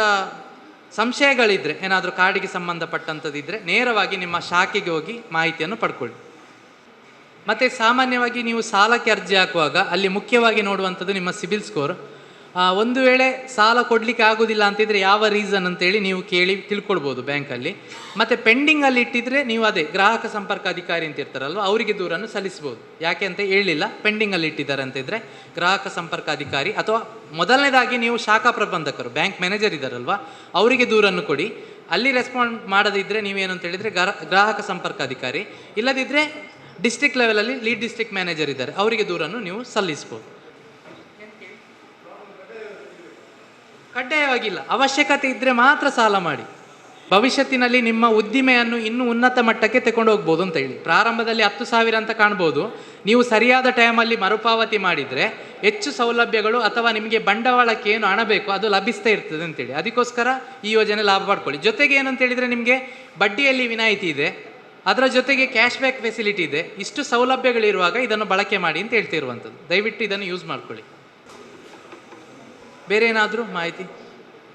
ಸಂಶಯಗಳಿದ್ದರೆ, ಏನಾದರೂ ಕಾರ್ಡಿಗೆ ಸಂಬಂಧಪಟ್ಟಂಥದ್ದಿದ್ದರೆ ನೇರವಾಗಿ ನಿಮ್ಮ ಶಾಖೆಗೆ ಹೋಗಿ ಮಾಹಿತಿಯನ್ನು ಪಡ್ಕೊಳ್ಳಿ. ಮತ್ತು ಸಾಮಾನ್ಯವಾಗಿ ನೀವು ಸಾಲಕ್ಕೆ ಅರ್ಜಿ ಹಾಕುವಾಗ ಅಲ್ಲಿ ಮುಖ್ಯವಾಗಿ ನೋಡುವಂಥದ್ದು ನಿಮ್ಮ ಸಿಬಿಲ್ ಸ್ಕೋರ್. ಒಂದು ವೇಳೆ ಸಾಲ ಕೊಡಲಿಕ್ಕೆ ಆಗೋದಿಲ್ಲ ಅಂತಿದ್ರೆ ಯಾವ ರೀಸನ್ ಅಂತೇಳಿ ನೀವು ಕೇಳಿ ತಿಳ್ಕೊಳ್ಬೋದು ಬ್ಯಾಂಕಲ್ಲಿ. ಮತ್ತು ಪೆಂಡಿಂಗಲ್ಲಿ ಇಟ್ಟಿದ್ರೆ ನೀವು ಅದೇ ಗ್ರಾಹಕ ಸಂಪರ್ಕ ಅಧಿಕಾರಿ ಅಂತ ಇರ್ತಾರಲ್ವ, ಅವರಿಗೆ ದೂರನ್ನು ಸಲ್ಲಿಸ್ಬೋದು. ಯಾಕೆ ಅಂತ ಹೇಳಿಲ್ಲ, ಪೆಂಡಿಂಗಲ್ಲಿ ಇಟ್ಟಿದ್ದಾರೆ ಅಂತಿದ್ರೆ ಗ್ರಾಹಕ ಸಂಪರ್ಕ ಅಧಿಕಾರಿ, ಅಥವಾ ಮೊದಲನೇದಾಗಿ ನೀವು ಶಾಖಾ ಪ್ರಬಂಧಕರು, ಬ್ಯಾಂಕ್ ಮ್ಯಾನೇಜರ್ ಇದ್ದಾರಲ್ವ, ಅವರಿಗೆ ದೂರನ್ನು ಕೊಡಿ. ಅಲ್ಲಿ ರೆಸ್ಪಾಂಡ್ ಮಾಡದಿದ್ದರೆ ನೀವೇನು ಅಂತ ಹೇಳಿದರೆ ಗ್ರಾಹಕ ಸಂಪರ್ಕ ಅಧಿಕಾರಿ, ಇಲ್ಲದಿದ್ದರೆ ಡಿಸ್ಟ್ರಿಕ್ಟ್ ಲೆವೆಲಲ್ಲಿ ಲೀಡ್ ಡಿಸ್ಟ್ರಿಕ್ಟ್ ಮ್ಯಾನೇಜರ್ ಇದ್ದಾರೆ, ಅವರಿಗೆ ದೂರನ್ನು ನೀವು ಸಲ್ಲಿಸ್ಬೋದು. ಕಡ್ಡಾಯವಾಗಿಲ್ಲ, ಅವಶ್ಯಕತೆ ಇದ್ದರೆ ಮಾತ್ರ ಸಾಲ ಮಾಡಿ. ಭವಿಷ್ಯತ್ತಿನಲ್ಲಿ ನಿಮ್ಮ ಉದ್ದಿಮೆಯನ್ನು ಇನ್ನೂ ಉನ್ನತ ಮಟ್ಟಕ್ಕೆ ತಗೊಂಡು ಹೋಗ್ಬೋದು ಅಂತ ಹೇಳಿ. ಪ್ರಾರಂಭದಲ್ಲಿ 10,000 ಅಂತ ಕಾಣ್ಬೋದು, ನೀವು ಸರಿಯಾದ ಟೈಮಲ್ಲಿ ಮರುಪಾವತಿ ಮಾಡಿದರೆ ಹೆಚ್ಚು ಸೌಲಭ್ಯಗಳು ಅಥವಾ ನಿಮಗೆ ಬಂಡವಾಳಕ್ಕೆ ಏನು ಹಣ ಬೇಕು ಅದು ಲಭಿಸ್ತಾ ಇರ್ತದೆ ಅಂತೇಳಿ. ಅದಕ್ಕೋಸ್ಕರ ಈ ಯೋಜನೆ ಲಾಭ ಪಡ್ಕೊಳ್ಳಿ. ಜೊತೆಗೆ ಏನು ಅಂತೇಳಿದರೆ ನಿಮಗೆ ಬಡ್ಡಿಯಲ್ಲಿ ವಿನಾಯಿತಿ ಇದೆ, ಅದರ ಜೊತೆಗೆ ಕ್ಯಾಶ್ ಬ್ಯಾಕ್ ಫೆಸಿಲಿಟಿ ಇದೆ. ಇಷ್ಟು ಸೌಲಭ್ಯಗಳಿರುವಾಗ ಇದನ್ನು ಬಳಕೆ ಮಾಡಿ ಅಂತ ಹೇಳ್ತಿರುವಂಥದ್ದು. ದಯವಿಟ್ಟು ಇದನ್ನು ಯೂಸ್ ಮಾಡ್ಕೊಳ್ಳಿ. ಬೇರೆ ಏನಾದರೂ ಮಾಹಿತಿ?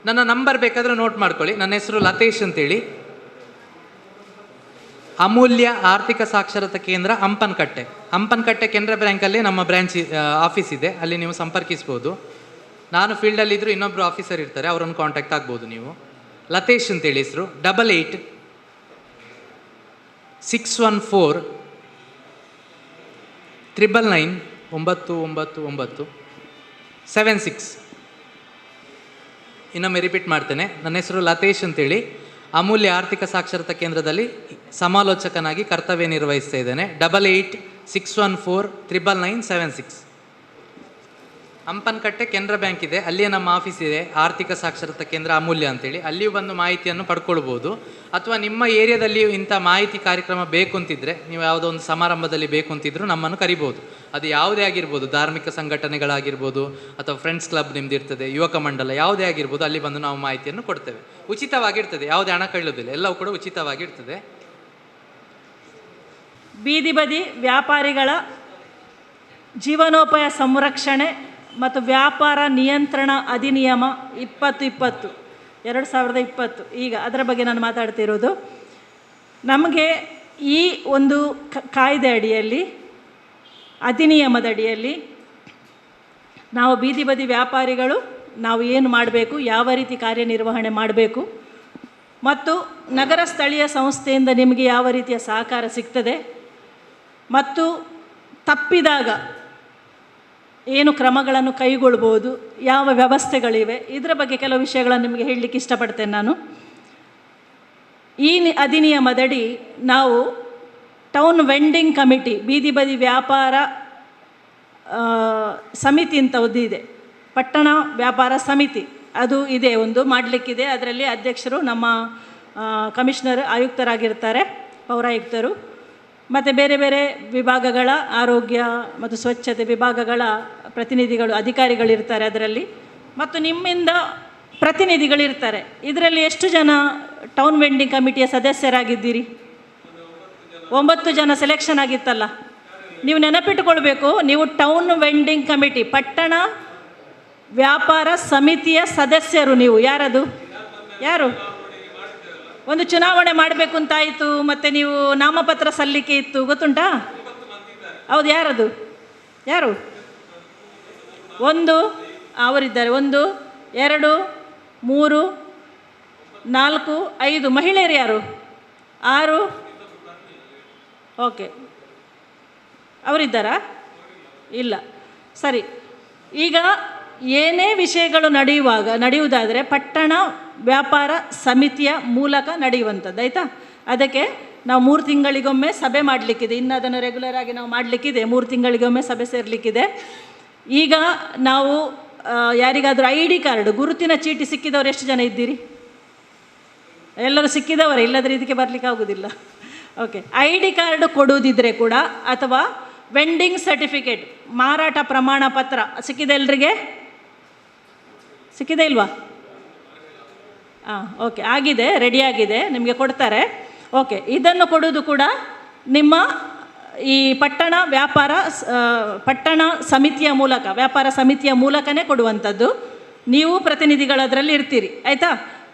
ನನ್ನ ನಂಬರ್ ಬೇಕಾದರೆ ನೋಟ್ ಮಾಡ್ಕೊಳ್ಳಿ. ನನ್ನ ಹೆಸರು ಲತೇಶ್ ಅಂತೇಳಿ, ಅಮೂಲ್ಯ ಆರ್ಥಿಕ ಸಾಕ್ಷರತಾ ಕೇಂದ್ರ ಹಂಪನಕಟ್ಟೆ ಕೆನರಾ ಬ್ಯಾಂಕಲ್ಲಿ ನಮ್ಮ ಬ್ರಾಂಚ್ ಆಫೀಸ್ ಇದೆ, ಅಲ್ಲಿ ನೀವು ಸಂಪರ್ಕಿಸ್ಬೋದು. ನಾನು ಫೀಲ್ಡಲ್ಲಿದ್ದರೂ ಇನ್ನೊಬ್ಬರು ಆಫೀಸರ್ ಇರ್ತಾರೆ, ಅವರನ್ನು ಕಾಂಟ್ಯಾಕ್ಟ್ ಆಗ್ಬೋದು ನೀವು. ಲತೇಶ್ ಅಂತೇಳಿ ಹೆಸರು. 88 614 999 99976. ಇನ್ನೊಮ್ಮೆ ರಿಪೀಟ್ ಮಾಡ್ತೇನೆ, ನನ್ನ ಹೆಸರು ಲತೇಶ್ ಅಂತೇಳಿ, ಅಮೂಲ್ಯ ಆರ್ಥಿಕ ಸಾಕ್ಷರತಾ ಕೇಂದ್ರದಲ್ಲಿ ಸಮಾಲೋಚಕನಾಗಿ ಕರ್ತವ್ಯ ನಿರ್ವಹಿಸ್ತಾ ಇದ್ದೇನೆ. 88 614 99976. ಹಂಪನಕಟ್ಟೆ ಕೆನರಾ ಬ್ಯಾಂಕ್ ಇದೆ, ಅಲ್ಲಿಯೇ ನಮ್ಮ ಆಫೀಸ್ ಇದೆ, ಆರ್ಥಿಕ ಸಾಕ್ಷರತಾ ಕೇಂದ್ರ ಅಮೂಲ್ಯ ಅಂತೇಳಿ. ಅಲ್ಲಿಯೂ ಬಂದು ಮಾಹಿತಿಯನ್ನು ಪಡ್ಕೊಳ್ಬೋದು. ಅಥವಾ ನಿಮ್ಮ ಏರಿಯಾದಲ್ಲಿಯೂ ಇಂಥ ಮಾಹಿತಿ ಕಾರ್ಯಕ್ರಮ ಬೇಕು ಅಂತಿದ್ರೆ, ನೀವು ಯಾವುದೋ ಒಂದು ಸಮಾರಂಭದಲ್ಲಿ ಬೇಕು ಅಂತಿದ್ರು ನಮ್ಮನ್ನು ಕರಿಬೋದು. ಅದು ಯಾವುದೇ ಆಗಿರ್ಬೋದು, ಧಾರ್ಮಿಕ ಸಂಘಟನೆಗಳಾಗಿರ್ಬೋದು, ಅಥವಾ ಫ್ರೆಂಡ್ಸ್ ಕ್ಲಬ್ ನಿಮ್ದು ಇರ್ತದೆ, ಯುವಕ ಮಂಡಲ, ಯಾವುದೇ ಆಗಿರ್ಬೋದು, ಅಲ್ಲಿ ಬಂದು ನಾವು ಮಾಹಿತಿಯನ್ನು ಕೊಡ್ತೇವೆ. ಉಚಿತವಾಗಿರ್ತದೆ, ಯಾವುದೇ ಹಣ ಕಳ್ಳೋದಿಲ್ಲ, ಎಲ್ಲವೂ ಕೂಡ ಉಚಿತವಾಗಿರ್ತದೆ. ಬೀದಿ ಬದಿ ವ್ಯಾಪಾರಿಗಳ ಜೀವನೋಪಾಯ ಸಂರಕ್ಷಣೆ ಮತ್ತು ವ್ಯಾಪಾರ ನಿಯಂತ್ರಣ ಅಧಿನಿಯಮ 2020 ಈಗ ಅದರ ಬಗ್ಗೆ ನಾನು ಮಾತಾಡ್ತಿರೋದು. ನಮಗೆ ಈ ಒಂದು ಕಾಯ್ದೆ ಅಡಿಯಲ್ಲಿ, ಅಧಿನಿಯಮದ ಅಡಿಯಲ್ಲಿ ನಾವು ಬೀದಿ ಬದಿ ವ್ಯಾಪಾರಿಗಳು ನಾವು ಏನು ಮಾಡಬೇಕು, ಯಾವ ರೀತಿ ಕಾರ್ಯನಿರ್ವಹಣೆ ಮಾಡಬೇಕು, ಮತ್ತು ನಗರ ಸ್ಥಳೀಯ ಸಂಸ್ಥೆಯಿಂದ ನಿಮಗೆ ಯಾವ ರೀತಿಯ ಸಹಕಾರ ಸಿಗ್ತದೆ, ಮತ್ತು ತಪ್ಪಿದಾಗ ಏನು ಕ್ರಮಗಳನ್ನು ಕೈಗೊಳ್ಬೋದು, ಯಾವ ವ್ಯವಸ್ಥೆಗಳಿವೆ, ಇದರ ಬಗ್ಗೆ ಕೆಲವು ವಿಷಯಗಳನ್ನು ನಿಮಗೆ ಹೇಳಲಿಕ್ಕೆ ಇಷ್ಟಪಡ್ತೇನೆ ನಾನು. ಈ ಅಧಿನಿಯಮದಡಿ ನಾವು ಟೌನ್ ವೆಂಡಿಂಗ್ ಕಮಿಟಿ, ಬೀದಿ ಬದಿ ವ್ಯಾಪಾರ ಸಮಿತಿ ಅಂತ ಇದೆ, ಪಟ್ಟಣ ವ್ಯಾಪಾರ ಸಮಿತಿ ಅದು ಇದೆ, ಒಂದು ಮಾಡಲಿಕ್ಕಿದೆ. ಅದರಲ್ಲಿ ಅಧ್ಯಕ್ಷರು ನಮ್ಮ ಕಮಿಷನರ್ ಆಯುಕ್ತರಾಗಿರ್ತಾರೆ, ಪೌರಾಯುಕ್ತರು, ಮತ್ತು ಬೇರೆ ಬೇರೆ ವಿಭಾಗಗಳ ಆರೋಗ್ಯ ಮತ್ತು ಸ್ವಚ್ಛತೆ ವಿಭಾಗಗಳ ಪ್ರತಿನಿಧಿಗಳು, ಅಧಿಕಾರಿಗಳಿರ್ತಾರೆ ಅದರಲ್ಲಿ, ಮತ್ತು ನಿಮ್ಮಿಂದ ಪ್ರತಿನಿಧಿಗಳಿರ್ತಾರೆ. ಇದರಲ್ಲಿ ಎಷ್ಟು ಜನ ಟೌನ್ ವೆಂಡಿಂಗ್ ಕಮಿಟಿಯ ಸದಸ್ಯರಾಗಿದ್ದೀರಿ? 9 ಜನ ಸೆಲೆಕ್ಷನ್ ಆಗಿತ್ತಲ್ಲ. ನೀವು ನೆನಪಿಟ್ಟುಕೊಳ್ಬೇಕು, ನೀವು ಟೌನ್ ವೆಂಡಿಂಗ್ ಕಮಿಟಿ, ಪಟ್ಟಣ ವ್ಯಾಪಾರ ಸಮಿತಿಯ ಸದಸ್ಯರು ನೀವು. ಯಾರದು? ಯಾರು? ಒಂದು ಚುನಾವಣೆ ಮಾಡಬೇಕು ಅಂತಾಯಿತು, ಮತ್ತು ನೀವು ನಾಮಪತ್ರ ಸಲ್ಲಿಕೆ ಇತ್ತು, ಗೊತ್ತುಂಟಾ? ಹೌದು. ಯಾರದು? ಯಾರು? ಅವರಿದ್ದಾರೆ. 1 2 3 4 5 ಮಹಿಳೆಯರು ಯಾರು? 6. ಓಕೆ, ಅವರಿದ್ದಾರಾ? ಇಲ್ಲ. ಸರಿ. ಈಗ ಏನೇ ವಿಷಯಗಳು ನಡೆಯುವುದಾದರೆ ಪಟ್ಟಣ ವ್ಯಾಪಾರ ಸಮಿತಿಯ ಮೂಲಕ ನಡೆಯುವಂಥದ್ದು, ಆಯಿತಾ? ಅದಕ್ಕೆ ನಾವು 3 ತಿಂಗಳಿಗೊಮ್ಮೆ ಸಭೆ ಮಾಡಲಿಕ್ಕಿದೆ. ಇನ್ನು ಅದನ್ನು ರೆಗ್ಯುಲರ್ ಆಗಿ ನಾವು ಮಾಡಲಿಕ್ಕಿದೆ, 3 ತಿಂಗಳಿಗೊಮ್ಮೆ ಸಭೆ ಸೇರಲಿಕ್ಕಿದೆ. ಈಗ ನಾವು ಯಾರಿಗಾದರೂ ID ಕಾರ್ಡ್, ಗುರುತಿನ ಚೀಟಿ ಸಿಕ್ಕಿದವರು ಎಷ್ಟು ಜನ ಇದ್ದೀರಿ? ಎಲ್ಲರೂ ಸಿಕ್ಕಿದವರೇ, ಇಲ್ಲದ್ರೆ ಇದಕ್ಕೆ ಬರಲಿಕ್ಕೆ ಆಗೋದಿಲ್ಲ. ಓಕೆ. ID ಕಾರ್ಡ್ ಕೊಡುವುದಿದ್ರೆ ಕೂಡ, ಅಥವಾ ವೆಂಡಿಂಗ್ ಸರ್ಟಿಫಿಕೇಟ್, ಮಾರಾಟ ಪ್ರಮಾಣ ಪತ್ರ ಸಿಕ್ಕಿದೆ ಎಲ್ರಿಗೆ? ಸಿಕ್ಕಿದೆ ಇಲ್ವಾ? ಓಕೆ, ಆಗಿದೆ, ರೆಡಿಯಾಗಿದೆ, ನಿಮಗೆ ಕೊಡ್ತಾರೆ. ಓಕೆ, ಇದನ್ನು ಕೊಡೋದು ಕೂಡ ನಿಮ್ಮ ಈ ಪಟ್ಟಣ ಸಮಿತಿಯ ಮೂಲಕ, ವ್ಯಾಪಾರ ಸಮಿತಿಯ ಮೂಲಕನೇ ಕೊಡುವಂಥದ್ದು. ನೀವು ಪ್ರತಿನಿಧಿಗಳದರಲ್ಲಿ ಇರ್ತೀರಿ, ಆಯಿತಾ?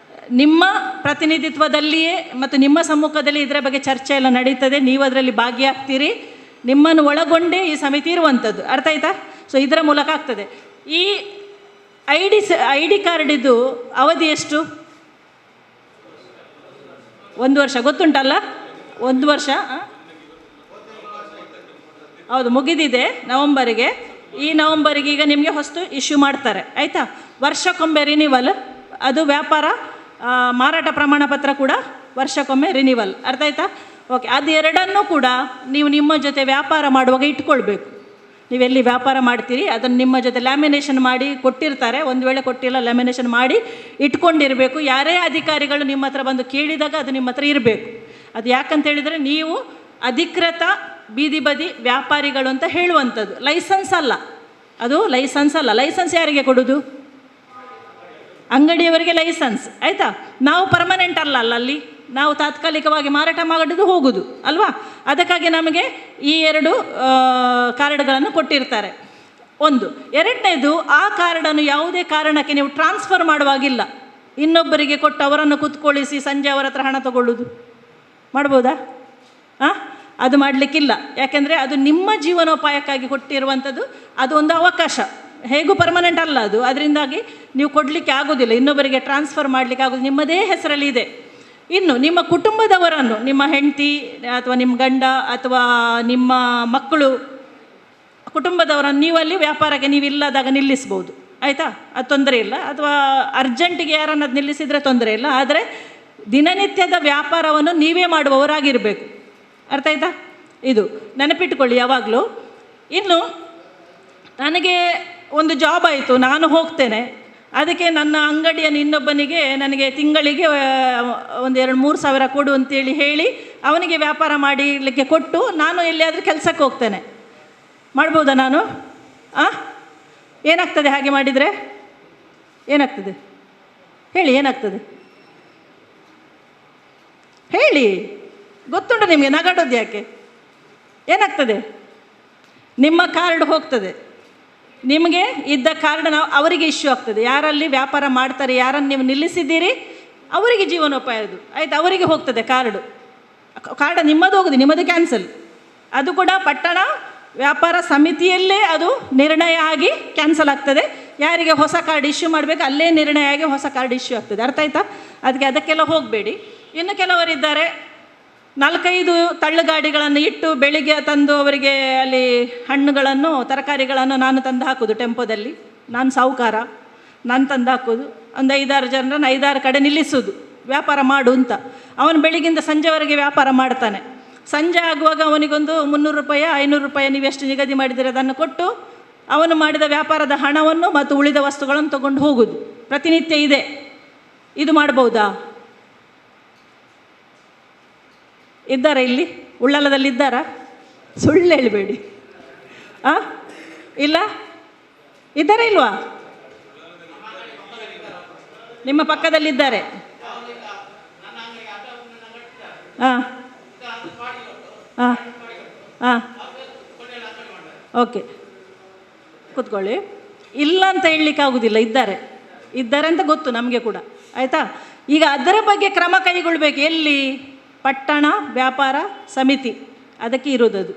ನಿಮ್ಮ ಪ್ರತಿನಿಧಿತ್ವದಲ್ಲಿಯೇ ಮತ್ತು ನಿಮ್ಮ ಸಮ್ಮುಖದಲ್ಲಿ ಇದರ ಬಗ್ಗೆ ಚರ್ಚೆ ಎಲ್ಲ ನಡೀತದೆ, ನೀವು ಅದರಲ್ಲಿ ಭಾಗಿಯಾಗ್ತೀರಿ, ನಿಮ್ಮನ್ನು ಒಳಗೊಂಡೇ ಈ ಸಮಿತಿ ಇರುವಂಥದ್ದು. ಅರ್ಥ ಆಯ್ತಾ? ಸೊ ಇದರ ಮೂಲಕ ಆಗ್ತದೆ. ಈ ID ಕಾರ್ಡಿದ್ದು ಅವಧಿ ಎಷ್ಟು? 1 ವರ್ಷ. ಗೊತ್ತುಂಟಲ್ಲ? 1 ವರ್ಷ. ಹೌದು, ಮುಗಿದಿದೆ ನವಂಬರಿಗೆ. ಈ ನವಂಬರಿಗೆ ಈಗ ನಿಮಗೆ ಹೊಸ್ತು ಇಶ್ಯೂ ಮಾಡ್ತಾರೆ, ಆಯಿತಾ? ವರ್ಷಕ್ಕೊಮ್ಮೆ ರಿನಿವಲ್. ಅದು ವ್ಯಾಪಾರ ಮಾರಾಟ ಪ್ರಮಾಣ ಪತ್ರ ಕೂಡ ವರ್ಷಕ್ಕೊಮ್ಮೆ ರಿನಿವಲ್. ಅರ್ಥ ಆಯ್ತಾ? ಓಕೆ. ಅದು ಎರಡನ್ನೂ ಕೂಡ ನೀವು ನಿಮ್ಮ ಜೊತೆ ವ್ಯಾಪಾರ ಮಾಡುವಾಗ ಇಟ್ಕೊಳ್ಬೇಕು. ನೀವೆಲ್ಲಿ ವ್ಯಾಪಾರ ಮಾಡ್ತೀರಿ ಅದನ್ನು ನಿಮ್ಮ ಜೊತೆ ಲ್ಯಾಮಿನೇಷನ್ ಮಾಡಿ ಕೊಟ್ಟಿರ್ತಾರೆ. ಒಂದು ವೇಳೆ ಕೊಟ್ಟಿಲ್ಲ, ಲ್ಯಾಮಿನೇಷನ್ ಮಾಡಿ ಇಟ್ಕೊಂಡಿರಬೇಕು. ಯಾರೇ ಅಧಿಕಾರಿಗಳು ನಿಮ್ಮ ಹತ್ರ ಬಂದು ಕೇಳಿದಾಗ ಅದು ನಿಮ್ಮ ಹತ್ರ ಇರಬೇಕು. ಅದು ಯಾಕಂತೇಳಿದರೆ ನೀವು ಅಧಿಕೃತ ಬೀದಿ ಬದಿ ವ್ಯಾಪಾರಿಗಳು ಅಂತ ಹೇಳುವಂಥದ್ದು. ಲೈಸೆನ್ಸ್ ಅಲ್ಲ, ಅದು ಲೈಸೆನ್ಸ್ ಅಲ್ಲ. ಲೈಸೆನ್ಸ್ ಯಾರಿಗೆ ಕೊಡೋದು? ಅಂಗಡಿಯವರಿಗೆ ಲೈಸೆನ್ಸ್, ಆಯಿತಾ? ನಾವು ಪರ್ಮನೆಂಟ್ ಅಲ್ಲ ಅಲ್ಲಿ, ನಾವು ತಾತ್ಕಾಲಿಕವಾಗಿ ಮಾರಾಟ ಮಾಡೋದು ಹೋಗೋದು ಅಲ್ವಾ? ಅದಕ್ಕಾಗಿ ನಮಗೆ ಈ 2 ಕಾರ್ಡ್ಗಳನ್ನು ಕೊಟ್ಟಿರ್ತಾರೆ. ಒಂದು. ಎರಡನೇದು, ಆ ಕಾರ್ಡನ್ನು ಯಾವುದೇ ಕಾರಣಕ್ಕೆ ನೀವು ಟ್ರಾನ್ಸ್ಫರ್ ಮಾಡುವಾಗಿಲ್ಲ. ಇನ್ನೊಬ್ಬರಿಗೆ ಕೊಟ್ಟು ಅವರನ್ನು ಕೂತ್ಕೊಳ್ಳಿಸಿ ಸಂಜೆ ಅವರ ಹತ್ರ ಹಣ ತಗೊಳ್ಳೋದು ಮಾಡ್ಬೋದಾ? ಅದು ಮಾಡಲಿಕ್ಕಿಲ್ಲ. ಯಾಕೆಂದರೆ ಅದು ನಿಮ್ಮ ಜೀವನೋಪಾಯಕ್ಕಾಗಿ ಕೊಟ್ಟಿರುವಂಥದ್ದು, ಅದು ಒಂದು ಅವಕಾಶ. ಹೇಗೂ ಪರ್ಮನೆಂಟ್ ಅಲ್ಲ ಅದು, ಅದರಿಂದಾಗಿ ನೀವು ಕೊಡಲಿಕ್ಕೆ ಆಗೋದಿಲ್ಲ, ಇನ್ನೊಬ್ಬರಿಗೆ ಟ್ರಾನ್ಸ್ಫರ್ ಮಾಡಲಿಕ್ಕೆ ಆಗೋದು, ನಿಮ್ಮದೇ ಹೆಸರಲ್ಲಿ ಇದೆ. ಇನ್ನು ನಿಮ್ಮ ಕುಟುಂಬದವರನ್ನು, ನಿಮ್ಮ ಹೆಂಡತಿ ಅಥವಾ ನಿಮ್ಮ ಗಂಡ ಅಥವಾ ನಿಮ್ಮ ಮಕ್ಕಳು, ಕುಟುಂಬದವರನ್ನು ನೀವು ಅಲ್ಲಿ ವ್ಯಾಪಾರಕ್ಕೆ ನೀವು ಇಲ್ಲದಾಗ ನಿಲ್ಲಿಸ್ಬೋದು, ಆಯಿತಾ? ಅದು ತೊಂದರೆ ಇಲ್ಲ. ಅಥವಾ ಅರ್ಜೆಂಟಿಗೆ ಯಾರನ್ನು ಅದು ನಿಲ್ಲಿಸಿದರೆ ತೊಂದರೆ ಇಲ್ಲ. ಆದರೆ ದಿನನಿತ್ಯದ ವ್ಯಾಪಾರವನ್ನು ನೀವೇ ಮಾಡುವವರಾಗಿರಬೇಕು. ಅರ್ಥ ಆಯ್ತಾ? ಇದು ನೆನಪಿಟ್ಟುಕೊಳ್ಳಿ ಯಾವಾಗಲೂ. ಇನ್ನು ನನಗೆ ಒಂದು ಜಾಬ್ ಆಯಿತು, ನಾನು ಹೋಗ್ತೇನೆ, ಅದಕ್ಕೆ ನನ್ನ ಅಂಗಡಿಯನ್ನು ಇನ್ನೊಬ್ಬನಿಗೆ ನನಗೆ ತಿಂಗಳಿಗೆ ಒಂದು 2-3 ಸಾವಿರ ಕೊಡು ಅಂತೇಳಿ ಹೇಳಿ ಅವನಿಗೆ ವ್ಯಾಪಾರ ಮಾಡಲಿಕ್ಕೆ ಕೊಟ್ಟು ನಾನು ಎಲ್ಲಿಯಾದರೂ ಕೆಲಸಕ್ಕೆ ಹೋಗ್ತೇನೆ. ಮಾಡ್ಬೋದಾ ನಾನು? ಏನಾಗ್ತದೆ ಹಾಗೆ ಮಾಡಿದರೆ? ಏನಾಗ್ತದೆ ಹೇಳಿ, ಏನಾಗ್ತದೆ ಹೇಳಿ, ಗೊತ್ತುಂಟು ನಿಮಗೆ, ನಗಾಡೋದು ಯಾಕೆ? ಏನಾಗ್ತದೆ? ನಿಮ್ಮ ಕಾರ್ಡ್ ಹೋಗ್ತದೆ, ನಿಮಗೆ ಇದ್ದ ಕಾರ್ಡ್ ನಾವು ಅವರಿಗೆ ಇಶ್ಯೂ ಆಗ್ತದೆ. ಯಾರಲ್ಲಿ ವ್ಯಾಪಾರ ಮಾಡ್ತಾರೆ, ಯಾರನ್ನು ನೀವು ನಿಲ್ಲಿಸಿದ್ದೀರಿ ಅವರಿಗೆ ಜೀವನೋಪಾಯ ಅದು ಆಯ್ತು, ಅವರಿಗೆ ಹೋಗ್ತದೆ ಕಾರ್ಡ್ ನಿಮ್ಮದು ಹೋಗುದು, ನಿಮ್ಮದು ಕ್ಯಾನ್ಸಲ್. ಅದು ಕೂಡ ಪಟ್ಟಣ ವ್ಯಾಪಾರ ಸಮಿತಿಯಲ್ಲೇ ಅದು ನಿರ್ಣಯ ಆಗಿ ಕ್ಯಾನ್ಸಲ್ ಆಗ್ತದೆ. ಯಾರಿಗೆ ಹೊಸ ಕಾರ್ಡ್ ಇಶ್ಯೂ ಮಾಡಬೇಕು ಅಲ್ಲೇ ನಿರ್ಣಯ ಆಗಿ ಹೊಸ ಕಾರ್ಡ್ ಇಶ್ಯೂ ಆಗ್ತದೆ. ಅರ್ಥ ಆಯ್ತಾ? ಅದಕ್ಕೆಲ್ಲ ಹೋಗಬೇಡಿ. ಇನ್ನು ಕೆಲವರಿದ್ದಾರೆ 4-5 ತಳ್ಳುಗಾಡಿಗಳನ್ನು ಇಟ್ಟು ಬೆಳಿಗ್ಗೆ ತಂದು ಅವರಿಗೆ ಅಲ್ಲಿ ಹಣ್ಣುಗಳನ್ನು ತರಕಾರಿಗಳನ್ನು ನಾನು ತಂದು ಹಾಕೋದು ಟೆಂಪೋದಲ್ಲಿ. ನಾನು ಸಾಹುಕಾರ, ನಾನು ತಂದು ಹಾಕೋದು. ಒಂದು 5-6 ಜನರನ್ನು 5-6 ಕಡೆ ನಿಲ್ಲಿಸೋದು, ವ್ಯಾಪಾರ ಮಾಡು ಅಂತ. ಅವನು ಬೆಳಿಗ್ಗಿಂದ ಸಂಜೆವರೆಗೆ ವ್ಯಾಪಾರ ಮಾಡ್ತಾನೆ. ಸಂಜೆ ಆಗುವಾಗ ಅವನಿಗೊಂದು 300 ರೂಪಾಯಿ 500 ರೂಪಾಯಿ ನೀವೆಷ್ಟು ನಿಗದಿ ಮಾಡಿದರೆ ಅದನ್ನು ಕೊಟ್ಟು ಅವನು ಮಾಡಿದ ವ್ಯಾಪಾರದ ಹಣವನ್ನು ಮತ್ತು ಉಳಿದ ವಸ್ತುಗಳನ್ನು ತಗೊಂಡು ಹೋಗೋದು ಪ್ರತಿನಿತ್ಯ ಇದೆ. ಇದು ಮಾಡ್ಬೋದಾ? ಇದ್ದಾರಾ ಇಲ್ಲಿ ಉಳ್ಳಾಲದಲ್ಲಿ ಇದ್ದಾರಾ? ಸುಳ್ಳು ಹೇಳಬೇಡಿ. ಇಲ್ಲ, ಇದ್ದಾರಾ ಇಲ್ವಾ? ನಿಮ್ಮ ಪಕ್ಕದಲ್ಲಿದ್ದಾರೆ. ಹಾಂ ಹಾಂ ಹಾಂ, ಓಕೆ, ಕೂತ್ಕೊಳ್ಳಿ. ಇಲ್ಲ ಅಂತ ಹೇಳಲಿಕ್ಕೆ ಆಗೋದಿಲ್ಲ, ಇದ್ದಾರೆ ಅಂತ ಗೊತ್ತು ನಮಗೆ ಕೂಡ, ಆಯಿತಾ? ಈಗ ಅದರ ಬಗ್ಗೆ ಕ್ರಮ ಕೈಗೊಳ್ಳಬೇಕು. ಎಲ್ಲಿ? ಪಟ್ಟಣ ವ್ಯಾಪಾರ ಸಮಿತಿ, ಅದಕ್ಕೆ ಇರೋದದು.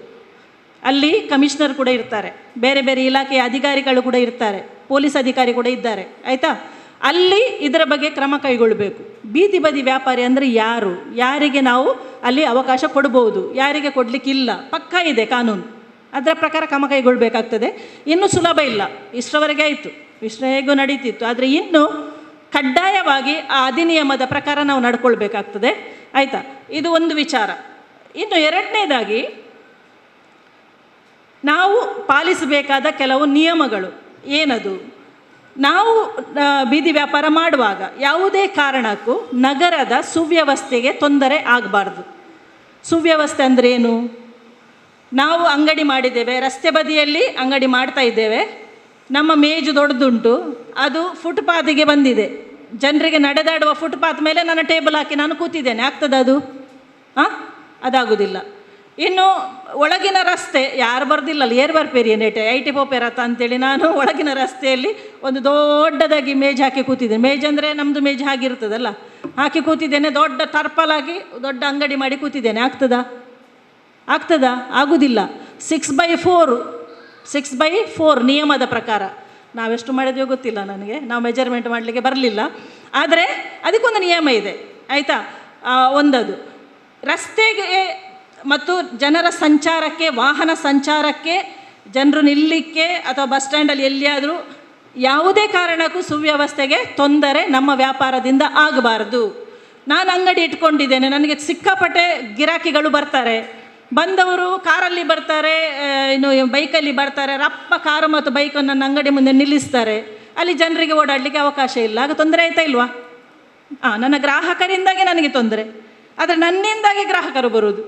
ಅಲ್ಲಿ ಕಮಿಷನರ್ ಕೂಡ ಇರ್ತಾರೆ, ಬೇರೆ ಬೇರೆ ಇಲಾಖೆಯ ಅಧಿಕಾರಿಗಳು ಕೂಡ ಇರ್ತಾರೆ, ಪೊಲೀಸ್ ಅಧಿಕಾರಿ ಕೂಡ ಇದ್ದಾರೆ, ಆಯಿತಾ? ಅಲ್ಲಿ ಇದರ ಬಗ್ಗೆ ಕ್ರಮ ಕೈಗೊಳ್ಳಬೇಕು. ಬೀದಿ ಬದಿ ವ್ಯಾಪಾರಿ ಅಂದರೆ ಯಾರು, ಯಾರಿಗೆ ನಾವು ಅಲ್ಲಿ ಅವಕಾಶ ಕೊಡ್ಬೋದು, ಯಾರಿಗೆ ಕೊಡಲಿಕ್ಕಿಲ್ಲ, ಪಕ್ಕ ಇದೆ ಕಾನೂನು, ಅದರ ಪ್ರಕಾರ ಕ್ರಮ ಕೈಗೊಳ್ಳಬೇಕಾಗ್ತದೆ. ಇನ್ನೂ ಸುಲಭ ಇಲ್ಲ, ಇಷ್ಟರವರೆಗೆ ಆಯಿತು, ಇಷ್ಟ ಹೇಗೂ ನಡೀತಿತ್ತು, ಆದರೆ ಇನ್ನು ಕಡ್ಡಾಯವಾಗಿ ಆ ಅಧಿನಿಯಮದ ಪ್ರಕಾರ ನಾವು ನಡ್ಕೊಳ್ಬೇಕಾಗ್ತದೆ, ಆಯಿತಾ? ಇದು ಒಂದು ವಿಚಾರ. ಇನ್ನು ಎರಡನೇದಾಗಿ ನಾವು ಪಾಲಿಸಬೇಕಾದ ಕೆಲವು ನಿಯಮಗಳು ಏನದು? ನಾವು ಬೀದಿ ವ್ಯಾಪಾರ ಮಾಡುವಾಗ ಯಾವುದೇ ಕಾರಣಕ್ಕೂ ನಗರದ ಸುವ್ಯವಸ್ಥೆಗೆ ತೊಂದರೆ ಆಗಬಾರ್ದು. ಸುವ್ಯವಸ್ಥೆ ಅಂದರೆ ಏನು? ನಾವು ಅಂಗಡಿ ಮಾಡಿದ್ದೇವೆ, ರಸ್ತೆ ಬದಿಯಲ್ಲಿ ಅಂಗಡಿ ಮಾಡ್ತಾ ಇದ್ದೇವೆ, ನಮ್ಮ ಮೇಜು ದೊಡ್ಡದುಂಟು, ಅದು ಫುಟ್ಪಾತಿಗೆ ಬಂದಿದೆ, ಜನರಿಗೆ ನಡೆದಾಡುವ ಫುಟ್ಪಾತ್ ಮೇಲೆ ನನ್ನ ಟೇಬಲ್ ಹಾಕಿ ನಾನು ಕೂತಿದ್ದೇನೆ, ಆಗ್ತದೆ ಅದು? ಅದಾಗೋದಿಲ್ಲ. ಇನ್ನು ಒಳಗಿನ ರಸ್ತೆ ಯಾರು ಬರ್ದಿಲ್ಲಲ್ಲ, ಏರ್ ಬರ್ಪೇರಿ ನೇಟೆ ಐಟಿ ಪೋಪೆರತ್ತ ಅಂತೇಳಿ ನಾನು ಒಳಗಿನ ರಸ್ತೆಯಲ್ಲಿ ಒಂದು ದೊಡ್ಡದಾಗಿ ಮೇಜ್ ಹಾಕಿ ಕೂತಿದ್ದೇನೆ. ಮೇಜ್ ಅಂದರೆ ನಮ್ಮದು ಮೇಜ್ ಹಾಗಿರ್ತದಲ್ಲ, ಹಾಕಿ ಕೂತಿದ್ದೇನೆ, ದೊಡ್ಡ ಟರ್ಪಲಾಗಿ ದೊಡ್ಡ ಅಂಗಡಿ ಮಾಡಿ ಕೂತಿದ್ದೇನೆ, ಆಗ್ತದಾ? ಆಗೋದಿಲ್ಲ. 6x4 ನಿಯಮದ ಪ್ರಕಾರ ನಾವೆಷ್ಟು ಮಾಡಿದ್ವೋ ಗೊತ್ತಿಲ್ಲ ನನಗೆ, ನಾವು ಮೆಜರ್ಮೆಂಟ್ ಮಾಡಲಿಕ್ಕೆ ಬರಲಿಲ್ಲ, ಆದರೆ ಅದಕ್ಕೊಂದು ನಿಯಮ ಇದೆ, ಆಯಿತಾ? ಒಂದದು ರಸ್ತೆಗೆ ಮತ್ತು ಜನರ ಸಂಚಾರಕ್ಕೆ, ವಾಹನ ಸಂಚಾರಕ್ಕೆ, ಜನರು ನಿಲ್ಲಲಿಕ್ಕೆ ಅಥವಾ ಬಸ್ ಸ್ಟ್ಯಾಂಡಲ್ಲಿ ಎಲ್ಲಿಯಾದರೂ ಯಾವುದೇ ಕಾರಣಕ್ಕೂ ಸುವ್ಯವಸ್ಥೆಗೆ ತೊಂದರೆ ನಮ್ಮ ವ್ಯಾಪಾರದಿಂದ ಆಗಬಾರ್ದು. ನಾನು ಅಂಗಡಿ ಇಟ್ಕೊಂಡಿದ್ದೇನೆ, ನನಗೆ ಸಿಕ್ಕಾಪಟ್ಟೆ ಗಿರಾಕಿಗಳು ಬರ್ತಾರೆ, ಬಂದವರು ಕಾರಲ್ಲಿ ಬರ್ತಾರೆ, ಇನ್ನು ಬೈಕಲ್ಲಿ ಬರ್ತಾರೆ, ರಪ್ಪ ಕಾರು ಮತ್ತು ಬೈಕನ್ನು ನನ್ನ ಅಂಗಡಿ ಮುಂದೆ ನಿಲ್ಲಿಸ್ತಾರೆ, ಅಲ್ಲಿ ಜನರಿಗೆ ಓಡಾಡಲಿಕ್ಕೆ ಅವಕಾಶ ಇಲ್ಲ. ಆಗ ತೊಂದರೆ ಆಯ್ತಾ ಇಲ್ವಾ? ನನ್ನ ಗ್ರಾಹಕರಿಂದಾಗಿ ನನಗೆ ತೊಂದರೆ, ಆದರೆ ನನ್ನಿಂದಾಗಿ ಗ್ರಾಹಕರು ಬರುವುದು,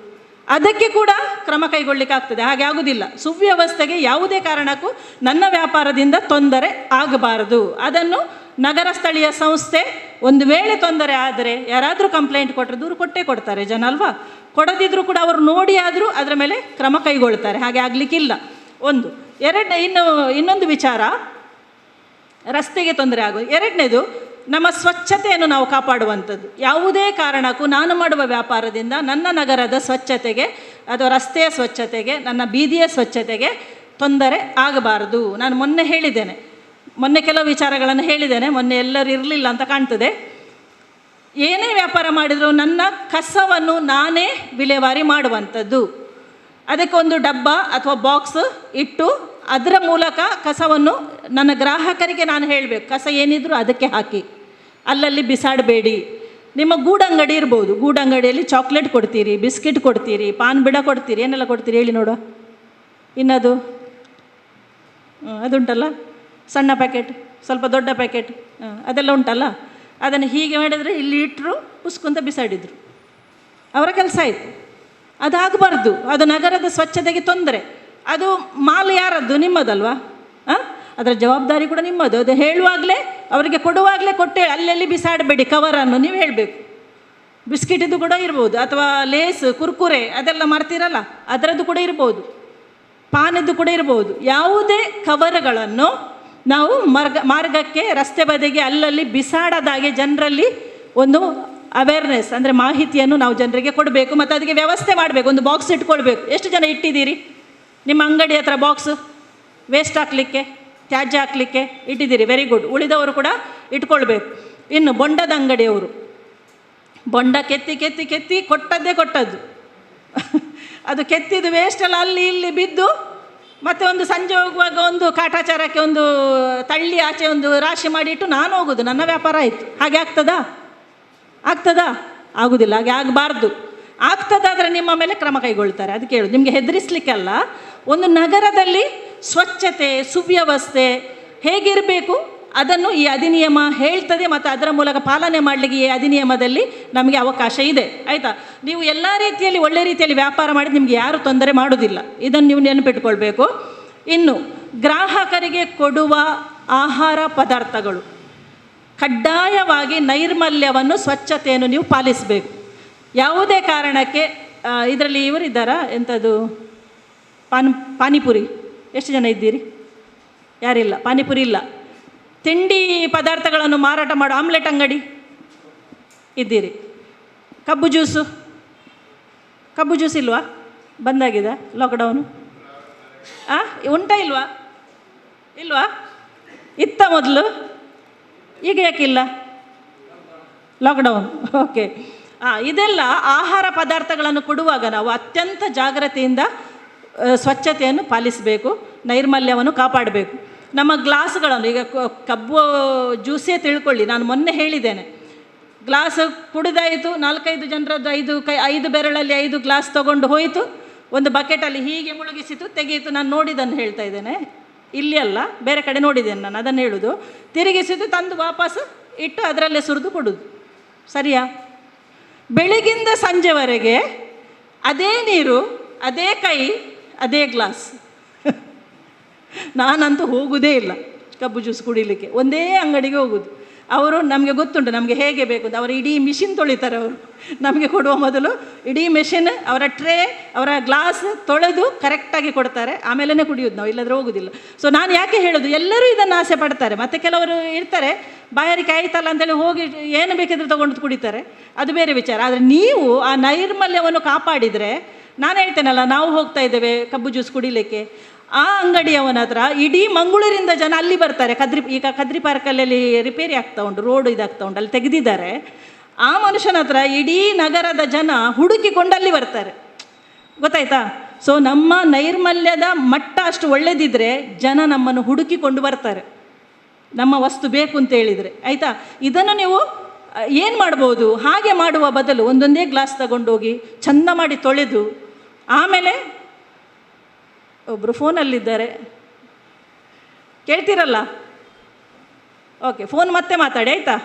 ಅದಕ್ಕೆ ಕೂಡ ಕ್ರಮ ಕೈಗೊಳ್ಳಲಿಕ್ಕಾಗ್ತದೆ. ಹಾಗೆ ಆಗುವುದಿಲ್ಲ. ಸುವ್ಯವಸ್ಥೆಗೆ ಯಾವುದೇ ಕಾರಣಕ್ಕೂ ನನ್ನ ವ್ಯಾಪಾರದಿಂದ ತೊಂದರೆ ಆಗಬಾರದು. ಅದನ್ನು ನಗರ ಸ್ಥಳೀಯ ಸಂಸ್ಥೆ ಒಂದು ವೇಳೆ ತೊಂದರೆ ಆದರೆ ಯಾರಾದರೂ ಕಂಪ್ಲೇಂಟ್ ಕೊಟ್ಟರೆ ದೂರು ಕೊಟ್ಟೇ ಕೊಡ್ತಾರೆ ಜನ ಅಲ್ವಾ? ಕೊಡದಿದ್ದರೂ ಕೂಡ ಅವರು ನೋಡಿ ಆದರೂ ಅದರ ಮೇಲೆ ಕ್ರಮ ಕೈಗೊಳ್ತಾರೆ. ಹಾಗೆ ಆಗಲಿಕ್ಕಿಲ್ಲ. ಒಂದು ಇನ್ನೊಂದು ವಿಚಾರ, ರಸ್ತೆಗೆ ತೊಂದರೆ ಆಗೋದು. ಎರಡನೇದು, ನಮ್ಮ ಸ್ವಚ್ಛತೆಯನ್ನು ನಾವು ಕಾಪಾಡುವಂಥದ್ದು. ಯಾವುದೇ ಕಾರಣಕ್ಕೂ ನಾನು ಮಾಡುವ ವ್ಯಾಪಾರದಿಂದ ನನ್ನ ನಗರದ ಸ್ವಚ್ಛತೆಗೆ ಅಥವಾ ರಸ್ತೆಯ ಸ್ವಚ್ಛತೆಗೆ, ನನ್ನ ಬೀದಿಯ ಸ್ವಚ್ಛತೆಗೆ ತೊಂದರೆ ಆಗಬಾರದು. ನಾನು ಮೊನ್ನೆ ಕೆಲವು ವಿಚಾರಗಳನ್ನು ಹೇಳಿದ್ದೇನೆ, ಮೊನ್ನೆ ಎಲ್ಲರೂ ಇರಲಿಲ್ಲ ಅಂತ ಕಾಣ್ತದೆ. ಏನೇ ವ್ಯಾಪಾರ ಮಾಡಿದರೂ ನನ್ನ ಕಸವನ್ನು ನಾನೇ ವಿಲೇವಾರಿ ಮಾಡುವಂಥದ್ದು. ಅದಕ್ಕೆ ಒಂದು ಡಬ್ಬ ಅಥವಾ ಬಾಕ್ಸ್ ಇಟ್ಟು ಅದರ ಮೂಲಕ ಕಸವನ್ನು ನನ್ನ ಗ್ರಾಹಕರಿಗೆ ನಾನು ಹೇಳಬೇಕು, ಕಸ ಏನಿದ್ರು ಅದಕ್ಕೆ ಹಾಕಿ, ಅಲ್ಲಲ್ಲಿ ಬಿಸಾಡಬೇಡಿ. ನಿಮ್ಮ ಗೂಡಂಗಡಿ ಇರ್ಬೋದು, ಗೂಡಂಗಡಿಯಲ್ಲಿ ಚಾಕ್ಲೇಟ್ ಕೊಡ್ತೀರಿ, ಬಿಸ್ಕಿಟ್ ಕೊಡ್ತೀರಿ, ಪಾನ್ ಬಿಡ ಕೊಡ್ತೀರಿ, ಏನೆಲ್ಲ ಕೊಡ್ತೀರಿ ಹೇಳಿ ನೋಡುವ. ಇನ್ನದು ಅದುಂಟಲ್ಲ ಸಣ್ಣ ಪ್ಯಾಕೆಟ್, ಸ್ವಲ್ಪ ದೊಡ್ಡ ಪ್ಯಾಕೆಟ್, ಅದೆಲ್ಲ ಉಂಟಲ್ಲ, ಅದನ್ನು ಹೀಗೆ ಮಾಡಿದರೆ ಇಲ್ಲಿ ಇಟ್ಟರು ಪುಸ್ಕೊಂತ ಬಿಸಾಡಿದರು. ಅವರ ಕೆಲಸ ಆಯಿತು. ಅದಾಗಬಾರ್ದು. ಅದು ನಗರದ ಸ್ವಚ್ಛತೆಗೆ ತೊಂದರೆ. ಅದು ಮಾಲ್ ಯಾರದ್ದು? ನಿಮ್ಮದಲ್ವಾ? ಅದರ ಜವಾಬ್ದಾರಿ ಕೂಡ ನಿಮ್ಮದು. ಅದು ಹೇಳುವಾಗಲೇ, ಅವರಿಗೆ ಕೊಡುವಾಗಲೇ ಕೊಟ್ಟೆ ಅಲ್ಲೆಲ್ಲಿ ಬಿಸಾಡಬೇಡಿ ಕವರನ್ನು ನೀವು ಹೇಳಬೇಕು. ಬಿಸ್ಕಿಟಿದು ಕೂಡ ಇರ್ಬೋದು, ಅಥವಾ ಲೇಸ್, ಕುರ್ಕುರೆ ಅದೆಲ್ಲ ಮಾಡ್ತೀರಲ್ಲ ಅದರದ್ದು ಕೂಡ ಇರ್ಬೋದು, ಪಾನದ್ದು ಕೂಡ ಇರ್ಬೋದು. ಯಾವುದೇ ಕವರ್ಗಳನ್ನು ನಾವು ಮಾರ್ಗಕ್ಕೆ, ರಸ್ತೆ ಬದಿಗೆ ಅಲ್ಲಲ್ಲಿ ಬಿಸಾಡದಾಗೆ ಜನರಲ್ಲಿ ಒಂದು ಅವೇರ್ನೆಸ್ ಅಂದರೆ ಮಾಹಿತಿಯನ್ನು ನಾವು ಜನರಿಗೆ ಕೊಡಬೇಕು. ಮತ್ತು ಅದಕ್ಕೆ ವ್ಯವಸ್ಥೆ ಮಾಡಬೇಕು. ಒಂದು ಬಾಕ್ಸ್ ಇಟ್ಕೊಳ್ಬೇಕು. ಎಷ್ಟು ಜನ ಇಟ್ಟಿದ್ದೀರಿ ನಿಮ್ಮ ಅಂಗಡಿ ಹತ್ರ ಬಾಕ್ಸ್? ವೇಸ್ಟ್ ಹಾಕಲಿಕ್ಕೆ, ತ್ಯಾಜ್ಯ ಹಾಕಲಿಕ್ಕೆ ಇಟ್ಟಿದ್ದೀರಿ, ವೆರಿ ಗುಡ್. ಉಳಿದವರು ಕೂಡ ಇಟ್ಕೊಳ್ಬೇಕು. ಇನ್ನು ಬೊಂಡದ ಅಂಗಡಿಯವರು ಬೊಂಡ ಕೆತ್ತಿ ಕೆತ್ತಿ ಕೆತ್ತಿ ಕೊಟ್ಟದ್ದು ಅದು ಕೆತ್ತಿದ್ದು ವೇಸ್ಟೆಲ್ಲ ಅಲ್ಲಿ ಇಲ್ಲಿ ಬಿದ್ದು, ಮತ್ತು ಒಂದು ಸಂಜೆ ಹೋಗುವಾಗ ಒಂದು ಕಾಟಾಚಾರಕ್ಕೆ ಒಂದು ತಳ್ಳಿ ಆಚೆ ಒಂದು ರಾಶಿ ಮಾಡಿಟ್ಟು ನಾನು ಹೋಗೋದು, ನನ್ನ ವ್ಯಾಪಾರ ಆಯಿತು. ಹಾಗೆ ಆಗ್ತದಾ? ಆಗುವುದಿಲ್ಲ. ಹಾಗೆ ಆಗಬಾರ್ದು. ಆಗ್ತದಾದರೆ ನಿಮ್ಮ ಮೇಲೆ ಕ್ರಮ ಕೈಗೊಳ್ತಾರೆ. ಅದಕ್ಕೆ ಹೇಳೋದು, ನಿಮಗೆ ಹೆದರಿಸಲಿಕ್ಕಲ್ಲ. ಒಂದು ನಗರದಲ್ಲಿ ಸ್ವಚ್ಛತೆ, ಸುವ್ಯವಸ್ಥೆ ಹೇಗಿರಬೇಕು ಅದನ್ನು ಈ ಅಧಿನಿಯಮ ಹೇಳ್ತದೆ, ಮತ್ತು ಅದರ ಮೂಲಕ ಪಾಲನೆ ಮಾಡಲಿಕ್ಕೆ ಈ ಅಧಿನಿಯಮದಲ್ಲಿ ನಮಗೆ ಅವಕಾಶ ಇದೆ. ಆಯಿತಾ? ನೀವು ಎಲ್ಲ ರೀತಿಯಲ್ಲಿ ಒಳ್ಳೆ ರೀತಿಯಲ್ಲಿ ವ್ಯಾಪಾರ ಮಾಡಿ ನಿಮಗೆ ಯಾರು ತೊಂದರೆ ಮಾಡೋದಿಲ್ಲ. ಇದನ್ನು ನೀವು ನೆನಪಿಟ್ಕೊಳ್ಬೇಕು. ಇನ್ನು ಗ್ರಾಹಕರಿಗೆ ಕೊಡುವ ಆಹಾರ ಪದಾರ್ಥಗಳು ಕಡ್ಡಾಯವಾಗಿ ನೈರ್ಮಲ್ಯವನ್ನು, ಸ್ವಚ್ಛತೆಯನ್ನು ನೀವು ಪಾಲಿಸಬೇಕು. ಯಾವುದೇ ಕಾರಣಕ್ಕೆ ಇದರಲ್ಲಿ ಇವರಿದ್ದಾರಾ ಎಂಥದ್ದು ಪಾನಿಪುರಿ ಎಷ್ಟು ಜನ ಇದ್ದೀರಿ? ಯಾರಿಲ್ಲ. ಪಾನಿಪುರಿ ಇಲ್ಲ. ತಿಂಡಿ ಪದಾರ್ಥಗಳನ್ನು ಮಾರಾಟ ಮಾಡೋ ಆಮ್ಲೆಟ್ ಅಂಗಡಿ ಇದ್ದೀರಿ. ಕಬ್ಬು ಜ್ಯೂಸ್ ಇಲ್ವಾ? ಬಂದಾಗಿದೆ ಲಾಕ್ಡೌನು. ಉಂಟಾ ಇಲ್ವಾ? ಇತ್ತ ಮೊದಲು, ಈಗ ಯಾಕಿಲ್ಲ? ಲಾಕ್ಡೌನ್. ಓಕೆ. ಇದೆಲ್ಲ ಆಹಾರ ಪದಾರ್ಥಗಳನ್ನು ಕೊಡುವಾಗ ನಾವು ಅತ್ಯಂತ ಜಾಗ್ರತೆಯಿಂದ ಸ್ವಚ್ಛತೆಯನ್ನು ಪಾಲಿಸಬೇಕು, ನೈರ್ಮಲ್ಯವನ್ನು ಕಾಪಾಡಬೇಕು. ನಮ್ಮ ಗ್ಲಾಸ್ಗಳನ್ನು, ಈಗ ಕಬ್ಬು ಜ್ಯೂಸೇ ತಿಳ್ಕೊಳ್ಳಿ, ನಾನು ಮೊನ್ನೆ ಹೇಳಿದ್ದೇನೆ, ಗ್ಲಾಸ್ ಕುಡಿದಾಯಿತು, 4-5 ಜನರದ್ದು 5 ಬೆರಳಲ್ಲಿ 5 ಗ್ಲಾಸ್ ತೊಗೊಂಡು ಹೋಯಿತು, ಒಂದು ಬಕೆಟಲ್ಲಿ ಹೀಗೆ ಮುಳುಗಿಸಿತು, ತೆಗೆಯಿತು. ನಾನು ನೋಡಿದ್ದನ್ನು ಹೇಳ್ತಾ ಇದ್ದೇನೆ, ಇಲ್ಲಿ ಅಲ್ಲ ಬೇರೆ ಕಡೆ ನೋಡಿದ್ದೇನೆ ನಾನು, ಅದನ್ನು ಹೇಳೋದು. ತಿರುಗಿಸಿತು, ತಂದು ವಾಪಸ್ ಇಟ್ಟು ಅದರಲ್ಲೇ ಸುರಿದು ಕೊಡೋದು. ಸರಿಯಾ? ಬೆಳಗಿಂದ ಸಂಜೆವರೆಗೆ ಅದೇ ನೀರು, ಅದೇ ಕೈ, ಅದೇ ಗ್ಲಾಸ್. ನಾನಂತೂ ಹೋಗುವುದೇ ಇಲ್ಲ ಕಬ್ಬು ಜ್ಯೂಸ್ ಕುಡಿಲಿಕ್ಕೆ. ಒಂದೇ ಅಂಗಡಿಗೆ ಹೋಗೋದು. ಅವರು ನಮಗೆ ಗೊತ್ತುಂಟು ನಮಗೆ ಹೇಗೆ ಬೇಕು ಅಂತ. ಅವರು ಇಡೀ ಮಿಷಿನ್ ತೊಳಿತಾರೆ. ಅವರು ನಮಗೆ ಕೊಡುವ ಮೊದಲು ಇಡೀ ಮೆಷಿನ್, ಅವರ ಟ್ರೇ, ಅವರ ಗ್ಲಾಸ್ ತೊಳೆದು ಕರೆಕ್ಟಾಗಿ ಕೊಡ್ತಾರೆ. ಆಮೇಲೆ ಕುಡಿಯೋದು ನಾವು, ಇಲ್ಲದ್ರೆ ಹೋಗೋದಿಲ್ಲ. ಸೊ ನಾನು ಯಾಕೆ ಹೇಳೋದು, ಎಲ್ಲರೂ ಇದನ್ನು ಆಸೆ ಪಡ್ತಾರೆ. ಮತ್ತು ಕೆಲವರು ಇರ್ತಾರೆ, ಬಾಯಾರಿಕೆ ಆಯ್ತಲ್ಲ ಅಂತೇಳಿ ಹೋಗಿ ಏನು ಬೇಕಿದ್ರೆ ತೊಗೊಂಡು ಕುಡಿತಾರೆ, ಅದು ಬೇರೆ ವಿಚಾರ. ಆದರೆ ನೀವು ಆ ನೈರ್ಮಲ್ಯವನ್ನು ಕಾಪಾಡಿದರೆ, ನಾನು ಹೇಳ್ತೇನಲ್ಲ, ನಾವು ಹೋಗ್ತಾ ಇದ್ದೇವೆ ಕಬ್ಬು ಜ್ಯೂಸ್ ಕುಡಿಲಿಕ್ಕೆ, ಆ ಅಂಗಡಿಯವನ ಹತ್ರ ಇಡೀ ಮಂಗಳೂರಿಂದ ಜನ ಅಲ್ಲಿ ಬರ್ತಾರೆ. ಈಗ ಕದ್ರಿ ಪಾರ್ಕಲ್ಲಿ ರಿಪೇರಿ ಆಗ್ತಾ ಉಂಟು, ರೋಡ್ ಇದಾಗ್ತಾ ಉಂಟು, ಅಲ್ಲಿ ತೆಗೆದಿದ್ದಾರೆ. ಆ ಮನುಷ್ಯನ ಹತ್ರ ಇಡೀ ನಗರದ ಜನ ಹುಡುಕಿಕೊಂಡು ಅಲ್ಲಿ ಬರ್ತಾರೆ. ಗೊತ್ತಾಯ್ತಾ? ಸೊ ನಮ್ಮ ನೈರ್ಮಲ್ಯದ ಮಟ್ಟ ಅಷ್ಟು ಒಳ್ಳೆದಿದ್ದರೆ ಜನ ನಮ್ಮನ್ನು ಹುಡುಕಿಕೊಂಡು ಬರ್ತಾರೆ, ನಮ್ಮ ವಸ್ತು ಬೇಕು ಅಂತ ಹೇಳಿದರೆ. ಆಯಿತಾ? ಇದನ್ನು ನೀವು ಏನು ಮಾಡ್ಬೋದು, ಹಾಗೆ ಮಾಡುವ ಬದಲು ಒಂದೊಂದೇ ಗ್ಲಾಸ್ ತಗೊಂಡೋಗಿ ಚೆಂದ ಮಾಡಿ ತೊಳೆದು, ಆಮೇಲೆ ಒಬ್ಬರು ಫೋನಲ್ಲಿದ್ದಾರೆ, ಕೇಳ್ತೀರಲ್ಲ? ಓಕೆ, ಫೋನ್ ಮತ್ತೆ ಮಾತಾಡಿ ಆಯಿತಾ?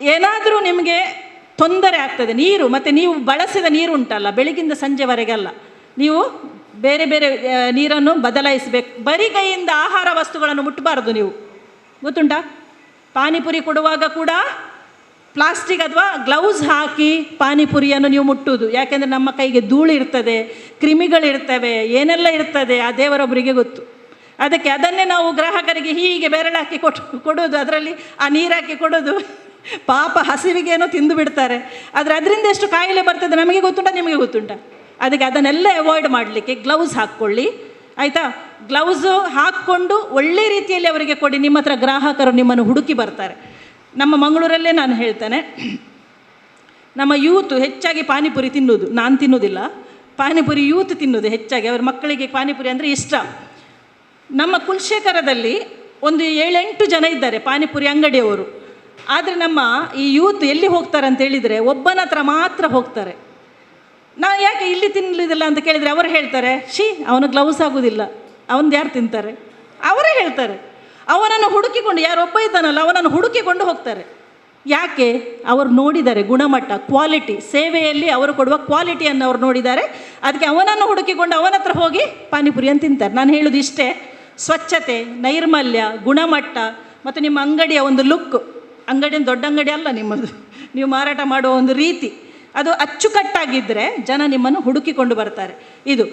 ಏನಾದರೂ ನಿಮಗೆ ತೊಂದರೆ ಆಗ್ತದೆ, ನೀರು ಮತ್ತು ನೀವು ಬಳಸಿದ ನೀರು ಉಂಟಲ್ಲ, ಬೆಳಗಿಂದ ಸಂಜೆವರೆಗಲ್ಲ, ನೀವು ಬೇರೆ ಬೇರೆ ನೀರನ್ನು ಬದಲಾಯಿಸಬೇಕು. ಬರೀ ಕೈಯಿಂದ ಆಹಾರ ವಸ್ತುಗಳನ್ನು ಮುಟ್ಟಬಾರ್ದು. ನೀವು ಗೊತ್ತುಂಟಾ? ಪಾನಿಪುರಿ ಕೊಡುವಾಗ ಕೂಡ ಪ್ಲಾಸ್ಟಿಕ್ ಅಥವಾ ಗ್ಲೌಸ್ ಹಾಕಿ ಪಾನಿಪುರಿಯನ್ನು ನೀವು ಮುಟ್ಟುವುದು. ಯಾಕೆಂದರೆ ನಮ್ಮ ಕೈಗೆ ಧೂಳು ಇರ್ತದೆ, ಕ್ರಿಮಿಗಳಿರ್ತವೆ, ಏನೆಲ್ಲ ಇರ್ತದೆ ಆ ದೇವರೊಬ್ಬರಿಗೆ ಗೊತ್ತು. ಅದಕ್ಕೆ ಅದನ್ನೇ ನಾವು ಗ್ರಾಹಕರಿಗೆ ಹೀಗೆ ಬೆರಳಾಕಿ ಕೊಡೋದು, ಅದರಲ್ಲಿ ಆ ನೀರಾಕಿ ಕೊಡೋದು. ಪಾಪ ಹಸಿವಿಗೇನೋ ತಿಂದು ಬಿಡ್ತಾರೆ, ಆದರೆ ಅದರಿಂದ ಎಷ್ಟು ಕಾಯಿಲೆ ಬರ್ತದೆ ನಮಗೆ ಗೊತ್ತುಂಟ, ನಿಮಗೆ ಗೊತ್ತುಂಟ. ಅದಕ್ಕೆ ಅದನ್ನೆಲ್ಲ ಅವಾಯ್ಡ್ ಮಾಡಲಿಕ್ಕೆ ಗ್ಲೌಸ್ ಹಾಕ್ಕೊಳ್ಳಿ. ಆಯಿತಾ? ಗ್ಲೌಸು ಹಾಕ್ಕೊಂಡು ಒಳ್ಳೆ ರೀತಿಯಲ್ಲಿ ಅವರಿಗೆ ಕೊಡಿ. ನಿಮ್ಮ ಹತ್ರ ಗ್ರಾಹಕರು ನಿಮ್ಮನ್ನು ಹುಡುಕಿ ಬರ್ತಾರೆ. ನಮ್ಮ ಮಂಗಳೂರಲ್ಲೇ ನಾನು ಹೇಳ್ತೇನೆ, ನಮ್ಮ ಯೂತ್ ಹೆಚ್ಚಾಗಿ ಪಾನಿಪುರಿ ತಿನ್ನೋದು. ನಾನು ತಿನ್ನೋದಿಲ್ಲ, ಪಾನಿಪುರಿ ಯೂತ್ ತಿನ್ನೋದು ಹೆಚ್ಚಾಗಿ. ಅವ್ರ ಮಕ್ಕಳಿಗೆ ಪಾನಿಪುರಿ ಅಂದರೆ ಇಷ್ಟ. ನಮ್ಮ ಕುಲಶೇಖರದಲ್ಲಿ ಒಂದು 7-8 ಜನ ಇದ್ದಾರೆ ಪಾನಿಪುರಿ ಅಂಗಡಿಯವರು. ಆದರೆ ನಮ್ಮ ಈ ಯೂತ್ ಎಲ್ಲಿ ಹೋಗ್ತಾರೆ ಅಂತ ಹೇಳಿದರೆ, ಒಬ್ಬನ ಹತ್ರ ಮಾತ್ರ ಹೋಗ್ತಾರೆ. ನಾವು ಯಾಕೆ ಇಲ್ಲಿ ತಿನ್ನಲಿದಿಲ್ಲ ಅಂತ ಕೇಳಿದರೆ ಅವರು ಹೇಳ್ತಾರೆ, ಅವನು ಗ್ಲೌಸ್ ಆಗೋದಿಲ್ಲ, ಅವನದು ಯಾರು ತಿಂತಾರೆ? ಅವರೇ ಹೇಳ್ತಾರೆ. ಅವನನ್ನು ಹುಡುಕಿಕೊಂಡು, ಯಾರೊಬ್ಬ ಇದ್ದಾನಲ್ಲ ಅವನನ್ನು ಹುಡುಕಿಕೊಂಡು ಹೋಗ್ತಾರೆ. ಯಾಕೆ? ಅವರು ನೋಡಿದ್ದಾರೆ ಗುಣಮಟ್ಟ, ಕ್ವಾಲಿಟಿ, ಸೇವೆಯಲ್ಲಿ ಅವರು ಕೊಡುವ ಕ್ವಾಲಿಟಿಯನ್ನು ಅವರು ನೋಡಿದ್ದಾರೆ. ಅದಕ್ಕೆ ಅವನನ್ನು ಹುಡುಕಿಕೊಂಡು ಅವನ ಹತ್ರ ಹೋಗಿ ಪಾನಿಪುರಿಯನ್ನು ತಿಂತಾರೆ. ನಾನು ಹೇಳೋದು ಇಷ್ಟೇ, ಸ್ವಚ್ಛತೆ, ನೈರ್ಮಲ್ಯ, ಗುಣಮಟ್ಟ ಮತ್ತು ನಿಮ್ಮ ಅಂಗಡಿಯ ಒಂದು ಲುಕ್, ಅಂಗಡಿಯ ದೊಡ್ಡ ಅಂಗಡಿ ಅಲ್ಲ ನಿಮ್ಮದು, ನೀವು ಮಾರಾಟ ಮಾಡುವ ಒಂದು ರೀತಿ ಅದು ಅಚ್ಚುಕಟ್ಟಾಗಿದ್ದರೆ ಜನ ನಿಮ್ಮನ್ನು ಹುಡುಕಿಕೊಂಡು ಬರ್ತಾರೆ. ಇದು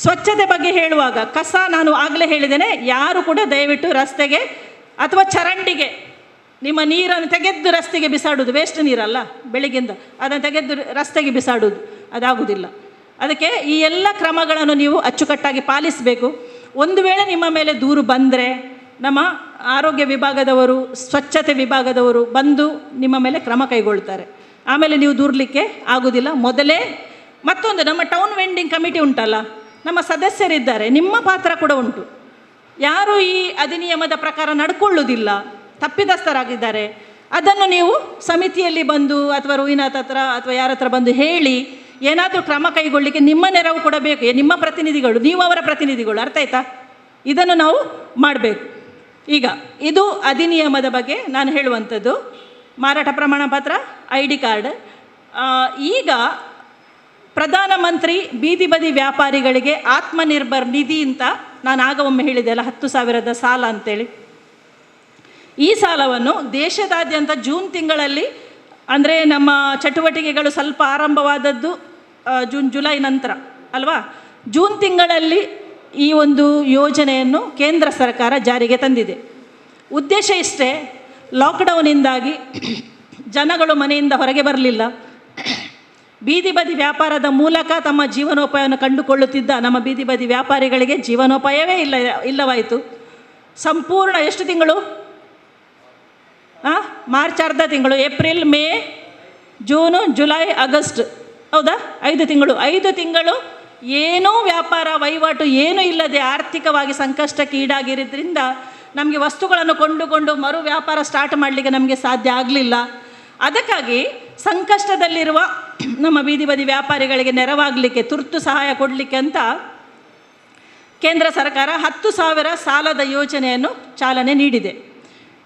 ಸ್ವಚ್ಛತೆ ಬಗ್ಗೆ ಹೇಳುವಾಗ ಕಸ, ನಾನು ಆಗಲೇ ಹೇಳಿದ್ದೇನೆ, ಯಾರು ಕೂಡ ದಯವಿಟ್ಟು ರಸ್ತೆಗೆ ಅಥವಾ ಚರಂಡಿಗೆ ನಿಮ್ಮ ನೀರನ್ನು ತೆಗೆದು ರಸ್ತೆಗೆ ಬಿಸಾಡೋದು, ವೇಸ್ಟ್ ನೀರಲ್ಲ ಬೆಳಿಗ್ಗೆಯಿಂದ, ಅದನ್ನು ತೆಗೆದು ರಸ್ತೆಗೆ ಬಿಸಾಡೋದು ಅದಾಗುವುದಿಲ್ಲ. ಅದಕ್ಕೆ ಈ ಎಲ್ಲ ಕ್ರಮಗಳನ್ನು ನೀವು ಅಚ್ಚುಕಟ್ಟಾಗಿ ಪಾಲಿಸಬೇಕು. ಒಂದು ವೇಳೆ ನಿಮ್ಮ ಮೇಲೆ ದೂರು ಬಂದರೆ ನಮ್ಮ ಆರೋಗ್ಯ ವಿಭಾಗದವರು, ಸ್ವಚ್ಛತೆ ವಿಭಾಗದವರು ಬಂದು ನಿಮ್ಮ ಮೇಲೆ ಕ್ರಮ ಕೈಗೊಳ್ತಾರೆ. ಆಮೇಲೆ ನೀವು ದೂರಲಿಕ್ಕೆ ಆಗೋದಿಲ್ಲ. ಮೊದಲೇ ಮತ್ತೊಂದು, ನಮ್ಮ ಟೌನ್ ವೆಂಡಿಂಗ್ ಕಮಿಟಿ ಉಂಟಲ್ಲ, ನಮ್ಮ ಸದಸ್ಯರಿದ್ದಾರೆ, ನಿಮ್ಮ ಪಾತ್ರ ಕೂಡ ಉಂಟು. ಯಾರು ಈ ಅಧಿನಿಯಮದ ಪ್ರಕಾರ ನಡ್ಕೊಳ್ಳೋದಿಲ್ಲ, ತಪ್ಪಿತಸ್ಥರಾಗಿದ್ದಾರೆ, ಅದನ್ನು ನೀವು ಸಮಿತಿಯಲ್ಲಿ ಬಂದು ಅಥವಾ ರುವಿನಾಥ್ ಹತ್ರ ಅಥವಾ ಯಾರ ಹತ್ರ ಬಂದು ಹೇಳಿ ಏನಾದರೂ ಕ್ರಮ ಕೈಗೊಳ್ಳಲಿಕ್ಕೆ ನಿಮ್ಮ ನೆರವು ಕೂಡ ಬೇಕು. ನಿಮ್ಮ ಪ್ರತಿನಿಧಿಗಳು, ನೀವು ಅವರ ಪ್ರತಿನಿಧಿಗಳು, ಅರ್ಥ ಆಯ್ತಾ? ಇದನ್ನು ನಾವು ಮಾಡಬೇಕು. ಈಗ ಇದು ಅಧಿನಿಯಮದ ಬಗ್ಗೆ ನಾನು ಹೇಳುವಂಥದ್ದು. ಮಾರಾಟ ಪ್ರಮಾಣ ಪತ್ರ, ID ಕಾರ್ಡ್. ಈಗ ಪ್ರಧಾನಮಂತ್ರಿ ಬೀದಿ ಬದಿ ವ್ಯಾಪಾರಿಗಳಿಗೆ ಆತ್ಮನಿರ್ಭರ್ ನಿಧಿ ಅಂತ ನಾನು ಆಗ ಒಮ್ಮೆ ಹೇಳಿದೆ ಅಲ್ಲ, 10,000 ಸಾಲ ಅಂತೇಳಿ. ಈ ಸಾಲವನ್ನು ದೇಶದಾದ್ಯಂತ ಜೂನ್ ತಿಂಗಳಲ್ಲಿ, ಅಂದರೆ ನಮ್ಮ ಚಟುವಟಿಕೆಗಳು ಸ್ವಲ್ಪ ಆರಂಭವಾದದ್ದು ಜುಲೈ ನಂತರ ಅಲ್ವಾ, ಜೂನ್ ತಿಂಗಳಲ್ಲಿ ಈ ಒಂದು ಯೋಜನೆಯನ್ನು ಕೇಂದ್ರ ಸರ್ಕಾರ ಜಾರಿಗೆ ತಂದಿದೆ. ಉದ್ದೇಶ ಇಷ್ಟೇ, ಲಾಕ್ಡೌನಿಂದಾಗಿ ಜನಗಳು ಮನೆಯಿಂದ ಹೊರಗೆ ಬರಲಿಲ್ಲ, ಬೀದಿ ಬದಿ ವ್ಯಾಪಾರದ ಮೂಲಕ ತಮ್ಮ ಜೀವನೋಪಾಯವನ್ನು ಕಂಡುಕೊಳ್ಳುತ್ತಿದ್ದ ನಮ್ಮ ಬೀದಿ ಬದಿ ವ್ಯಾಪಾರಿಗಳಿಗೆ ಜೀವನೋಪಾಯವೇ ಇಲ್ಲವಾಯಿತು. ಸಂಪೂರ್ಣ ಎಷ್ಟು ತಿಂಗಳು? ಮಾರ್ಚ್ ಅರ್ಧ ತಿಂಗಳು, April, May, June, July, August, ಹೌದಾ? 5 ತಿಂಗಳು. 5 ತಿಂಗಳು ಏನೂ ವ್ಯಾಪಾರ ವಹಿವಾಟು ಏನೂ ಇಲ್ಲದೆ ಆರ್ಥಿಕವಾಗಿ ಸಂಕಷ್ಟಕ್ಕೆ ಈಡಾಗಿರೋದ್ರಿಂದ ನಮಗೆ ವಸ್ತುಗಳನ್ನು ಕೊಂಡುಕೊಂಡು ಮರು ವ್ಯಾಪಾರ ಸ್ಟಾರ್ಟ್ ಮಾಡಲಿಕ್ಕೆ ನಮಗೆ ಸಾಧ್ಯ ಆಗಲಿಲ್ಲ. ಅದಕ್ಕಾಗಿ ಸಂಕಷ್ಟದಲ್ಲಿರುವ ನಮ್ಮ ಬೀದಿ ಬದಿ ವ್ಯಾಪಾರಿಗಳಿಗೆ ನೆರವಾಗಲಿಕ್ಕೆ, ತುರ್ತು ಸಹಾಯ ಕೊಡಲಿಕ್ಕೆ ಅಂತ ಕೇಂದ್ರ ಸರ್ಕಾರ 10,000 ಸಾಲದ ಯೋಜನೆಯನ್ನು ಚಾಲನೆ ನೀಡಿದೆ.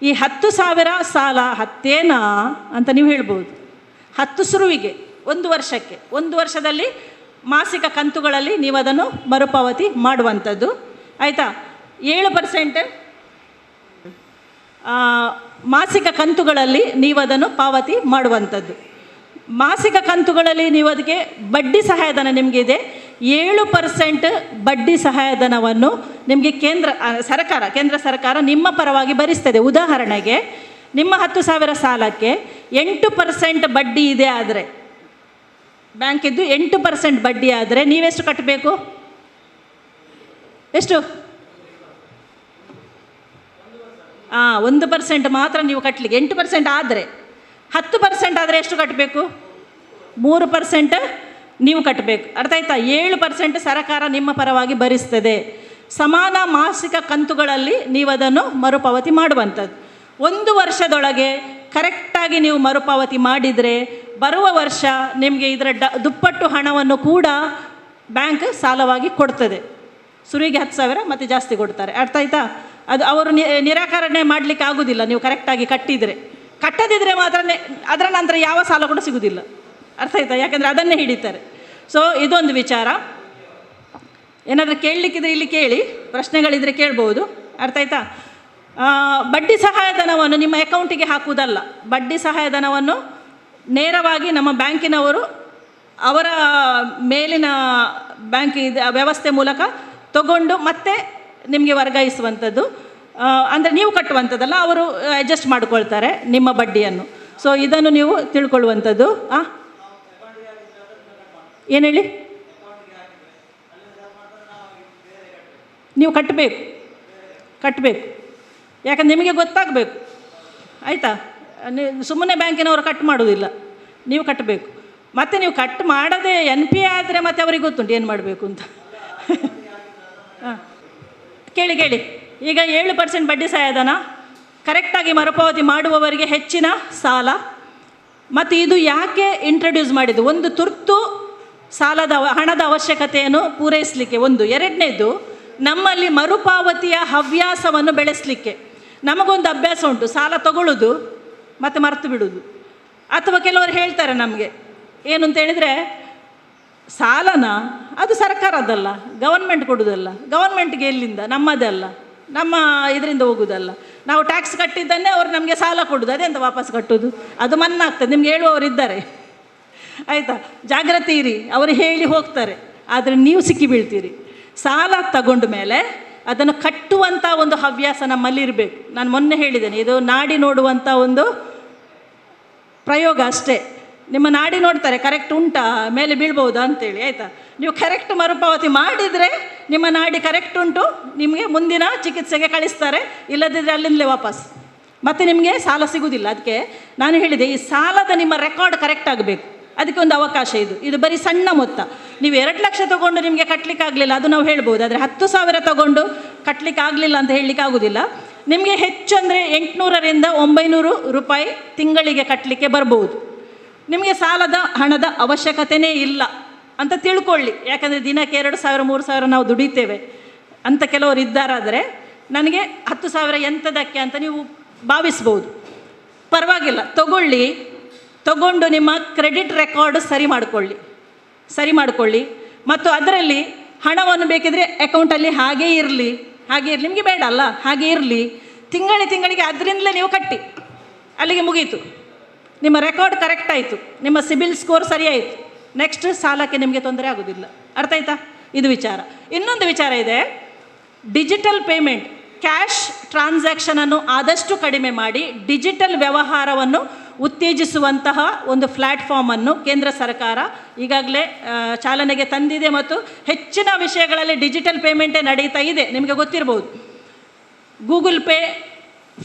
ಈ 10,000 ಸಾಲ ಹತ್ತೇನಾ ಅಂತ ನೀವು ಹೇಳ್ಬೋದು. 10 ಶುರುವಿಗೆ 1 ವರ್ಷಕ್ಕೆ, 1 ವರ್ಷದಲ್ಲಿ ಮಾಸಿಕ ಕಂತುಗಳಲ್ಲಿ ನೀವು ಅದನ್ನು ಮರುಪಾವತಿ ಮಾಡುವಂಥದ್ದು, ಆಯಿತಾ? 7% ಮಾಸಿಕ ಕಂತುಗಳಲ್ಲಿ ನೀವು ಅದನ್ನು ಪಾವತಿ ಮಾಡುವಂಥದ್ದು. ಮಾಸಿಕ ಕಂತುಗಳಲ್ಲಿ ನೀವು ಅದಕ್ಕೆ ಬಡ್ಡಿ ಸಹಾಯಧನ ನಿಮಗೆ ಇದೆ. 7% ಬಡ್ಡಿ ಸಹಾಯಧನವನ್ನು ನಿಮಗೆ ಕೇಂದ್ರ ಸರ್ಕಾರ ನಿಮ್ಮ ಪರವಾಗಿ ಭರಿಸ್ತದೆ. ಉದಾಹರಣೆಗೆ ನಿಮ್ಮ 10,000 ಸಾಲಕ್ಕೆ 8% ಬಡ್ಡಿ ಇದೆ ಆದರೆ, ಬ್ಯಾಂಕಿದ್ದು 8% ಬಡ್ಡಿ ಆದರೆ ನೀವೆಷ್ಟು ಕಟ್ಟಬೇಕು? ಎಷ್ಟು? 1% ಮಾತ್ರ ನೀವು ಕಟ್ಟಲಿಕ್ಕೆ. 8% ಆದರೆ, 10% ಆದರೆ ಎಷ್ಟು ಕಟ್ಟಬೇಕು? 3% ನೀವು ಕಟ್ಟಬೇಕು. ಅರ್ಥ ಆಯ್ತಾ? 7% ಸರ್ಕಾರ ನಿಮ್ಮ ಪರವಾಗಿ ಭರಿಸ್ತದೆ. ಸಮಾನ ಮಾಸಿಕ ಕಂತುಗಳಲ್ಲಿ ನೀವು ಅದನ್ನು ಮರುಪಾವತಿ ಮಾಡುವಂಥದ್ದು. 1 ವರ್ಷದೊಳಗೆ ಕರೆಕ್ಟಾಗಿ ನೀವು ಮರುಪಾವತಿ ಮಾಡಿದರೆ ಬರುವ ವರ್ಷ ನಿಮಗೆ ಇದರ ದುಪ್ಪಟ್ಟು ಹಣವನ್ನು ಕೂಡ ಬ್ಯಾಂಕ್ ಸಾಲವಾಗಿ ಕೊಡ್ತದೆ. ಶುರುವಿಗೆ 10,000 ಮತ್ತು ಜಾಸ್ತಿ ಕೊಡ್ತಾರೆ. ಅರ್ಥ ಆಯ್ತಾ? ಅದು ಅವರು ನಿರಾಕರಣೆ ಮಾಡಲಿಕ್ಕೆ ಆಗೋದಿಲ್ಲ. ನೀವು ಕರೆಕ್ಟಾಗಿ ಕಟ್ಟದಿದ್ದರೆ ಮಾತ್ರ ಅದರ ನಂತರ ಯಾವ ಸಾಲ ಕೂಡ ಸಿಗೋದಿಲ್ಲ. ಅರ್ಥ ಆಯ್ತಾ? ಯಾಕೆಂದರೆ ಅದನ್ನೇ ಹಿಡಿತಾರೆ. ಸೊ ಇದೊಂದು ವಿಚಾರ. ಏನಾದರೂ ಕೇಳಲಿಕ್ಕಿದ್ರೆ ಇಲ್ಲಿ ಕೇಳಿ, ಪ್ರಶ್ನೆಗಳಿದ್ರೆ ಕೇಳ್ಬೋದು. ಅರ್ಥ ಆಯ್ತಾ? ಬಡ್ಡಿ ಸಹಾಯಧನವನ್ನು ನಿಮ್ಮ ಅಕೌಂಟಿಗೆ ಹಾಕುವುದಲ್ಲ, ಬಡ್ಡಿ ಸಹಾಯಧನವನ್ನು ನೇರವಾಗಿ ನಮ್ಮ ಬ್ಯಾಂಕಿನವರು ಅವರ ಮೇಲಿನ ಬ್ಯಾಂಕ್ ವ್ಯವಸ್ಥೆ ಮೂಲಕ ತಗೊಂಡು ಮತ್ತೆ ನಿಮಗೆ ವರ್ಗಾಯಿಸುವಂಥದ್ದು. ಅಂದರೆ ನೀವು ಕಟ್ಟುವಂಥದ್ದಲ್ಲ, ಅವರು ಅಡ್ಜಸ್ಟ್ ಮಾಡಿಕೊಳ್ತಾರೆ ನಿಮ್ಮ ಬಡ್ಡಿಯನ್ನು. ಸೊ ಇದನ್ನು ನೀವು ತಿಳ್ಕೊಳ್ಳುವಂಥದ್ದು. ಏನು ಹೇಳಿ? ನೀವು ಕಟ್ಟಬೇಕು. ಯಾಕಂದ್ರೆ ನಿಮಗೆ ಗೊತ್ತಾಗಬೇಕು, ಆಯಿತಾ? ಸುಮ್ಮನೆ ಬ್ಯಾಂಕಿನವರು ಕಟ್ ಮಾಡೋದಿಲ್ಲ, ನೀವು ಕಟ್ಟಬೇಕು. ಮತ್ತು ನೀವು ಕಟ್ ಮಾಡದೆ NPA ಆದರೆ ಮತ್ತೆ ಅವರಿಗೆ ಗೊತ್ತುಂಟು ಏನು ಮಾಡಬೇಕು ಅಂತ. ಕೇಳಿ ಈಗ 7% ಬಡ್ಡಿ ಸಹಾಯಧನ, ಕರೆಕ್ಟಾಗಿ ಮರುಪಾವತಿ ಮಾಡುವವರಿಗೆ ಹೆಚ್ಚಿನ ಸಾಲ. ಮತ್ತು ಇದು ಯಾಕೆ ಇಂಟ್ರೊಡ್ಯೂಸ್ ಮಾಡಿದ್ದು? ಒಂದು ತುರ್ತು ಹಣದ ಅವಶ್ಯಕತೆಯನ್ನು ಪೂರೈಸಲಿಕ್ಕೆ ಒಂದು. ಎರಡನೇದು ನಮ್ಮಲ್ಲಿ ಮರುಪಾವತಿಯ ಹವ್ಯಾಸವನ್ನು ಬೆಳೆಸಲಿಕ್ಕೆ. ನಮಗೊಂದು ಅಭ್ಯಾಸ ಉಂಟು, ಸಾಲ ತಗೊಳ್ಳೋದು ಮತ್ತು ಮರೆತು ಬಿಡೋದು. ಅಥವಾ ಕೆಲವರು ಹೇಳ್ತಾರೆ ನಮಗೆ ಏನು ಅಂತ ಹೇಳಿದರೆ, ಸಾಲನ ಅದು ಸರ್ಕಾರದ್ದಲ್ಲ, ಗವರ್ಮೆಂಟ್ ಕೊಡೋದಲ್ಲ, ಗವರ್ಮೆಂಟ್ಗೆ ಎಲ್ಲಿಂದ, ನಮ್ಮದಲ್ಲ, ನಮ್ಮ ಇದರಿಂದ ಹೋಗೋದಲ್ಲ, ನಾವು ಟ್ಯಾಕ್ಸ್ ಕಟ್ಟಿದ್ದನ್ನೇ ಅವ್ರು ನಮಗೆ ಸಾಲ ಕೊಡೋದು, ಅದೆಂತ ವಾಪಸ್ ಕಟ್ಟೋದು, ಅದು ಮನ್ನಾ ಆಗ್ತದೆ. ನಿಮ್ಗೆ ಹೇಳುವವರು ಇದ್ದಾರೆ, ಆಯಿತಾ, ಜಾಗ್ರತೆ ಇರಿ, ಅವರು ಹೇಳಿ ಹೋಗ್ತಾರೆ, ಆದರೆ ನೀವು ಸಿಕ್ಕಿ ಬೀಳ್ತೀರಿ. ಸಾಲ ತಗೊಂಡ ಮೇಲೆ ಅದನ್ನು ಕಟ್ಟುವಂಥ ಒಂದು ಹವ್ಯಾಸ ನಮ್ಮಲ್ಲಿ ಇರಬೇಕು. ನಾನು ಮೊನ್ನೆ ಹೇಳಿದ್ದೇನೆ, ಇದು ನಾಡಿ ನೋಡುವಂಥ ಒಂದು ಪ್ರಯೋಗ ಅಷ್ಟೇ. ನಿಮ್ಮ ನಾಡಿ ನೋಡ್ತಾರೆ ಕರೆಕ್ಟ್ ಉಂಟಾ, ಮೇಲೆ ಬೀಳ್ಬೋದಾ ಅಂತೇಳಿ, ಆಯಿತಾ. ನೀವು ಕರೆಕ್ಟ್ ಮರುಪಾವತಿ ಮಾಡಿದರೆ ನಿಮ್ಮ ನಾಡಿ ಕರೆಕ್ಟ್ ಉಂಟು, ನಿಮಗೆ ಮುಂದಿನ ಚಿಕಿತ್ಸೆಗೆ ಕಳಿಸ್ತಾರೆ, ಇಲ್ಲದಿದ್ದರೆ ಅಲ್ಲಿಂದಲೇ ವಾಪಸ್ ಮತ್ತೆ ನಿಮಗೆ ಸಾಲ ಸಿಗುವುದಿಲ್ಲ. ಅದಕ್ಕೆ ನಾನು ಹೇಳಿದೆ, ಈ ಸಾಲದ ನಿಮ್ಮ ರೆಕಾರ್ಡ್ ಕರೆಕ್ಟ್ ಆಗಬೇಕು, ಅದಕ್ಕೆ ಒಂದು ಅವಕಾಶ. ಇದು ಬರೀ ಸಣ್ಣ ಮೊತ್ತ. ನೀವು 2 ಲಕ್ಷ ತೊಗೊಂಡು ನಿಮಗೆ ಕಟ್ಟಲಿಕ್ಕೆ ಆಗಲಿಲ್ಲ, ಅದು ನಾವು ಹೇಳ್ಬೋದು. ಆದರೆ 10,000 ತೊಗೊಂಡು ಕಟ್ಟಲಿಕ್ಕೆ ಆಗಲಿಲ್ಲ ಅಂತ ಹೇಳಲಿಕ್ಕೆ ಆಗೋದಿಲ್ಲ. ನಿಮಗೆ ಹೆಚ್ಚು ಅಂದರೆ 800ರಿಂದ 900 ರೂಪಾಯಿ ತಿಂಗಳಿಗೆ ಕಟ್ಟಲಿಕ್ಕೆ ಬರ್ಬೋದು. ನಿಮಗೆ ಸಾಲದ ಹಣದ ಅವಶ್ಯಕತೆಯೇ ಇಲ್ಲ ಅಂತ ತಿಳ್ಕೊಳ್ಳಿ. ಯಾಕಂದರೆ ದಿನಕ್ಕೆ 2,000 3,000 ನಾವು ದುಡಿತೇವೆ ಅಂತ ಕೆಲವರು ಇದ್ದಾರಾದರೆ ನನಗೆ 10,000 ಎಂಥದಕ್ಕೆ ಅಂತ ನೀವು ಭಾವಿಸ್ಬೋದು. ಪರವಾಗಿಲ್ಲ, ತಗೊಂಡು ನಿಮ್ಮ ಕ್ರೆಡಿಟ್ ರೆಕಾರ್ಡ್ ಸರಿ ಮಾಡಿಕೊಳ್ಳಿ. ಮತ್ತು ಅದರಲ್ಲಿ ಹಣವನ್ನು ಬೇಕಿದ್ರೆ ಅಕೌಂಟಲ್ಲಿ ಹಾಗೇ ಇರಲಿ, ನಿಮಗೆ ಬೇಡ ಅಲ್ಲ, ಹಾಗೇ ಇರಲಿ. ತಿಂಗಳಿಗೆ ಅದರಿಂದಲೇ ನೀವು ಕಟ್ಟಿ, ಅಲ್ಲಿಗೆ ಮುಗೀತು. ನಿಮ್ಮ ರೆಕಾರ್ಡ್ ಕರೆಕ್ಟ್ ಆಯಿತು, ನಿಮ್ಮ ಸಿಬಿಲ್ ಸ್ಕೋರ್ ಸರಿ ಆಯಿತು, ನೆಕ್ಸ್ಟ್ ಸಾಲಕ್ಕೆ ನಿಮಗೆ ತೊಂದರೆ ಆಗೋದಿಲ್ಲ. ಅರ್ಥ ಆಯ್ತಾ? ಇದು ವಿಚಾರ. ಇನ್ನೊಂದು ವಿಚಾರ ಇದೆ, ಡಿಜಿಟಲ್ ಪೇಮೆಂಟ್, ಕ್ಯಾಶ್ ಟ್ರಾನ್ಸಾಕ್ಷನನ್ನು ಆದಷ್ಟು ಕಡಿಮೆ ಮಾಡಿ ಡಿಜಿಟಲ್ ವ್ಯವಹಾರವನ್ನು ಉತ್ತೇಜಿಸುವಂತಹ ಒಂದು ಪ್ಲ್ಯಾಟ್ಫಾರ್ಮನ್ನು ಕೇಂದ್ರ ಸರ್ಕಾರ ಈಗಾಗಲೇ ಚಾಲನೆಗೆ ತಂದಿದೆ. ಮತ್ತು ಹೆಚ್ಚಿನ ವಿಷಯಗಳಲ್ಲಿ ಡಿಜಿಟಲ್ ಪೇಮೆಂಟೇ ನಡೀತಾ ಇದೆ. ನಿಮಗೆ ಗೊತ್ತಿರ್ಬೋದು, ಗೂಗಲ್ ಪೇ,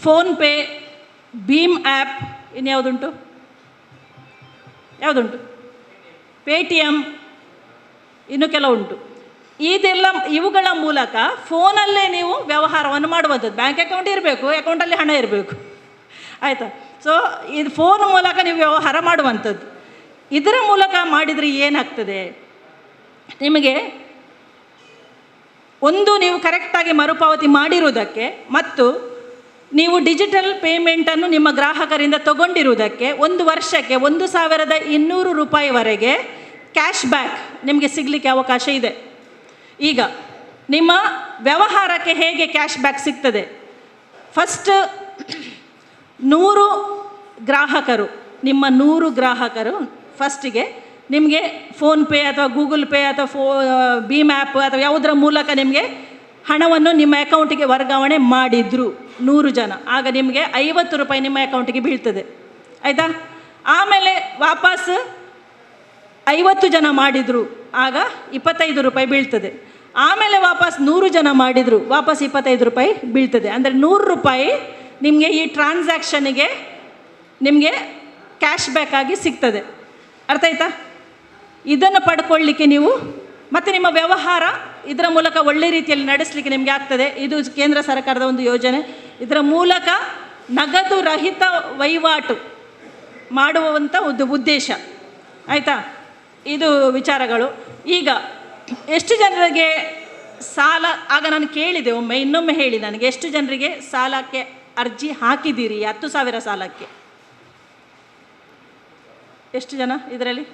ಫೋನ್ಪೇ, ಭೀಮ್ ಆ್ಯಪ್, ಇನ್ಯಾವುದುಂಟು, ಪೇಟಿಎಮ್, ಇನ್ನು ಕೆಲವುಂಟು. ಇವುಗಳ ಮೂಲಕ ಫೋನಲ್ಲೇ ನೀವು ವ್ಯವಹಾರವನ್ನು ಮಾಡುವಂಥದ್ದು. ಬ್ಯಾಂಕ್ ಅಕೌಂಟ್ ಇರಬೇಕು, ಅಕೌಂಟಲ್ಲಿ ಹಣ ಇರಬೇಕು, ಆಯಿತಾ. ಸೊ ಇದು ಫೋನ್ ಮೂಲಕ ನೀವು ವ್ಯವಹಾರ ಮಾಡುವಂಥದ್ದು. ಇದರ ಮೂಲಕ ಮಾಡಿದರೆ ಏನಾಗ್ತದೆ, ನಿಮಗೆ ಒಂದು ನೀವು ಕರೆಕ್ಟಾಗಿ ಮರುಪಾವತಿ ಮಾಡಿರುವುದಕ್ಕೆ ಮತ್ತು ನೀವು ಡಿಜಿಟಲ್ ಪೇಮೆಂಟನ್ನು ನಿಮ್ಮ ಗ್ರಾಹಕರಿಂದ ತಗೊಂಡಿರುವುದಕ್ಕೆ 1 ವರ್ಷಕ್ಕೆ 1,200 ರೂಪಾಯಿವರೆಗೆ ಕ್ಯಾಶ್ ಬ್ಯಾಕ್ ನಿಮಗೆ ಸಿಗಲಿಕ್ಕೆ ಅವಕಾಶ ಇದೆ. ಈಗ ನಿಮ್ಮ ವ್ಯವಹಾರಕ್ಕೆ ಹೇಗೆ ಕ್ಯಾಶ್ ಬ್ಯಾಕ್ ಸಿಗ್ತದೆ? ಫಸ್ಟ್ 100 ಗ್ರಾಹಕರು, ನಿಮ್ಮ 100 ಗ್ರಾಹಕರು ಫಸ್ಟಿಗೆ ನಿಮಗೆ ಫೋನ್ಪೇ ಅಥವಾ ಗೂಗಲ್ ಪೇ ಅಥವಾ ಭೀಮ್ ಆ್ಯಪ್ ಅಥವಾ ಯಾವುದರ ಮೂಲಕ ನಿಮಗೆ ಹಣವನ್ನು ನಿಮ್ಮ ಅಕೌಂಟಿಗೆ ವರ್ಗಾವಣೆ ಮಾಡಿದರು 100 ಜನ, ಆಗ ನಿಮಗೆ 50 ರೂಪಾಯಿ ನಿಮ್ಮ ಅಕೌಂಟಿಗೆ ಬೀಳ್ತದೆ, ಆಯಿತಾ. ಆಮೇಲೆ ವಾಪಸ್ 50 ಜನ ಮಾಡಿದರು, ಆಗ 25 ರೂಪಾಯಿ ಬೀಳ್ತದೆ. ಆಮೇಲೆ ವಾಪಸ್ 100 ಜನ ಮಾಡಿದರು, ವಾಪಸ್ 25 ರೂಪಾಯಿ ಬೀಳ್ತದೆ. ಅಂದರೆ 100 ರೂಪಾಯಿ ನಿಮಗೆ ಈ ಟ್ರಾನ್ಸಾಕ್ಷನಿಗೆ ನಿಮಗೆ ಕ್ಯಾಶ್ ಬ್ಯಾಕ್ ಆಗಿ ಸಿಗ್ತದೆ. ಅರ್ಥ ಆಯ್ತಾ? ಇದನ್ನು ಪಡ್ಕೊಳ್ಳಿಕ್ಕೆ ನೀವು ಮತ್ತು ನಿಮ್ಮ ವ್ಯವಹಾರ ಇದರ ಮೂಲಕ ಒಳ್ಳೆ ರೀತಿಯಲ್ಲಿ ನಡೆಸಲಿಕ್ಕೆ ನಿಮಗೆ ಆಗ್ತದೆ. ಇದು ಕೇಂದ್ರ ಸರ್ಕಾರದ ಒಂದು ಯೋಜನೆ. ಇದರ ಮೂಲಕ ನಗದು ರಹಿತ ವಹಿವಾಟು ಮಾಡುವಂಥ ಒಂದು ಉದ್ದೇಶ, ಆಯಿತಾ. ಇದು ವಿಚಾರಗಳು. ಈಗ ಎಷ್ಟು ಜನರಿಗೆ ಸಾಲ, ಆಗ ನಾನು ಕೇಳಿದೆ, ಇನ್ನೊಮ್ಮೆ ಹೇಳಿ ನನಗೆ, ಎಷ್ಟು ಜನರಿಗೆ ಸಾಲಕ್ಕೆ ಅರ್ಜಿ ಹಾಕಿದ್ದೀರಿ 10,000 ಸಾಲಕ್ಕೆ? ಎಷ್ಟು ಜನ ಇದರಲ್ಲಿ?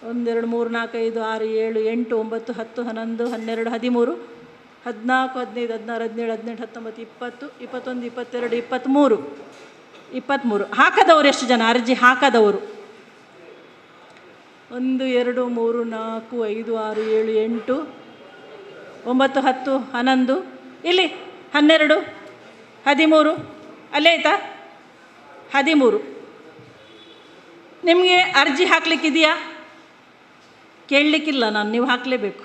1 2 3 4 5 6 7 8 9 10 11 12 13 14 15 16 17 18 19 20 21 22 23 ಹಾಕದವರು ಎಷ್ಟು ಜನ? ಅರ್ಜಿ ಹಾಕದವರು 1 2 3 4 5 6 7 8 9 10 11 ಇಲ್ಲಿ 12 13 ಅಲ್ಲೇ ಆಯ್ತಾ? 13 ನಿಮಗೆ ಅರ್ಜಿ ಹಾಕಲಿಕ್ಕಿದೆಯಾ? ಕೇಳಲಿಕ್ಕಿಲ್ಲ ನಾನು, ನೀವು ಹಾಕಲೇಬೇಕು.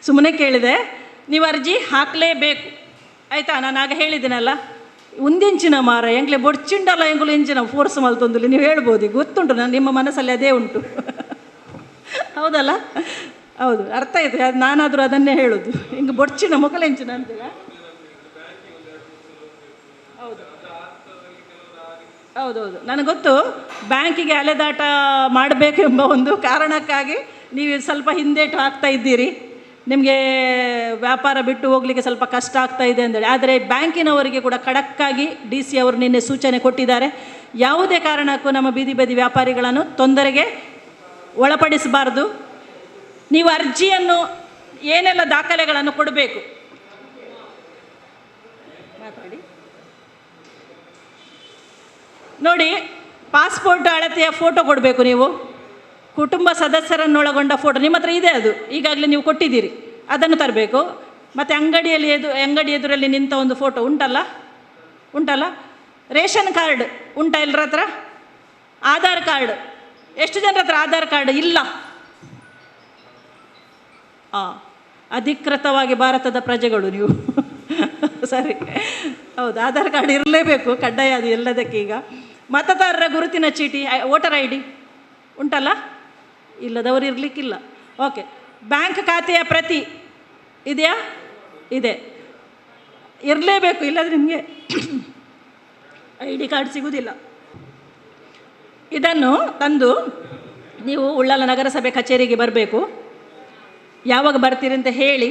ಸುಮ್ಮನೆ ಕೇಳಿದೆ, ನೀವು ಅರ್ಜಿ ಹಾಕಲೇಬೇಕು, ಆಯಿತಾ. ನಾನು ಆಗ ಹೇಳಿದ್ದೀನಲ್ಲ, ಒಂದಿಂಚಿನ ಮಾರ ಎಂಗ್ಲೆ ಬೊಡ್ಚಿಂಡಲ್ಲ ಎಂಗುಲು ಇಂಚಿನ ಫೋರ್ಸ್ ಮಲ್ತೊಂದು ನೀವು ಹೇಳ್ಬೋದು, ಗೊತ್ತುಂಟು ನಾನು ನಿಮ್ಮ ಮನಸ್ಸಲ್ಲಿ ಅದೇ ಉಂಟು. ಹೌದಲ್ಲ? ಹೌದು, ಅರ್ಥ ಆಯಿತು. ಅದು ನಾನಾದರೂ ಅದನ್ನೇ ಹೇಳೋದು, ಹಿಂಗೆ ಬೊಡ್ಚಿನ ಮೊಕಲೆಂಚಿನ ಅಂತೀರ. ಹೌದೌದು, ನನಗೆ ಗೊತ್ತು. ಬ್ಯಾಂಕಿಗೆ ಅಲೆದಾಟ ಮಾಡಬೇಕೆಂಬ ಒಂದು ಕಾರಣಕ್ಕಾಗಿ ನೀವು ಸ್ವಲ್ಪ ಹಿಂದೇಟು ಹಾಕ್ತಾ ಇದ್ದೀರಿ. ನಿಮಗೆ ವ್ಯಾಪಾರ ಬಿಟ್ಟು ಹೋಗಲಿಕ್ಕೆ ಸ್ವಲ್ಪ ಕಷ್ಟ ಆಗ್ತಾ ಇದೆ ಅಂತೇಳಿ. ಆದರೆ ಬ್ಯಾಂಕಿನವರಿಗೆ ಕೂಡ ಖಡಕ್ಕಾಗಿ DC ಅವರು ನಿನ್ನೆ ಸೂಚನೆ ಕೊಟ್ಟಿದ್ದಾರೆ, ಯಾವುದೇ ಕಾರಣಕ್ಕೂ ನಮ್ಮ ಬೀದಿ ಬದಿ ವ್ಯಾಪಾರಿಗಳನ್ನು ತೊಂದರೆಗೆ ಒಳಪಡಿಸಬಾರ್ದು. ನೀವು ಅರ್ಜಿಯನ್ನು ಏನೆಲ್ಲ ದಾಖಲೆಗಳನ್ನು ಕೊಡಬೇಕು ನೋಡಿ. ಪಾಸ್ಪೋರ್ಟ್ ಅಳತೆಯ ಫೋಟೋ ಕೊಡಬೇಕು ನೀವು, ಕುಟುಂಬ ಸದಸ್ಯರನ್ನೊಳಗೊಂಡ ಫೋಟೋ ನಿಮ್ಮ ಹತ್ರ ಇದೆ, ಅದು ಈಗಾಗಲೇ ನೀವು ಕೊಟ್ಟಿದ್ದೀರಿ, ಅದನ್ನು ತರಬೇಕು. ಮತ್ತು ಅಂಗಡಿ ಎದುರಲ್ಲಿ ನಿಂತ ಒಂದು ಫೋಟೋ ಉಂಟಲ್ಲ. ರೇಷನ್ ಕಾರ್ಡ್ ಉಂಟಾ ಎಲ್ಲರ ಹತ್ರ? ಆಧಾರ್ ಕಾರ್ಡ್, ಎಷ್ಟು ಜನರ ಹತ್ರ ಆಧಾರ್ ಕಾರ್ಡ್ ಇಲ್ಲ? ಅಧಿಕೃತವಾಗಿ ಭಾರತದ ಪ್ರಜೆಗಳು ನೀವು ಸರಿ, ಹೌದು, ಆಧಾರ್ ಕಾರ್ಡ್ ಇರಲೇಬೇಕು, ಕಡ್ಡಾಯ ಅದು ಎಲ್ಲದಕ್ಕೆ. ಈಗ ಮತದಾರರ ಗುರುತಿನ ಚೀಟಿ, ವೋಟರ್ ID ಉಂಟಲ್ಲ? ಇಲ್ಲದವರು ಇರಲಿಕ್ಕಿಲ್ಲ. ಓಕೆ, ಬ್ಯಾಂಕ್ ಖಾತೆಯ ಪ್ರತಿ ಇದೆಯಾ? ಇದೆ, ಇರಲೇಬೇಕು, ಇಲ್ಲದ್ರೆ ನಿಮಗೆ ID ಕಾರ್ಡ್ ಸಿಗುವುದಿಲ್ಲ. ಇದನ್ನು ತಂದು ನೀವು ಉಳ್ಳಾಲ ನಗರಸಭೆ ಕಚೇರಿಗೆ ಬರಬೇಕು. ಯಾವಾಗ ಬರ್ತೀರಿ ಅಂತ ಹೇಳಿ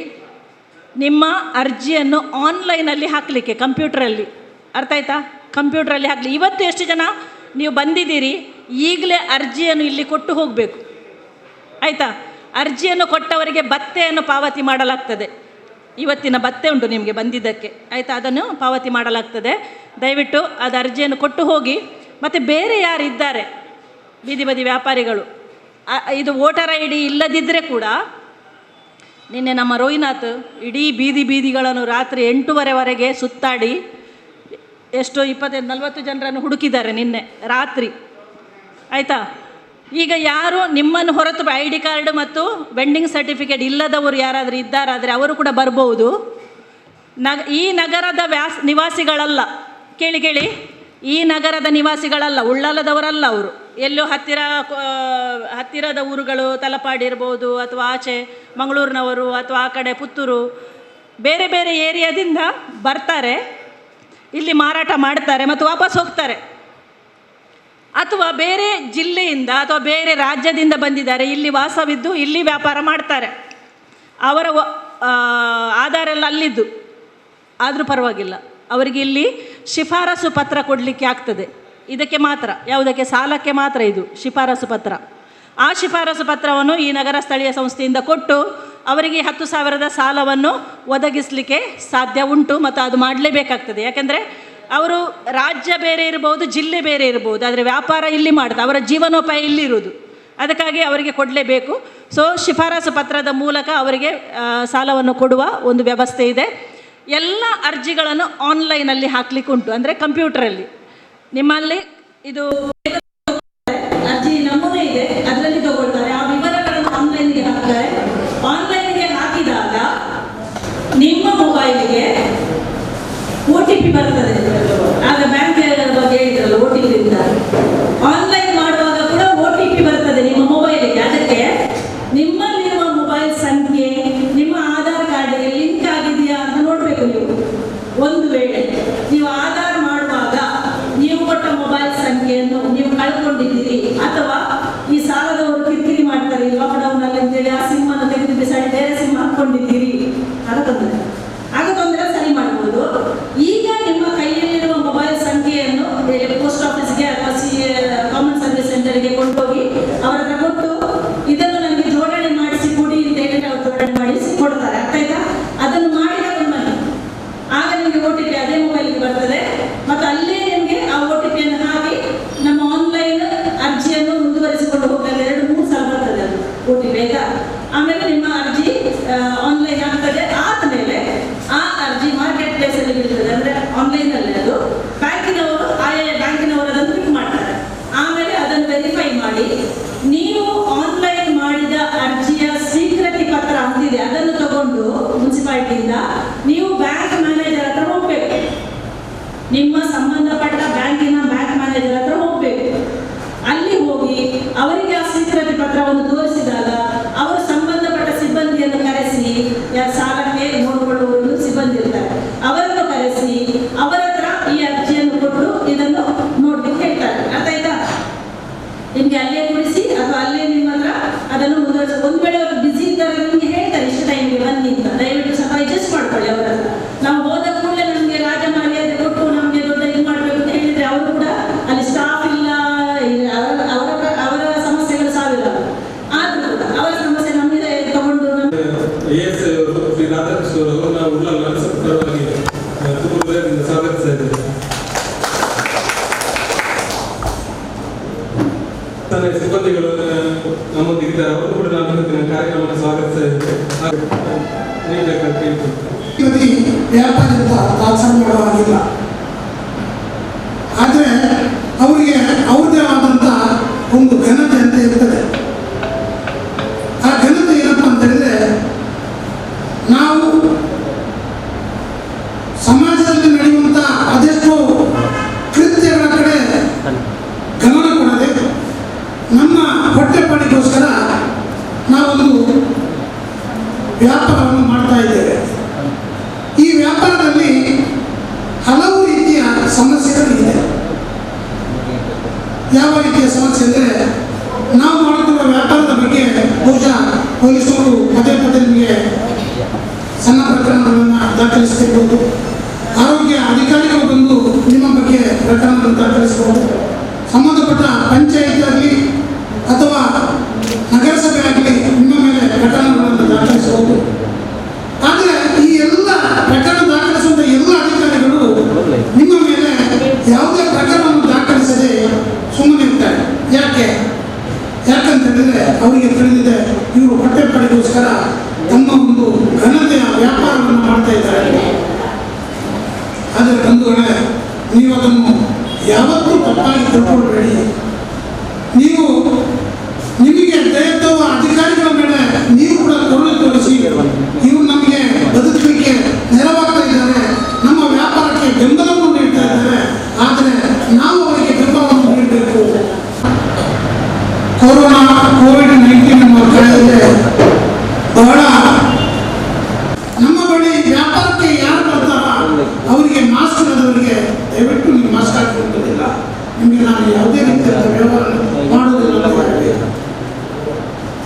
ನಿಮ್ಮ ಅರ್ಜಿಯನ್ನು ಆನ್ಲೈನಲ್ಲಿ ಹಾಕಲಿಕ್ಕೆ, ಕಂಪ್ಯೂಟ್ರಲ್ಲಿ, ಅರ್ಥ ಆಯ್ತಾ? ಕಂಪ್ಯೂಟ್ರಲ್ಲಿ ಹಾಕಲಿ. ಇವತ್ತು ಎಷ್ಟು ಜನ ನೀವು ಬಂದಿದ್ದೀರಿ, ಈಗಲೇ ಅರ್ಜಿಯನ್ನು ಇಲ್ಲಿ ಕೊಟ್ಟು ಹೋಗಬೇಕು, ಆಯಿತಾ? ಅರ್ಜಿಯನ್ನು ಕೊಟ್ಟವರಿಗೆ ಭತ್ಯೆಯನ್ನು ಪಾವತಿ ಮಾಡಲಾಗ್ತದೆ. ಇವತ್ತಿನ ಭತ್ಯೆ ಉಂಟು ನಿಮಗೆ ಬಂದಿದ್ದಕ್ಕೆ, ಆಯಿತಾ? ಅದನ್ನು ಪಾವತಿ ಮಾಡಲಾಗ್ತದೆ. ದಯವಿಟ್ಟು ಅದು ಅರ್ಜಿಯನ್ನು ಕೊಟ್ಟು ಹೋಗಿ. ಮತ್ತು ಬೇರೆ ಯಾರಿದ್ದಾರೆ ಬೀದಿ ಬದಿ ವ್ಯಾಪಾರಿಗಳು, ಇದು ವೋಟರ್ ID ಇಲ್ಲದಿದ್ದರೆ ಕೂಡ, ನಿನ್ನೆ ನಮ್ಮ ರೋಹಿನಾಥ್ ಇಡೀ ಬೀದಿಗಳನ್ನು ರಾತ್ರಿ 8:30ವರೆಗೆ ಸುತ್ತಾಡಿ ಎಷ್ಟೋ 25-40 ಜನರನ್ನು ಹುಡುಕಿದ್ದಾರೆ ನಿನ್ನೆ ರಾತ್ರಿ, ಆಯಿತಾ? ಈಗ ಯಾರು ನಿಮ್ಮನ್ನು ಹೊರತು ID ಕಾರ್ಡ್ ಮತ್ತು ವೆಂಡಿಂಗ್ ಸರ್ಟಿಫಿಕೇಟ್ ಇಲ್ಲದವರು ಯಾರಾದರೂ ಇದ್ದಾರಾದರೆ ಅವರು ಕೂಡ ಬರ್ಬೋದು. ಈ ನಗರದ ನಿವಾಸಿಗಳಲ್ಲ, ಕೇಳಿ, ಈ ನಗರದ ನಿವಾಸಿಗಳಲ್ಲ, ಉಳ್ಳಾಲದವರಲ್ಲ ಅವರು. ಎಲ್ಲೋ ಹತ್ತಿರದ ಊರುಗಳು, ತಲಪಾಡಿ ಇರ್ಬೋದು, ಅಥವಾ ಆಚೆ ಮಂಗಳೂರಿನವರು, ಅಥವಾ ಆ ಕಡೆ ಪುತ್ತೂರು, ಬೇರೆ ಬೇರೆ ಏರಿಯಾದಿಂದ ಬರ್ತಾರೆ, ಇಲ್ಲಿ ಮಾರಾಟ ಮಾಡ್ತಾರೆ ಮತ್ತು ವಾಪಸ್ ಹೋಗ್ತಾರೆ. ಅಥವಾ ಬೇರೆ ಜಿಲ್ಲೆಯಿಂದ ಅಥವಾ ಬೇರೆ ರಾಜ್ಯದಿಂದ ಬಂದಿದ್ದಾರೆ, ಇಲ್ಲಿ ವಾಸವಿದ್ದು ಇಲ್ಲಿ ವ್ಯಾಪಾರ ಮಾಡ್ತಾರೆ. ಅವರ ಆಧಾರ ಎಲ್ಲ ಅಲ್ಲಿದ್ದು ಆದರೂ ಪರವಾಗಿಲ್ಲ, ಅವರಿಗೆ ಇಲ್ಲಿ ಶಿಫಾರಸು ಪತ್ರ ಕೊಡಲಿಕ್ಕೆ ಆಗ್ತದೆ. ಇದಕ್ಕೆ ಮಾತ್ರ, ಯಾವುದಕ್ಕೆ? ಸಾಲಕ್ಕೆ ಮಾತ್ರ ಇದು ಶಿಫಾರಸು ಪತ್ರ. ಆ ಶಿಫಾರಸು ಪತ್ರವನ್ನು ಈ ನಗರ ಸ್ಥಳೀಯ ಸಂಸ್ಥೆಯಿಂದ ಕೊಟ್ಟು ಅವರಿಗೆ 10,000 ಸಾಲವನ್ನು ಒದಗಿಸಲಿಕ್ಕೆ ಸಾಧ್ಯ ಉಂಟು, ಮತ್ತು ಅದು ಮಾಡಲೇಬೇಕಾಗ್ತದೆ. ಯಾಕೆಂದರೆ ಅವರು ರಾಜ್ಯ ಬೇರೆ ಇರ್ಬೋದು, ಜಿಲ್ಲೆ ಬೇರೆ ಇರ್ಬೋದು, ಆದರೆ ವ್ಯಾಪಾರ ಇಲ್ಲಿ ಮಾಡ್ತಾರೆ, ಅವರ ಜೀವನೋಪಾಯ ಇಲ್ಲಿರುವುದು, ಅದಕ್ಕಾಗಿ ಅವರಿಗೆ ಕೊಡಲೇಬೇಕು. ಸೊ ಶಿಫಾರಸು ಪತ್ರದ ಮೂಲಕ ಅವರಿಗೆ ಸಾಲವನ್ನು ಕೊಡುವ ಒಂದು ವ್ಯವಸ್ಥೆ ಇದೆ. ಎಲ್ಲ ಅರ್ಜಿಗಳನ್ನು ಆನ್ಲೈನಲ್ಲಿ ಹಾಕಲಿಕ್ಕೆ ಉಂಟು, ಅಂದರೆ ಕಂಪ್ಯೂಟರಲ್ಲಿ. ನಿಮ್ಮಲ್ಲಿ ಇದು ಅರ್ಜಿ ನಮೂನೆ ಇದೆ, ಅದರಲ್ಲಿ ತಗೊಳ್ತಾರೆ, ಆ ವಿವರಗಳನ್ನು ಆನ್ಲೈನ್ಗೆ ಹಾಕ್ತಾರೆ. ಆನ್ಲೈನ್ಗೆ ಹಾಕಿದಾಗ ನಿಮ್ಮ ಮೊಬೈಲಿಗೆ OTP ಬರ್ತದೆ. ಆಗ ಬ್ಯಾಂಕ್ ಬಗ್ಗೆ ಹೇಳಿದ್ರಲ್ಲ, OTP ಇಂದ ಆನ್ಲೈನ್ ಮಾಡುವಾಗ ಕೂಡ OTP ಬರ್ತದೆ ನಿಮ್ಮ ಮೊಬೈಲಿಗೆ. ಅದಕ್ಕೆ ನಿಮ್ಮಲ್ಲಿರುವ ಮೊಬೈಲ್ ಸಂಖ್ಯೆ ನಿಮ್ಮ ಆಧಾರ್ ಕಾರ್ಡ್ಗೆ ಲಿಂಕ್ ಆಗಿದೆಯಾ ಅಂತ ನೋಡಬೇಕು ನೀವು. ಒಂದು ವೇಳೆ ನೀವು ಆಧಾರ್ ಮಾಡುವಾಗ ನೀವು ಕೊಟ್ಟ ಮೊಬೈಲ್ ಸಂಖ್ಯೆಯನ್ನು ನೀವು ಕಳ್ಕೊಂಡಿದ್ದೀರಿ, ಅಥವಾ ಈ ಸಾಲದವರು ಕಿರಿಕಿರಿ ಮಾಡ್ತಾರೆ ಲಾಕ್ಡೌನ್ ಅಲ್ಲಿ ಅಂತೇಳಿ ಆ ಸಿಮ್ಮನ್ನು ತೆಗೆದು ಬಿಸಾಡಿ ಬೇರೆ ಸಿಮ್ ಹಾಕ್ಕೊಂಡಿದ್ದೀರಿ, ಆಗ ತೊಂದರೆ ಸರಿ ಮಾಡ್ಬೋದು. ಈಗ ನಿಮ್ಮ ಕೈಯಲ್ಲಿರುವ ಮೊಬೈಲ್ ಸಂಖ್ಯೆಯನ್ನು ಪೋಸ್ಟ್ ಆಫೀಸ್ಗೆ ಅಥವಾ ಕಾಮನ್ ಸರ್ವಿಸ್ ಸೆಂಟರ್ಗೆ ಕೊಂಡೋಗಿ ಅವರ ಹತ್ರ ಕೊಟ್ಟು ಇದನ್ನು ನನಗೆ ಜೋಡಣೆ ಮಾಡಿಸಿ ಕೊಡಿ ಅಂತ ಹೇಳಿ ಅವರು ಜೋಡಣೆ ಮಾಡಿಸಿ ಕೊಡ್ತಾರೆ, ಅರ್ಥ ಆಯ್ತಾ? ಅದನ್ನು ಮಾಡಿದ ನಿಮ್ಮಲ್ಲಿ ಆಗ ನಿಮಗೆ OTP ಅದೇ ಮೊಬೈಲ್ಗೆ ಬರ್ತದೆ, ಮತ್ತು ಅಲ್ಲೇ ನಿಮಗೆ ಆ OTPಯನ್ನು ಹಾಕಿ ನಮ್ಮ ಆನ್ಲೈನ್ ಅರ್ಜಿಯನ್ನು ಮುಂದುವರಿಸಿಕೊಂಡು ಹೋಗಲು 2-3 ಸಲ ಬರ್ತದೆ ಅದು OTP, ಆಯ್ತಾ? ಆಮೇಲೆ ನಿಮ್ಮ ಅರ್ಜಿ ಆನ್ಲೈನ್ ಆಗ್ತದೆ. ಆದಮೇಲೆ ಆ ಅರ್ಜಿ ಮಾರ್ಕೆಟ್ ಪ್ಲೇಸಲ್ಲಿ ಬೀಳ್ತದೆ, ಅಂದರೆ ಆನ್ಲೈನಲ್ಲಿ ಅದು ಬ್ಯಾಂಕಿನವರು, ಆಯಾ ಬ್ಯಾಂಕಿನವರು ಅದನ್ನು ಪಿಕ್ ಮಾಡ್ತಾರೆ. ಆಮೇಲೆ ಅದನ್ನು ವೆರಿಫೈ ಮಾಡಿ ನೀವು ಆನ್ಲೈನ್ ಮಾಡಿದ ಅರ್ಜಿಯ ಸ್ವೀಕೃತಿ ಪತ್ರ ಅಂತಿದೆ, ಅದನ್ನು ತಗೊಂಡು ಮುನ್ಸಿಪಾಲಿಟಿಯಿಂದ ನೀವು ಬ್ಯಾಂಕ್ ಮ್ಯಾನೇಜರ್ ಹತ್ರ ಹೋಗಬೇಕು. ನಿಮ್ಮ ಸಂಬಂಧಪಟ್ಟ ಬ್ಯಾಂಕಿನ ಬ್ಯಾಂಕ್ ಮ್ಯಾನೇಜರ್ ಹತ್ರ ಹೋಗಬೇಕು. ಅಲ್ಲಿ ಹೋಗಿ ಅವರಿಗೆ ಆ ಸ್ವೀಕೃತಿ ಪತ್ರವನ್ನು ತೋರಿಸಿದಾಗ ಅವರು ಸಂಬಂಧಪಟ್ಟ ಸಿಬ್ಬಂದಿಯನ್ನು ಕರೆಸಿ, ಸಾಲಕ್ಕೆ ನೋಡಿಕೊಳ್ಳುವ ಸಿಬ್ಬಂದಿ ಇರ್ತಾರೆ, ಅವರನ್ನು ಕರೆಸಿ ಅವರ ಹತ್ರ ಈ ಅರ್ಜಿಯನ್ನು ಕೊಟ್ಟು ಇದನ್ನು ನೋಡ್ಲಿಕ್ಕೆ ಹೇಳ್ತಾರೆ, ಅರ್ಥ ಆಯ್ತಾ? ನಿಮಗೆ ಅಲ್ಲೇ ಕೂರಿಸಿ ಅಥವಾ ಅಲ್ಲೇ ನಿಮ್ಮ ಹತ್ರ ಅದನ್ನು ಮುಂದುವರಿಸಿ. ಒಂದು ವೇಳೆ ಅವರು ಬಿಸಿ ಇದ್ದಾರೆ, ನಿಮಗೆ ಹೇಳ್ತಾರೆ ಇಷ್ಟು ಟೈಮಿಗೆ ದೇವಸ್ಥಾನ ಸಿಬ್ಬಂದಿಗಳು ನಮ್ಮೊಂದಿಗಿದ್ದಾರೆ. ಅವರು ಕೂಡ ನಾನು ಇವತ್ತಿನ ಕಾರ್ಯಕ್ರಮಕ್ಕೆ ಸ್ವಾಗತಿಸ್ತಾ ಇದ್ದೇನೆ. ನೀವು ಬೇಕಾದ್ರೆ ಕೇಳ್ತೀನಿ. ವ್ಯಾಪಾರದಿಂದ ತಾತ್ಸಾರ ಮಾಡುವಾಗಿಲ್ಲ. ಆದರೆ ಅವರಿಗೆ ಅವ್ರದ್ದೇ ಆದಂಥ ಒಂದು ಘನತೆ ಅಂತ ಇರ್ತದೆ. ಆ ಘನತೆ ಏನಪ್ಪ ಅಂತ ಹೇಳಿದ್ರೆ, ನಾವು ಸಮಾಜದಲ್ಲಿ ನಡೆಯುವಂಥ ಅದೆಷ್ಟೋ ಕೃತ್ಯಗಳ ಕಡೆ ಗಮನ ಕೊಡದೆ ನಮ್ಮ ಹೊಟ್ಟೆಪಾಡಿಗೋಸ್ಕರ ನಾವೊಂದು ವ್ಯಾಪಾರವನ್ನು ಮಾಡ್ತಾ ಇದ್ದೇವೆ. ಈ ವ್ಯಾಪಾರದಲ್ಲಿ ಹಲವು ರೀತಿಯ ಸಮಸ್ಯೆಗಳಿದೆ. ಯಾವ ರೀತಿಯ ಸಮಸ್ಯೆ ಅಂದರೆ, ನಾವು ಮಾಡುತ್ತಿರುವ ವ್ಯಾಪಾರದ ಬಗ್ಗೆ ಬಹುಶಃ ಪೊಲೀಸರು ಪದೇ ಪದೇ ನಿಮಗೆ ಸಣ್ಣ ಪ್ರಕರಣಗಳನ್ನು ದಾಖಲಿಸ್ತಿರ್ಬೋದು. ಆರೋಗ್ಯ ಅಧಿಕಾರಿಗಳು ಬಂದು ನಿಮ್ಮ ಬಗ್ಗೆ ಪ್ರಕರಣಗಳನ್ನು ದಾಖಲಿಸಬಹುದು. ಸಂಬಂಧಪಟ್ಟ ಪಂಚಾಯತ್ ಆಗಲಿ ಅಥವಾ ನಗರಸಭೆ ಆಗಲಿ ನಿಮ್ಮ ಮೇಲೆ ಪ್ರಕರಣಗಳನ್ನು ದಾಖಲಿಸಬಹುದು. ಆದರೆ ಈ ಎಲ್ಲ ಪ್ರಕರಣ ದಾಖಲಿಸುವಂಥ ಎಲ್ಲ ಅಧಿಕಾರಿಗಳು ನಿಮ್ಮ ಮೇಲೆ ಯಾವುದೇ ಪ್ರಕರಣವನ್ನು ದಾಖಲಿಸದೆ ಸುಮ್ಮನೆ ಇರ್ತಾರೆ. ಯಾಕಂತ ಹೇಳಿದ್ರೆ ಅವರಿಗೆ ತಿಳಿದಿದೆ, ಇವರು ಹೊಟ್ಟೆಪಾಡಿಗೋಸ್ಕರ ತಮ್ಮ ಒಂದು ಘನತೆಯ ವ್ಯಾಪಾರವನ್ನು ಮಾಡ್ತಾ ಇದ್ದಾರೆ. ಆದರೆ ಬಂಧುಗಳೇ, ನೀವು ಅದನ್ನು ಯಾವತ್ತೂ ತಪ್ಪಾಗಿ ತಿಳ್ಕೊಳ್ಬೇಡಿ. ನೀವು ನಿಮಗೆ ದಯತವ ಅಧಿಕಾರಿಗಳ ಮೇಲೆ ನೀವು ಕೂಡ ಕರುಣೆ ತೋರಿಸಿ, ಇವರು ನಮಗೆ ಬದುಕಲಿಕ್ಕೆ ನೆರವಾಗ್ತಾ ಇದ್ದಾರೆ, ನಮ್ಮ ವ್ಯಾಪಾರಕ್ಕೆ ಬೆಂಬಲವನ್ನು ನೀಡ್ತಾ ಇದ್ದಾರೆ, ಆದರೆ ನಾವು ಅವರಿಗೆ ಬೆಂಬಲವನ್ನು ನೀಡಬೇಕು. ಕೋವಿಡ್-19 ನಮ್ಮ ಕಾಯಿಲೆ ಬಹಳ ನಮ್ಮ ಬಳಿ ವ್ಯಾಪಾರಕ್ಕೆ ಯಾರು ಬರ್ತಾರ ಅವರಿಗೆ ಮಾಸ್ಕ್ ಇಲ್ಲದವರಿಗೆ ದಯವಿಟ್ಟು ನೀವು ಮಾಸ್ಕ್ ಹಾಕಿಕೊಳ್ಳುವುದಿಲ್ಲ. ನಿಮಗೆ ನಾನು ಯಾವುದೇ ರೀತಿಯ ವ್ಯವಹಾರ ಮಾಡುವುದಿಲ್ಲ.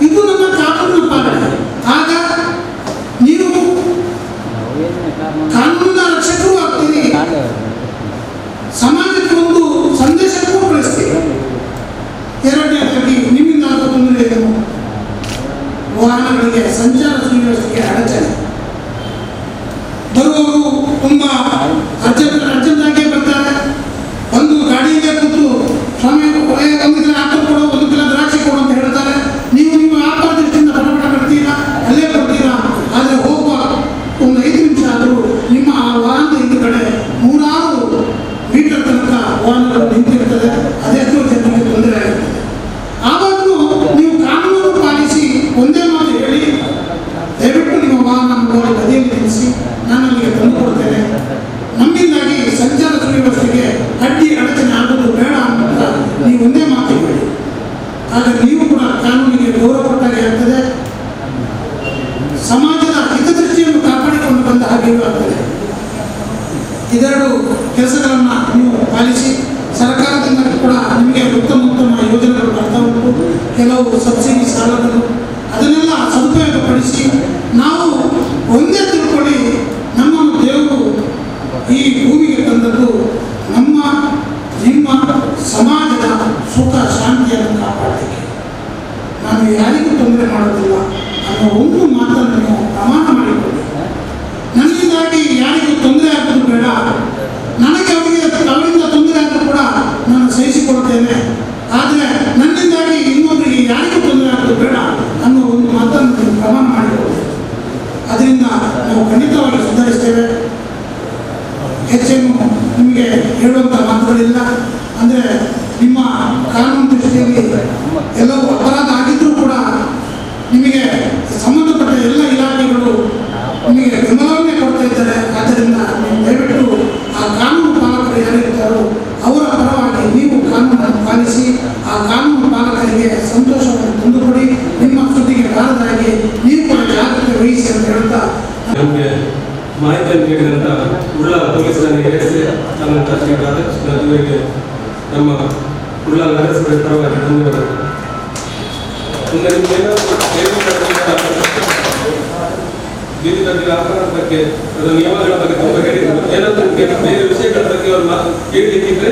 ಇದು ನಮ್ಮ ಕಾನೂನು ಪಾಲನೆ. ಆಗ ನೀವು ಕಾನೂನಿನ ರಕ್ಷಕರು ಆಗ್ತೀರಿ, ಸಮಾಜಕ್ಕೆ ಒಂದು ಸಂದೇಶಕ್ಕೂ ಕಳಿಸ್ತೀರಿ. ಎರಡನೇದಾಗಿ ನಿಮ್ಮಿಂದ ಆಗೋ ತೊಂದರೆ ಏನು? ವಾಹನಗಳಿಗೆ ಸಂಚಾರ ಸುವ್ಯವಸ್ಥೆಗೆ ಅಡಚಣೆ. ಬರುವವರು ತುಂಬ ಅರ್ಜೆಂಟಾಗಿ ಬರ್ತಾರೆ. ಒಂದು ಗಾಡಿಗೆ ಕೂತು ಸ್ವಾಮಿ 1 ಕಿಲೋ ಆಟೋ ಕೊಡು, 1 ಕಿಲೋ ದ್ರಾಕ್ಷಿ ಕೊಡು ಅಂತ ಹೇಳ್ತಾರೆ. ನೀವು ನಿಮ್ಮ ವ್ಯಾಪಾರ ದೃಷ್ಟಿಯಿಂದ ಪಟ ಬರ್ತೀರಾ, ಅಲ್ಲೇ ಬರ್ತೀರಾ. ಆದರೆ ಹೋಗುವ ಒಂದು 5 ನಿಮಿಷ ಆದರೂ ನಿಮ್ಮ ಆ ವಾಹನದ ಹಿಂದುಗಡೆ 3-6 ಮೀಟರ್ ತನಕ ವಾಹನಗಳು ನಿಂತಿರ್ತದೆ. ಅದೆಷ್ಟೋ ಜನರಿಗೆ ತೊಂದರೆ ಆಗುತ್ತೆ. ಆವಾಗಲೂ ನೀವು ಕಾನೂನು ಪಾಲಿಸಿ ಒಂದೇ ಮಾತು ಹೇಳಿ, ದಯವಿಟ್ಟು ನಿಮ್ಮ ವಾಹನ ಬದಿಯಲ್ಲಿ ನಿಲ್ಲಿಸಿ, ನಾನು ಅಲ್ಲಿಗೆ ತಂದು ಕೊಡ್ತೇನೆ. ನಮ್ಮಿಂದಾಗಿ ಸಂಚಾರ ಸುವ್ಯವಸ್ಥೆಗೆ ಅಡ್ಡಿ ಅಡಚಣೆ ಆಗೋದು ಬೇಡ ಅಂತ ನೀವು ಒಂದೇ ಮಾತು ಹೇಳಿ. ಆಗ ನೀವು ಕೂಡ ಕಾನೂನಿಗೆ ಗೌರವ ಕೊಟ್ಟಾಗೆ ಆಗ್ತದೆ, ಸಮಾಜದ ಹಿತದೃಷ್ಟಿಯನ್ನು ಕಾಪಾಡಿಕೊಂಡು ಬಂದ ಹಾಗೆಯೂ ಆಗ್ತದೆ. ಇದೆರಡು ಕೆಲಸಗಳನ್ನು ನೀವು ಪಾಲಿಸಿ. ಸರ್ಕಾರದಿಂದ ಕೂಡ ನಿಮಗೆ ಉತ್ತಮ ಯೋಜನೆಗಳು ಬರ್ತಾ ಉಂಟು, ಕೆಲವು ಸಬ್ಸಿಡಿ ಸಾಲಗಳು, ಅದನ್ನೆಲ್ಲ ಸದುಪಯೋಗಪಡಿಸಿ ನಾವು ಒಂದೇ ತಿಳ್ಕೊಳ್ಳಿ, ನಮ್ಮನ್ನು ದೇವರು ಈ ಭೂಮಿಗೆ ತಂದದ್ದು ನಮ್ಮ ನಿಮ್ಮ ಸಮಾಜದ ಸುಖ ಶಾಂತಿಯನ್ನು ಕಾಪಾಡಲಿಕ್ಕೆ. ನಾನು ಯಾರಿಗೂ ತೊಂದರೆ ಮಾಡೋದಿಲ್ಲ ಅನ್ನೋ ಒಂದು ಮಾತನ್ನು ನೀವು ಪ್ರಮಾಣ ಮಾಡಿಕೊಳ್ಳಿ. ನನ್ನಿಂದಾಗಿ ಯಾರಿಗೂ ತೊಂದರೆ ಆಗೋದು ಬೇಡ, ನನಗೆ ಅವರಿಂದ ತೊಂದರೆ ಆದರೂ ಕೂಡ ನಾನು ಸಹಿಸಿಕೊಳ್ತೇನೆ, ಆದರೆ ನನ್ನಿಂದಾಗಿ ಇನ್ನೊಬ್ಬರಿಗೆ ಯಾರಿಗೂ ತೊಂದರೆ ಆಗೋದು ಬೇಡ ಅನ್ನೋ ಒಂದು ಮಾತನ್ನು ನೀವು ಪ್ರಮಾಣ ಮಾಡಿಕೊಳ್ಳಿ. ಅದರಿಂದ ನಾವು ಖಂಡಿತವಾಗಿ ಸುಧಾರಿಸ್ತೇವೆ. ಹೆಚ್ಚೇನು ನಿಮಗೆ ಹೇಳುವಂಥ ಮಾತುಗಳಿಲ್ಲ. ಅಂದರೆ ನಿಮ್ಮ ಕಾನೂನು ದೃಷ್ಟಿಯಲ್ಲಿ ಎಲ್ಲವೂ ಅಪರಾಧ ಆಗಿದ್ದರೂ ಕೂಡ ನಿಮಗೆ ಸಂಬಂಧಪಟ್ಟ ಎಲ್ಲ ಇಲಾಖೆಗಳು ನಿಮಗೆ ಬೆಂಬಲವನ್ನೇ ಕೊಡ್ತಾ ಇದ್ದಾರೆ. ಆದ್ದರಿಂದ ನೀವು ದಯವಿಟ್ಟು ಆ ಕಾನೂನು ಪಾಲಕರು ಯಾರಿರ್ತಾರೋ ಅವರ ಪರವಾಗಿ ನೀವು ಕಾನೂನನ್ನು ಪಾಲಿಸಿ, ಆ ಕಾನೂನು ಪಾಲಕರಿಗೆ ಸಂತೋಷವನ್ನು ತಂದುಕೊಡಿ. ನಿಮ್ಮ ಸುದ್ದಿಗೆ ಬಾರದಾಗಿ ನೀವು ಕೂಡ ಜಾಗ್ರತೆ ವಹಿಸಿ ಅಂತ ಹೇಳ್ತಾ ನಮಗೆ ಮಾಹಿತಿಯನ್ನು ನೀಡಿದಂಥ ಉಳ್ಳಾಲ ಪೊಲೀಸ್ ಠಾಣೆ ಎಸ್ಎ ಅನಂತ ಶ್ರೀ ರಾಧಾಕೃಷ್ಣ ಇವರಿಗೆ ನಮ್ಮ ಉಳ್ಳಾಲ ನಗರಸಭೆ ಪರವಾಗಿ ಧನ್ಯವಾದಗಳು. ಮುಂದೆ ಬೀದಿ ಬದಿ ವ್ಯಾಪಾರದ ಬಗ್ಗೆ, ಅದರ ನಿಯಮಗಳ ಬಗ್ಗೆ ತುಂಬ ಹೇಳಿದ್ರು. ಏನಾದರೂ ಬೇರೆ ವಿಷಯಗಳ ಬಗ್ಗೆ ಅವ್ರು ಕೇಳಲಿಕ್ಕಿದ್ರೆ